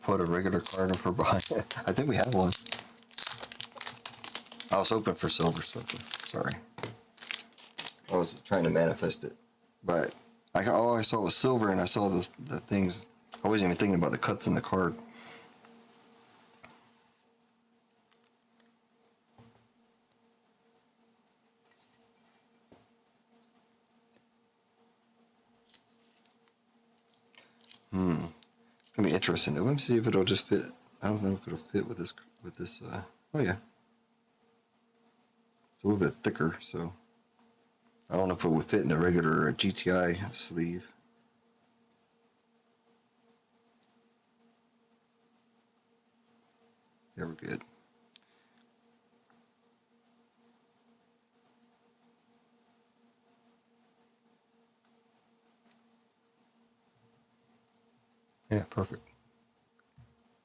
Put a regular card in for behind. I think we have one. I was hoping for silver. Sorry. I was trying to manifest it. But all I saw was silver, and I saw the things. I wasn't even thinking about the cuts in the card. It's gonna be interesting. Let me see if it'll just fit. I don't know if it'll fit with this. Oh yeah, it's a little bit thicker, so I don't know if it would fit in the regular GTI sleeve. Yeah, we're good. Yeah, perfect.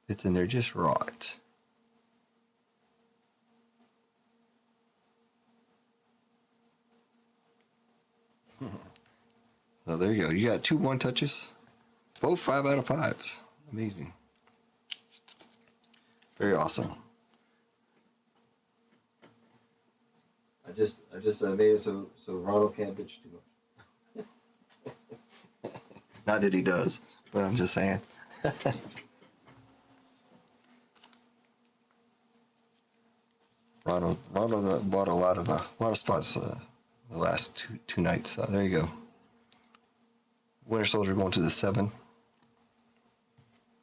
It's in there just right. So there you go. You got 2 one touches, both 5 out of 5s. Amazing. Very awesome. I just made it so Ronald can't bitch too much. Not that he does, but I'm just saying. Ronald bought a lot of spots the last two nights. There you go. Winter Soldier going to the 7.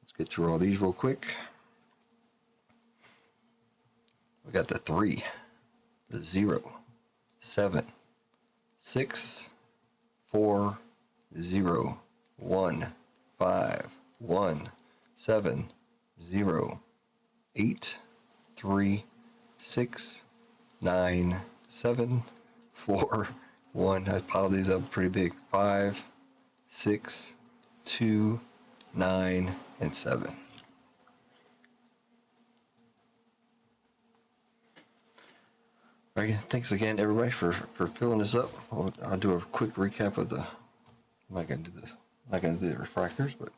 Let's get through all these real quick. We got the 3, the 0, 7, 6, 4, 0, 1, 5, 1, 7, 0, 8, 3, 6, 9, 7, 4, 1. I piled these up pretty big. 5, 6, 2, 9, and 7. All right, thanks again, everybody, for filling this up. I'll do a quick recap of the. I'm not gonna do this. I'm not gonna do the refractors, but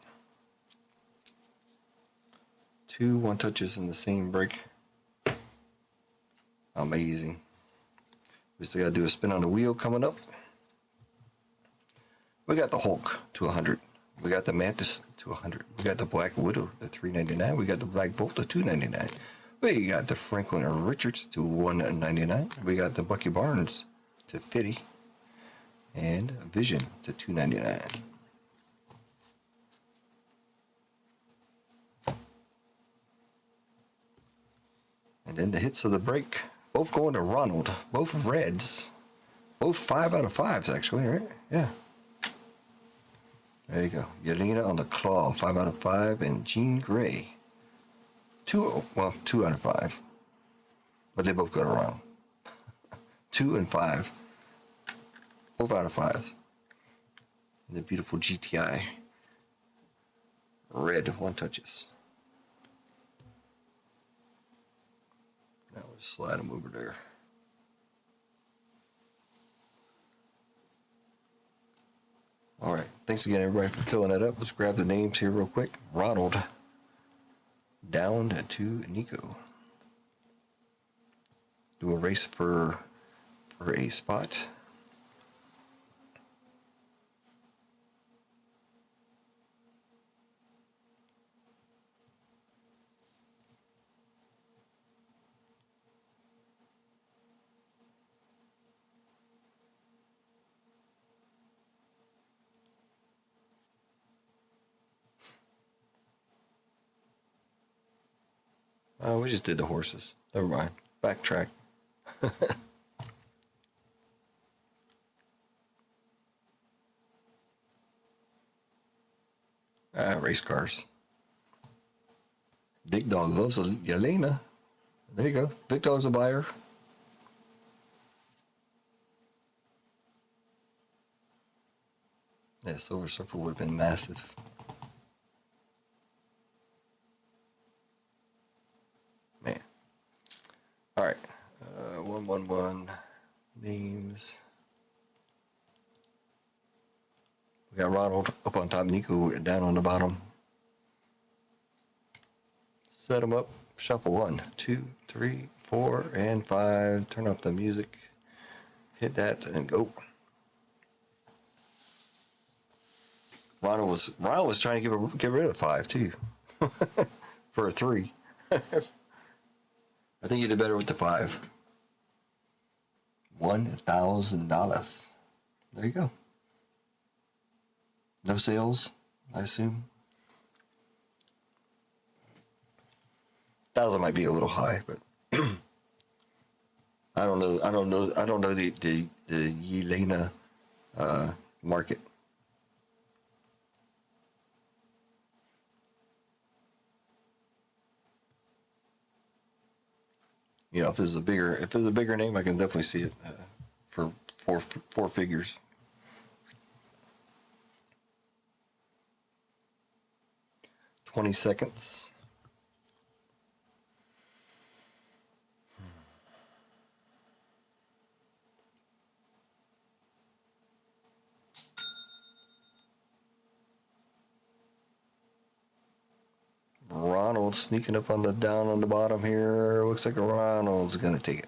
2 one touches in the same break. Amazing. We still gotta do a spin on the wheel coming up. We got the Hulk to 100. We got the Mantis to 100. We got the Black Widow to 399. We got the Black Bolt to 299. We got the Franklin and Richards to 199. We got the Bucky Barnes to 50. And Vision to 299. And then the hits of the break, both going to Ronald, both reds, both 5 out of 5s actually, right? Yeah. There you go. Yelena on the claw, 5 out of 5, and Jean Grey, 2 out of 5, but they both go to Ronald. 2 and 5, both out of 5s. And the beautiful GTI red one touches. Now we'll slide them over there. Thanks again, everybody, for filling that up. Let's grab the names here real quick. Ronald down to Nico. Do a race for a spot. Oh, we just did the horses. Never mind. Backtrack. Race cars. Big Dog loves Yelena. There you go. Big Dog's a buyer. Yeah, Silver Surfer would have been massive. Man. All right. 111 names. We got Ronald up on top, Nico down on the bottom. Set them up. Shuffle 1, 2, 3, 4, and 5. Turn up the music. Hit that and go. Ronald was trying to get rid of 5 too. For a 3. I think you did better with the 5. $1,000. There you go. No sales, I assume. 1,000 might be a little high, but I don't know the Yelena market. You know, if there's a bigger name, I can definitely see it for four figures. $20 seconds. Ronald sneaking up down on the bottom here. Looks like Ronald's gonna take it.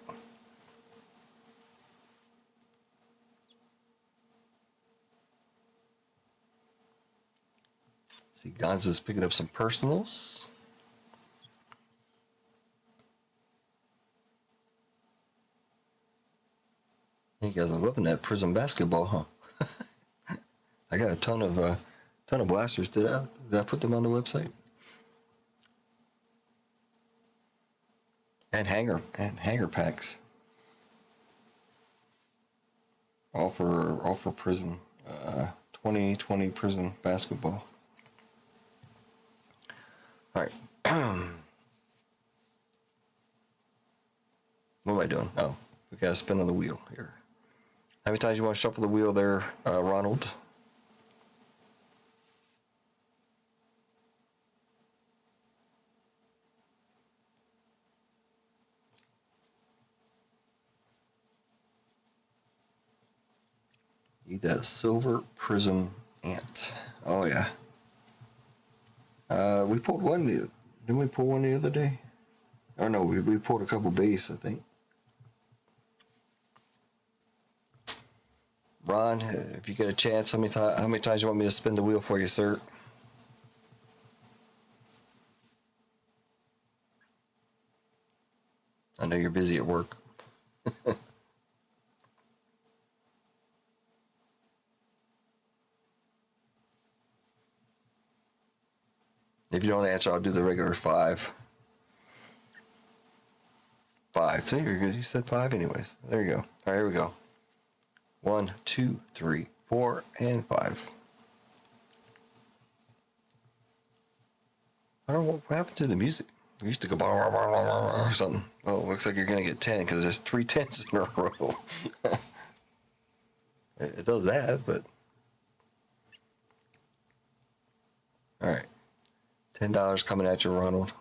See, Gonza's picking up some personals. You guys are loving that Prism basketball, huh? I got a ton of blasters. Did I put them on the website? And hanger packs. All for Prism. 2020 Prism basketball. All right. What am I doing? Oh, we got to spin on the wheel here. How many times you want to shuffle the wheel there, Ronald? Need that silver prism ant. Oh yeah. We pulled one. Didn't we pull one the other day? Or no, we pulled a couple base, I think. Ron, if you get a chance, how many times you want me to spin the wheel for you, sir? I know you're busy at work. If you don't answer, I'll do the regular 5. 5. See, you said 5 anyways. There you go. All right, here we go. 1, 2, 3, 4, and 5. I don't know what happened to the music. It used to go blah, blah, blah, blah, or something. Oh, looks like you're going to get 10 because there's 3 10s in a row. It does that, but... All right. $10 coming at you, Ronald.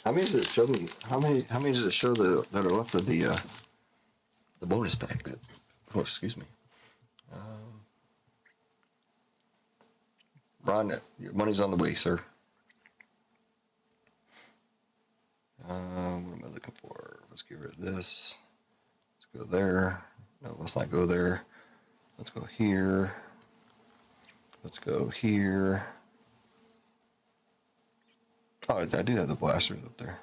How many does it show me? How many does it show that are left of the bonus pack? Oh, excuse me. Ron, your money's on the way, sir. What am I looking for? Let's get rid of this. Let's go there. No, let's not go there. Let's go here. Let's go here. Oh, I do have the blasters up there.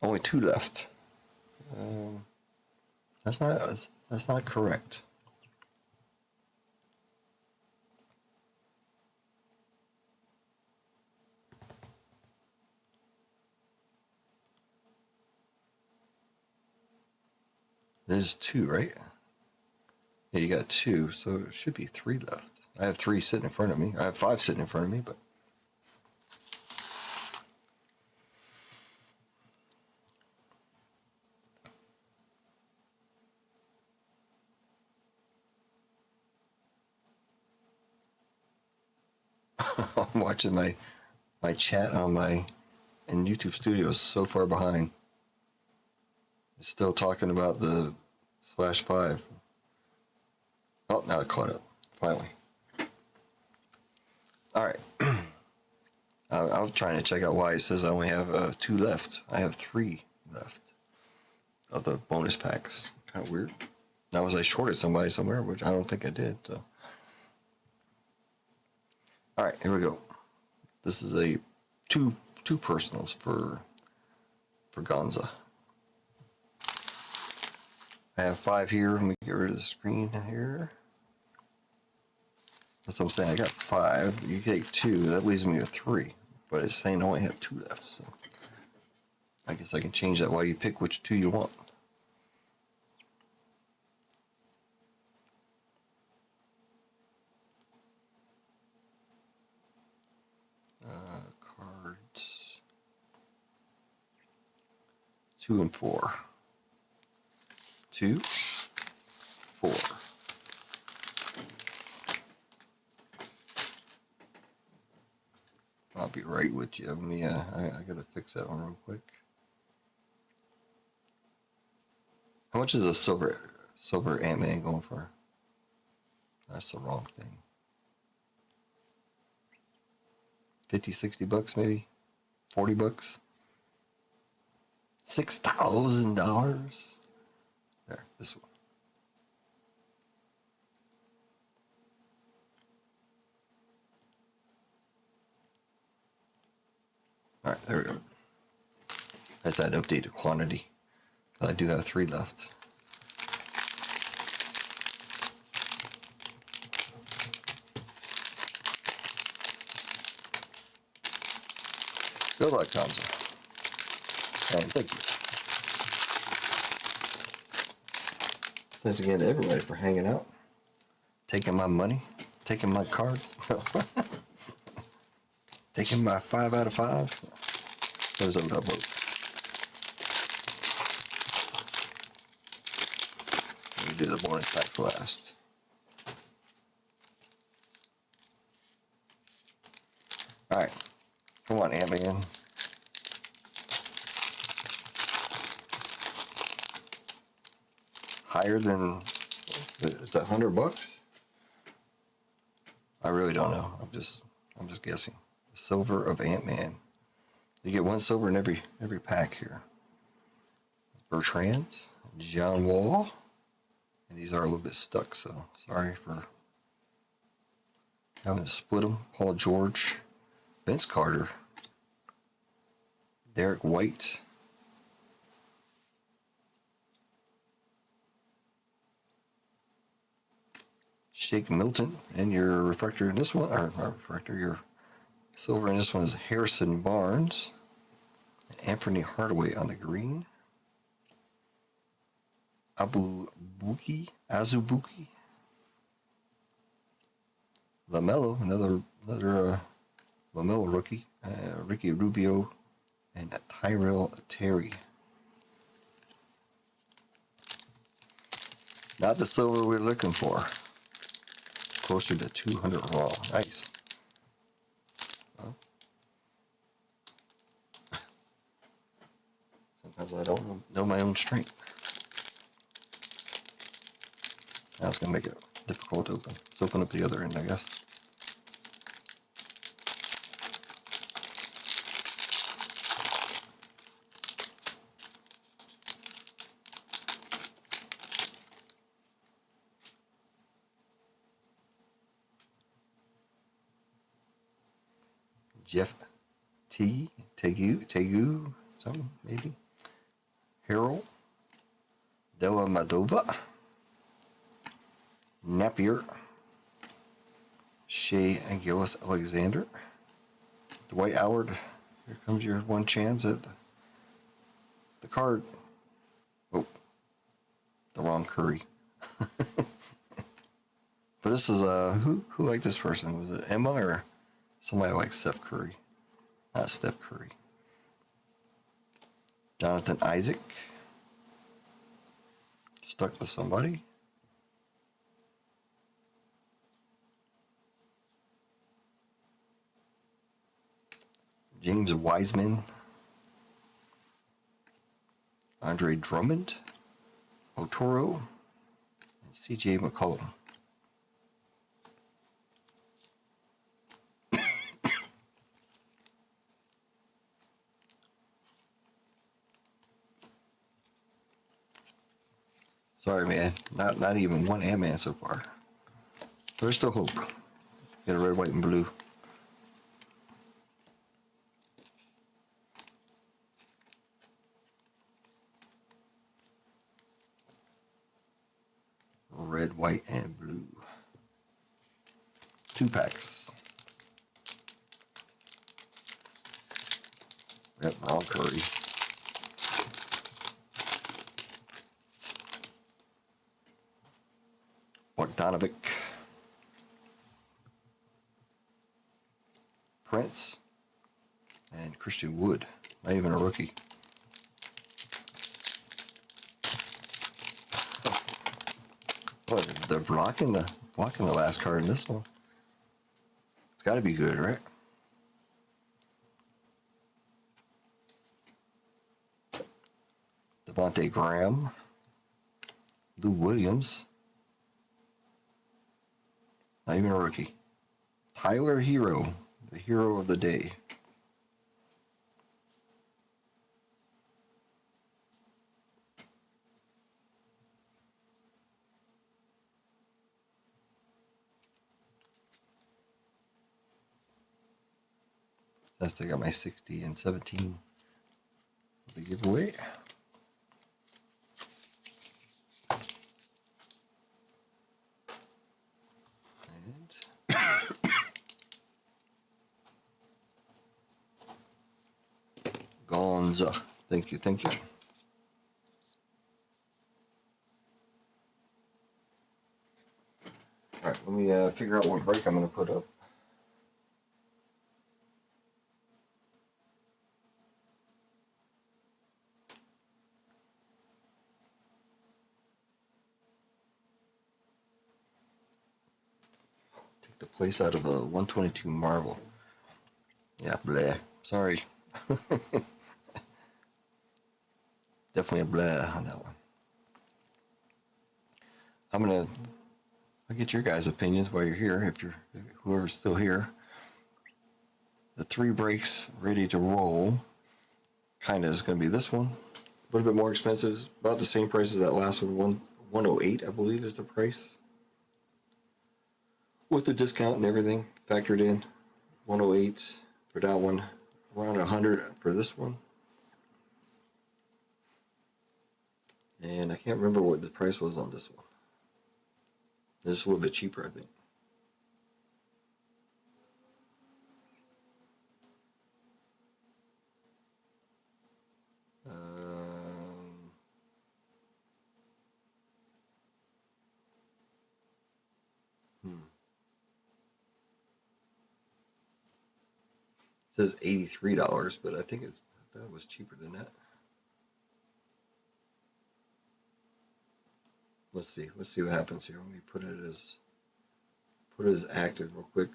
Only 2 left. That's not correct. There's 2, right? Yeah, you got 2, so it should be 3 left. I have 3 sitting in front of me. I have 5 sitting in front of me, but I'm watching my chat on in YouTube Studio is so far behind. It's still talking about the /5. Oh, now it caught up. Finally. All right. I was trying to check out why it says I only have 2 left. I have 3 left of the bonus packs. Kind of weird. Now, was I shorted somebody somewhere, which I don't think I did. So, all right, here we go. This is a two personals for Gonza. I have 5 here. Let me get rid of the screen here. That's what I'm saying. I got 5. You take 2. That leaves me with 3. But it's saying I only have 2 left. So I guess I can change that while you pick which 2 you want. Cards 2 and 4. 2, 4. I'll be right with you. I gotta fix that one real quick. How much is a silver Ant-Man going for? That's the wrong thing. 50, 60 bucks maybe? 40 bucks? $6,000? There, this one. All right, there we go. That's that updated quantity. I do have 3 left. Good luck, Gonza. And thank you. Thanks again to everybody for hanging out, taking my money, taking my cards, taking my 5 out of 5. Those are the vote. Let me do the bonus packs last. All right, come on, Ant-Man. Higher than, is that $100? I really don't know. I'm just guessing. Silver of Ant-Man. You get 1 silver in every pack here. Bertrand's, John Wall, and these are a little bit stuck, so sorry for having to split them. Paul George, Vince Carter, Derek White, Shake Milton, and your refractor in this one, or refractor, your silver in this one is Harrison Barnes, Anthony Hardaway on the green, Azubuki, LaMelo, another LaMelo rookie, Ricky Rubio, and Tyrell Terry. Not the silver we're looking for. Closer to 200 raw. Nice. Well, Sometimes I don't know my own strength. That's going to make it difficult to open. Let's open up the other end, I guess. Jeff Tegu, something maybe. Harold, Della Madova, Napier, Shea and Gillis Alexander, Dwight Howard. Here comes your one chance at the card. Oh, the wrong Curry. But this is who liked this person? Was it Emma or somebody like Steph Curry? Not Steph Curry. Jonathan Isaac. Stuck with somebody. James Wiseman. Andre Drummond. Otoro. And CJ McCollum. Sorry, man. Not even one Ant-Man so far. There's still hope. Get a red, white, and blue. Red, white, and blue. 2 packs. Yep, wrong Curry. Bogdanovic. Prince. And Christian Wood. Not even a rookie. What, they're blocking the last card in this one. It's got to be good, right? Devontae Graham. Lou Williams. Not even a rookie. Tyler Hero. The hero of the day. That's I got my 60 and 17 the giveaway. And Gonza. Thank you. Alright, let me figure out what break I'm going to put up. Take the place out of a 122 Marvel. Yeah, bleh. Sorry. Definitely a bleh on that one. I'll get your guys' opinions while you're here, whoever's still here. The 3 breaks ready to roll. Kinda is gonna be this one. A little bit more expensive. It's about the same price as that last one. 108, I believe, is the price. With the discount and everything factored in. 108 for that one. Around 100 for this one. And I can't remember what the price was on this one. It's a little bit cheaper, I think. It says $83, but I think that was cheaper than that. Let's see what happens here. Let me put it as active real quick.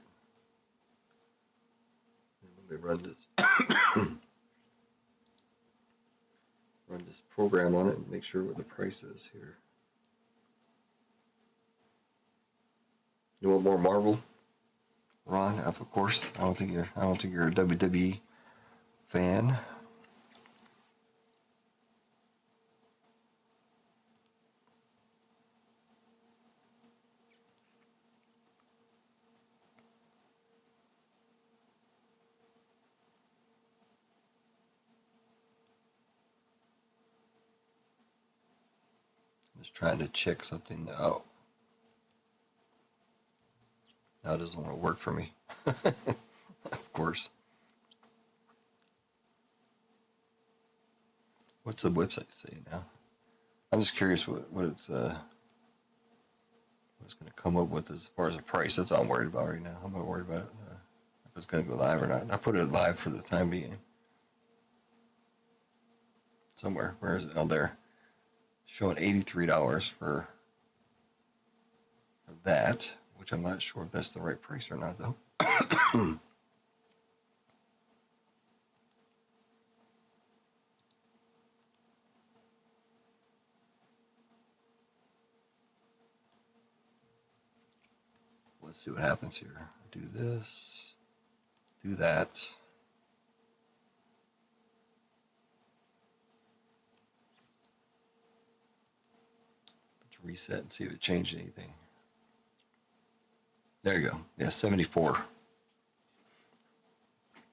Let me run this. run this program on it and make sure what the price is here. You want more Marvel, Ron? Of course. I don't think you're a WWE fan. Just trying to check something. Oh, now it doesn't want to work for me. Of course. What's the website say now? I'm just curious what it's going to come up with as far as the price. That's all I'm worried about right now. I'm not worried about if it's going to go live or not. I put it live for the time being. Somewhere. Where is it? Oh, there. Showing $83 for that, which I'm not sure if that's the right price or not, though. Let's see what happens here. Do this, do that. Let's reset and see if it changed anything. There you go. Yeah, 74.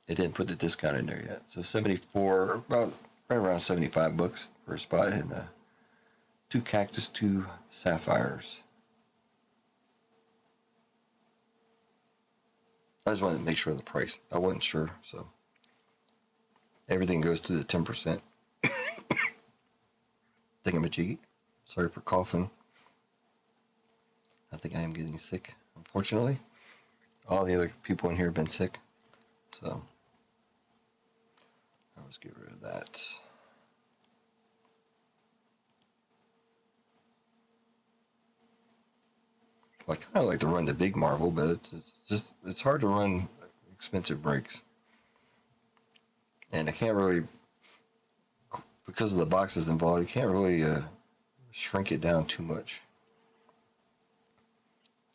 It didn't put the discount in there yet. So 74, about right around 75 bucks for a spot, and 2 cactus, 2 sapphires. I just wanted to make sure of the price. I wasn't sure, so everything goes to the 10%. Thingamajiggy. Sorry for coughing. I think I am getting sick, unfortunately. All the other people in here have been sick, so I'll just get rid of that. Well, I kind of like to run the big Marvel, but it's hard to run expensive Breakz. And I can't really, because of the boxes involved, you can't really shrink it down too much.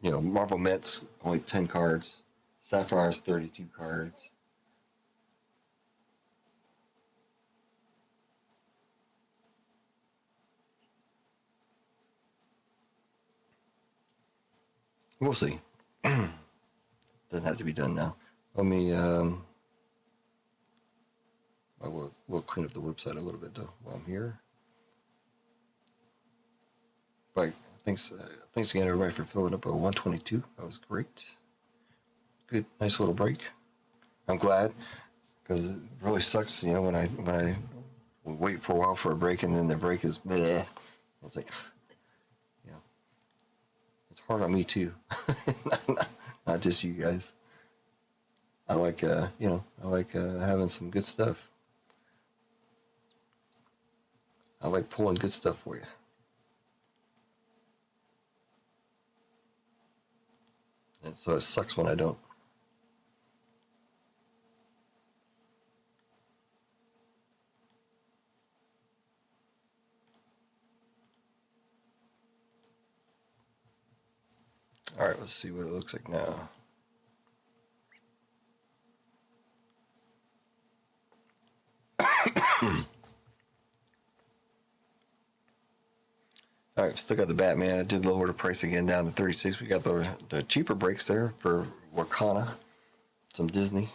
You know, Marvel Mets, only 10 cards. Sapphires, 32 cards. We'll see. Doesn't have to be done now. Let me, we'll clean up the website a little bit, though, while I'm here. But thanks again, everybody, for filling up a 122. That was great. Good, nice little break. I'm glad, because it really sucks, you know, when I wait for a while for a break and then the break is bleh. It's like, you know, it's hard on me too, not just you guys. I like, having some good stuff. I like pulling good stuff for you. And so it sucks when I don't. All right, let's see what it looks like now. All right, still got the Batman. I did lower the price again down to 36. We got the cheaper breaks there for Wakana, some Disney,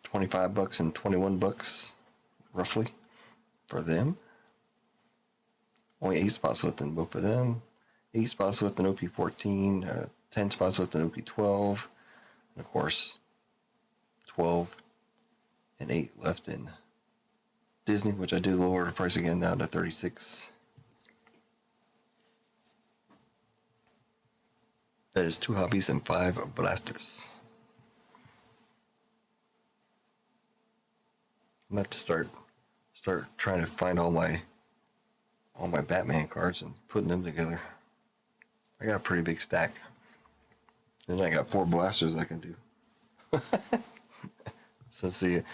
25 bucks and 21 bucks, roughly, for them. Only 8 spots left in both of them. 8 spots left in OP14, 10 spots left in OP12, and of course, 12 and 8 left in Disney, which I did lower the price again down to 36. That is 2 hobbies and 5 blasters. I'm going to have to start trying to find all my Batman cards and putting them together. I got a pretty big stack. Then I got 4 blasters I can do. since the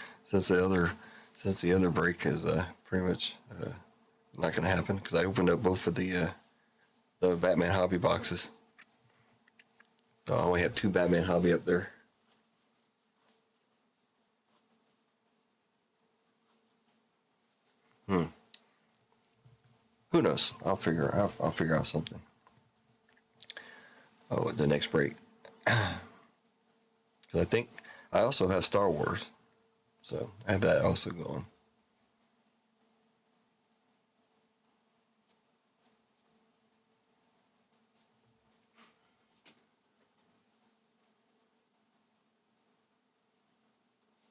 other since the other break is pretty much not going to happen because I opened up both of the Batman hobby boxes. So I only have 2 Batman hobby up there. Who knows? I'll figure out something. Oh, the next break. Because I think I also have Star Wars, so I have that also going.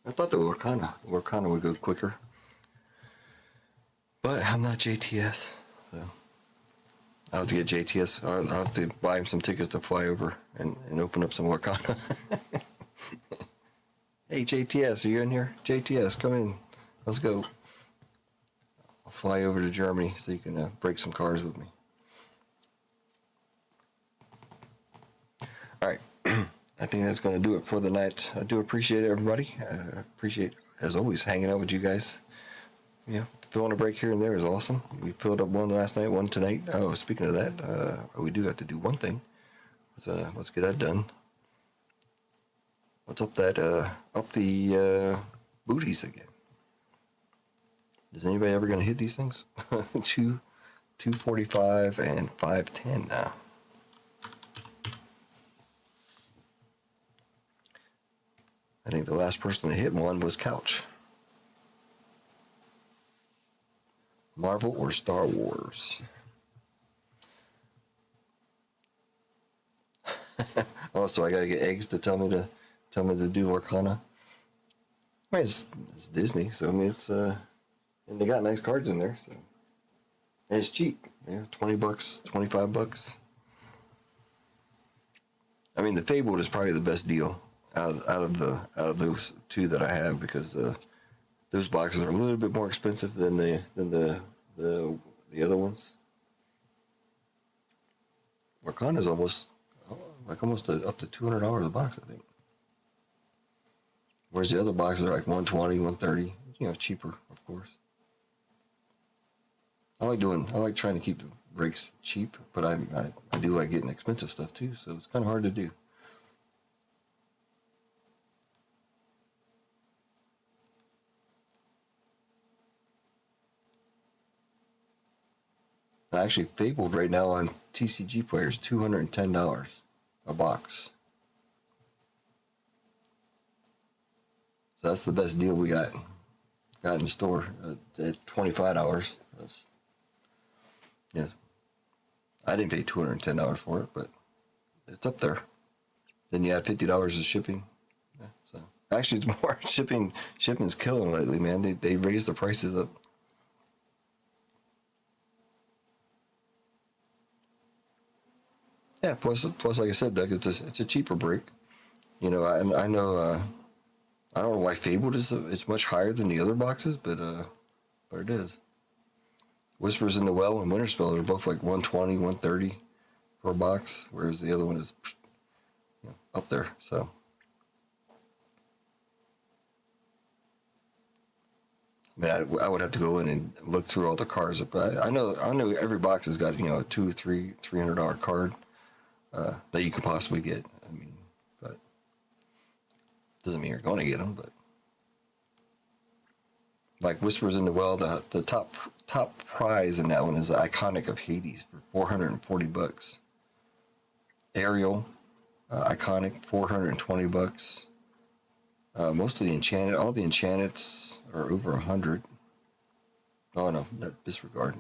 I thought the Lorcana would go quicker, but I'm not JTS, so I'll have to get JTS. I'll have to buy him some tickets to fly over and open up some Lorcana. Hey JTS, are you in here? JTS, come in. Let's go. I'll fly over to Germany so you can break some cars with me. All right. I think that's going to do it for the night. I do appreciate it, everybody. I appreciate, as always, hanging out with you guys. Yeah, filling a break here and there is awesome. We filled up one last night, one tonight. Oh, speaking of that, we do have to do one thing. Let's get that done. Let's up the booties again. Is anybody ever going to hit these things? 245 and 510 now. I think the last person to hit one was Couch. Marvel or Star Wars? Oh, so I gotta get eggs to tell me to do Lorcana. I mean, it's Disney, so I mean and they got nice cards in there, so and it's cheap. Yeah, $20, $25. I mean, the Fabled is probably the best deal out of those 2 that I have because those boxes are a little bit more expensive than the other ones. Lorcana is almost up to $200 a box, I think. Whereas the other boxes are like $120, $130. You know, cheaper, of course. I like trying to keep the breaks cheap, but I do like getting expensive stuff too. So it's kind of hard to do. Actually, Fabled right now on TCG Players, $210 a box. So that's the best deal we got in the store at $25. Yeah, I didn't pay $210 for it, but it's up there. Then you add $50 of shipping. Yeah, so actually, it's more shipping. Shipping's killing lately, man. They raised the prices up. Yeah, plus, like I said, Doug, it's a cheaper break. You know, I know. I don't know why Fabled it's much higher than the other boxes, but it is. Whispers in the Well and Winterspell are both like 120, 130 for a box, whereas the other one is up there. So. I mean, I would have to go in and look through all the cards, but I know every box has got $200-$300 card that you could possibly get. I mean, but doesn't mean you're going to get them. But like Whispers in the Well, the top prize in that one is the Iconic of Hades for $440. Ariel, Iconic, $420. Most of the Enchanted, all the Enchanteds are over 100. Oh no, disregard.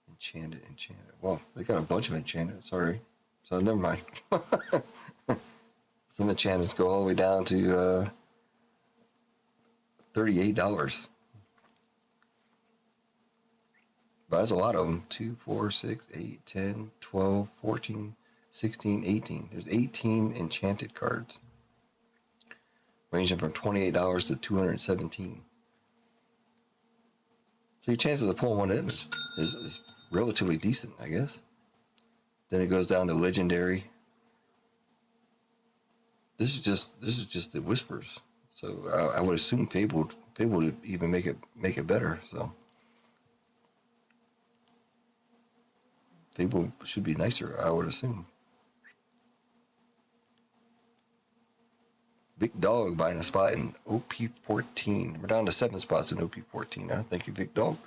Enchanted. Well, they got a bunch of Enchanted. Sorry, so never mind. Some Enchanteds go all the way down to $38. But that's a lot of them. 2, 4, 6, 8, 10, 12, 14, 16, 18. There's 18 Enchanted cards, ranging from $28 to $217. So your chances of pulling one in is relatively decent, I guess. Then it goes down to Legendary. This is just the Whispers. So I would assume Fabled would even make it better. So Fabled should be nicer, I would assume. Big Dog buying a spot in OP14. We're down to 7 spots in OP14. Huh? Thank you, Big Dog.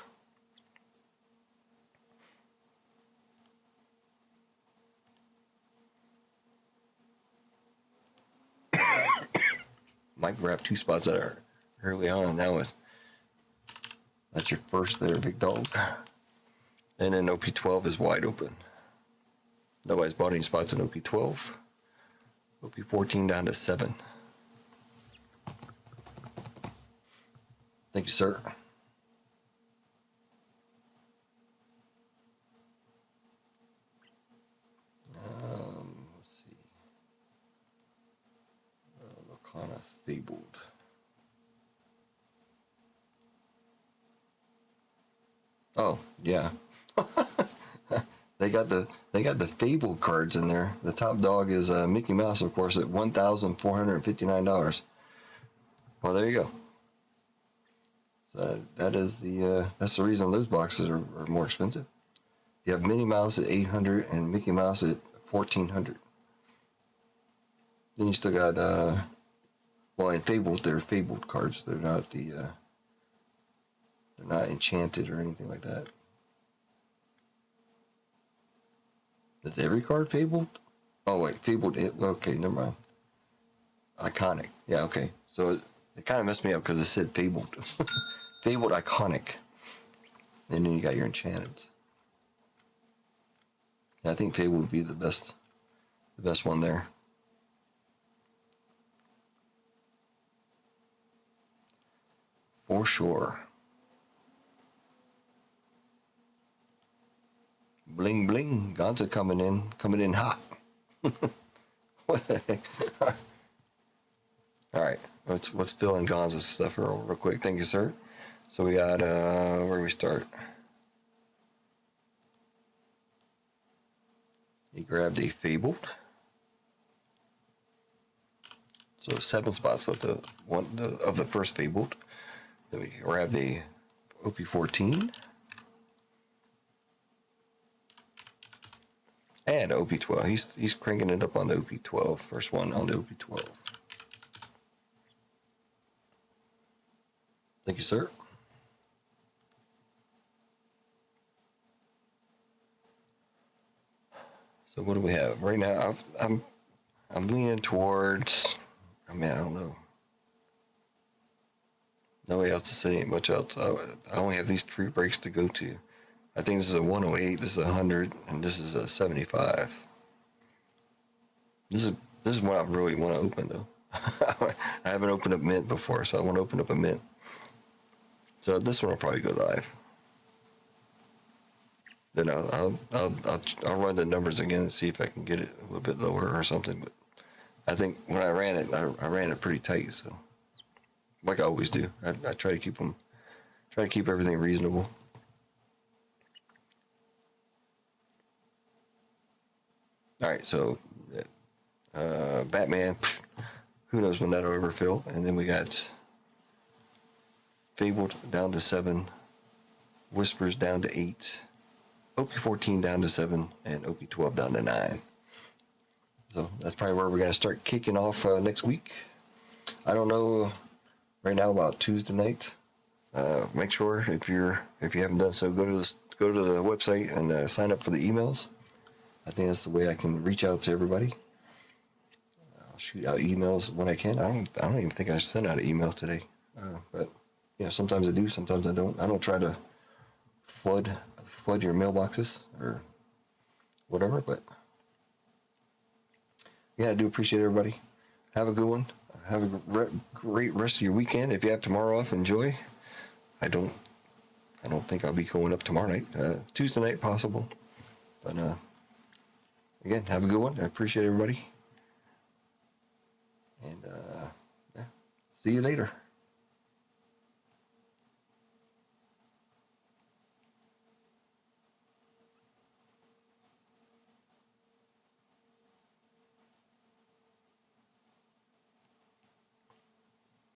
Mike grabbed 2 spots that are early on, and that's your first there, Big Dog. And then OP12 is wide open. Nobody's bought any spots in OP12. OP14 down to 7. Thank you, sir. Let's see. Lacana Fabled. Oh, yeah. They got the Fabled cards in there. The top dog is Mickey Mouse, of course, at $1,459. Well, there you go. So that's the reason those boxes are more expensive. You have Minnie Mouse at $800 and Mickey Mouse at $1,400. Then you still got in Fabled, they're Fabled cards. They're not they're not enchanted or anything like that. Is every card Fabled? Oh wait, Fabled. Okay, never mind. Iconic. Yeah, okay. So it kind of messed me up because it said Fabled. Fabled Iconic. And then you got your enchanted. Yeah, I think Fabled would be the best one there. For sure. Bling bling, Gonza coming in hot. What the heck? All right, let's fill in Gonza's stuff real quick. Thank you, sir. So we got where do we start? He grabbed a Fabled. So 7 spots left of the first Fabled. Then we grabbed a OP14. And OP12. He's cranking it up on the OP12. First one on the OP12. Thank you, sir. So what do we have right now? I'm leaning towards. I mean, I don't know. Nobody else is saying much else. I only have these 3 breaks to go to. I think this is a 108, this is a 100, and this is a 75. This is what I really want to open, though. I haven't opened up Mint before, so I want to open up a Mint. So this one will probably go live. Then I'll run the numbers again and see if I can get it a little bit lower or something. But I think when I ran it, I ran it pretty tight. So like I always do, I try to keep everything reasonable. All right, so Batman, who knows when that'll ever fill. And then we got Fabled down to 7, Whispers down to 8, OP14 down to 7, and OP12 down to 9. So that's probably where we're going to start kicking off next week. I don't know right now about Tuesday night. Make sure if you haven't done so, go to the website and sign up for the emails. I think that's the way I can reach out to everybody. I'll shoot out emails when I can. I don't even think I sent out an email today. But yeah, sometimes I do, sometimes I don't. I don't try to flood your mailboxes or whatever, but yeah, I do appreciate everybody. Have a good one. Have a great rest of your weekend. If you have tomorrow off, enjoy. I don't think I'll be going up tomorrow night. Tuesday night possible, but again, have a good one. I appreciate everybody. And yeah, see you later.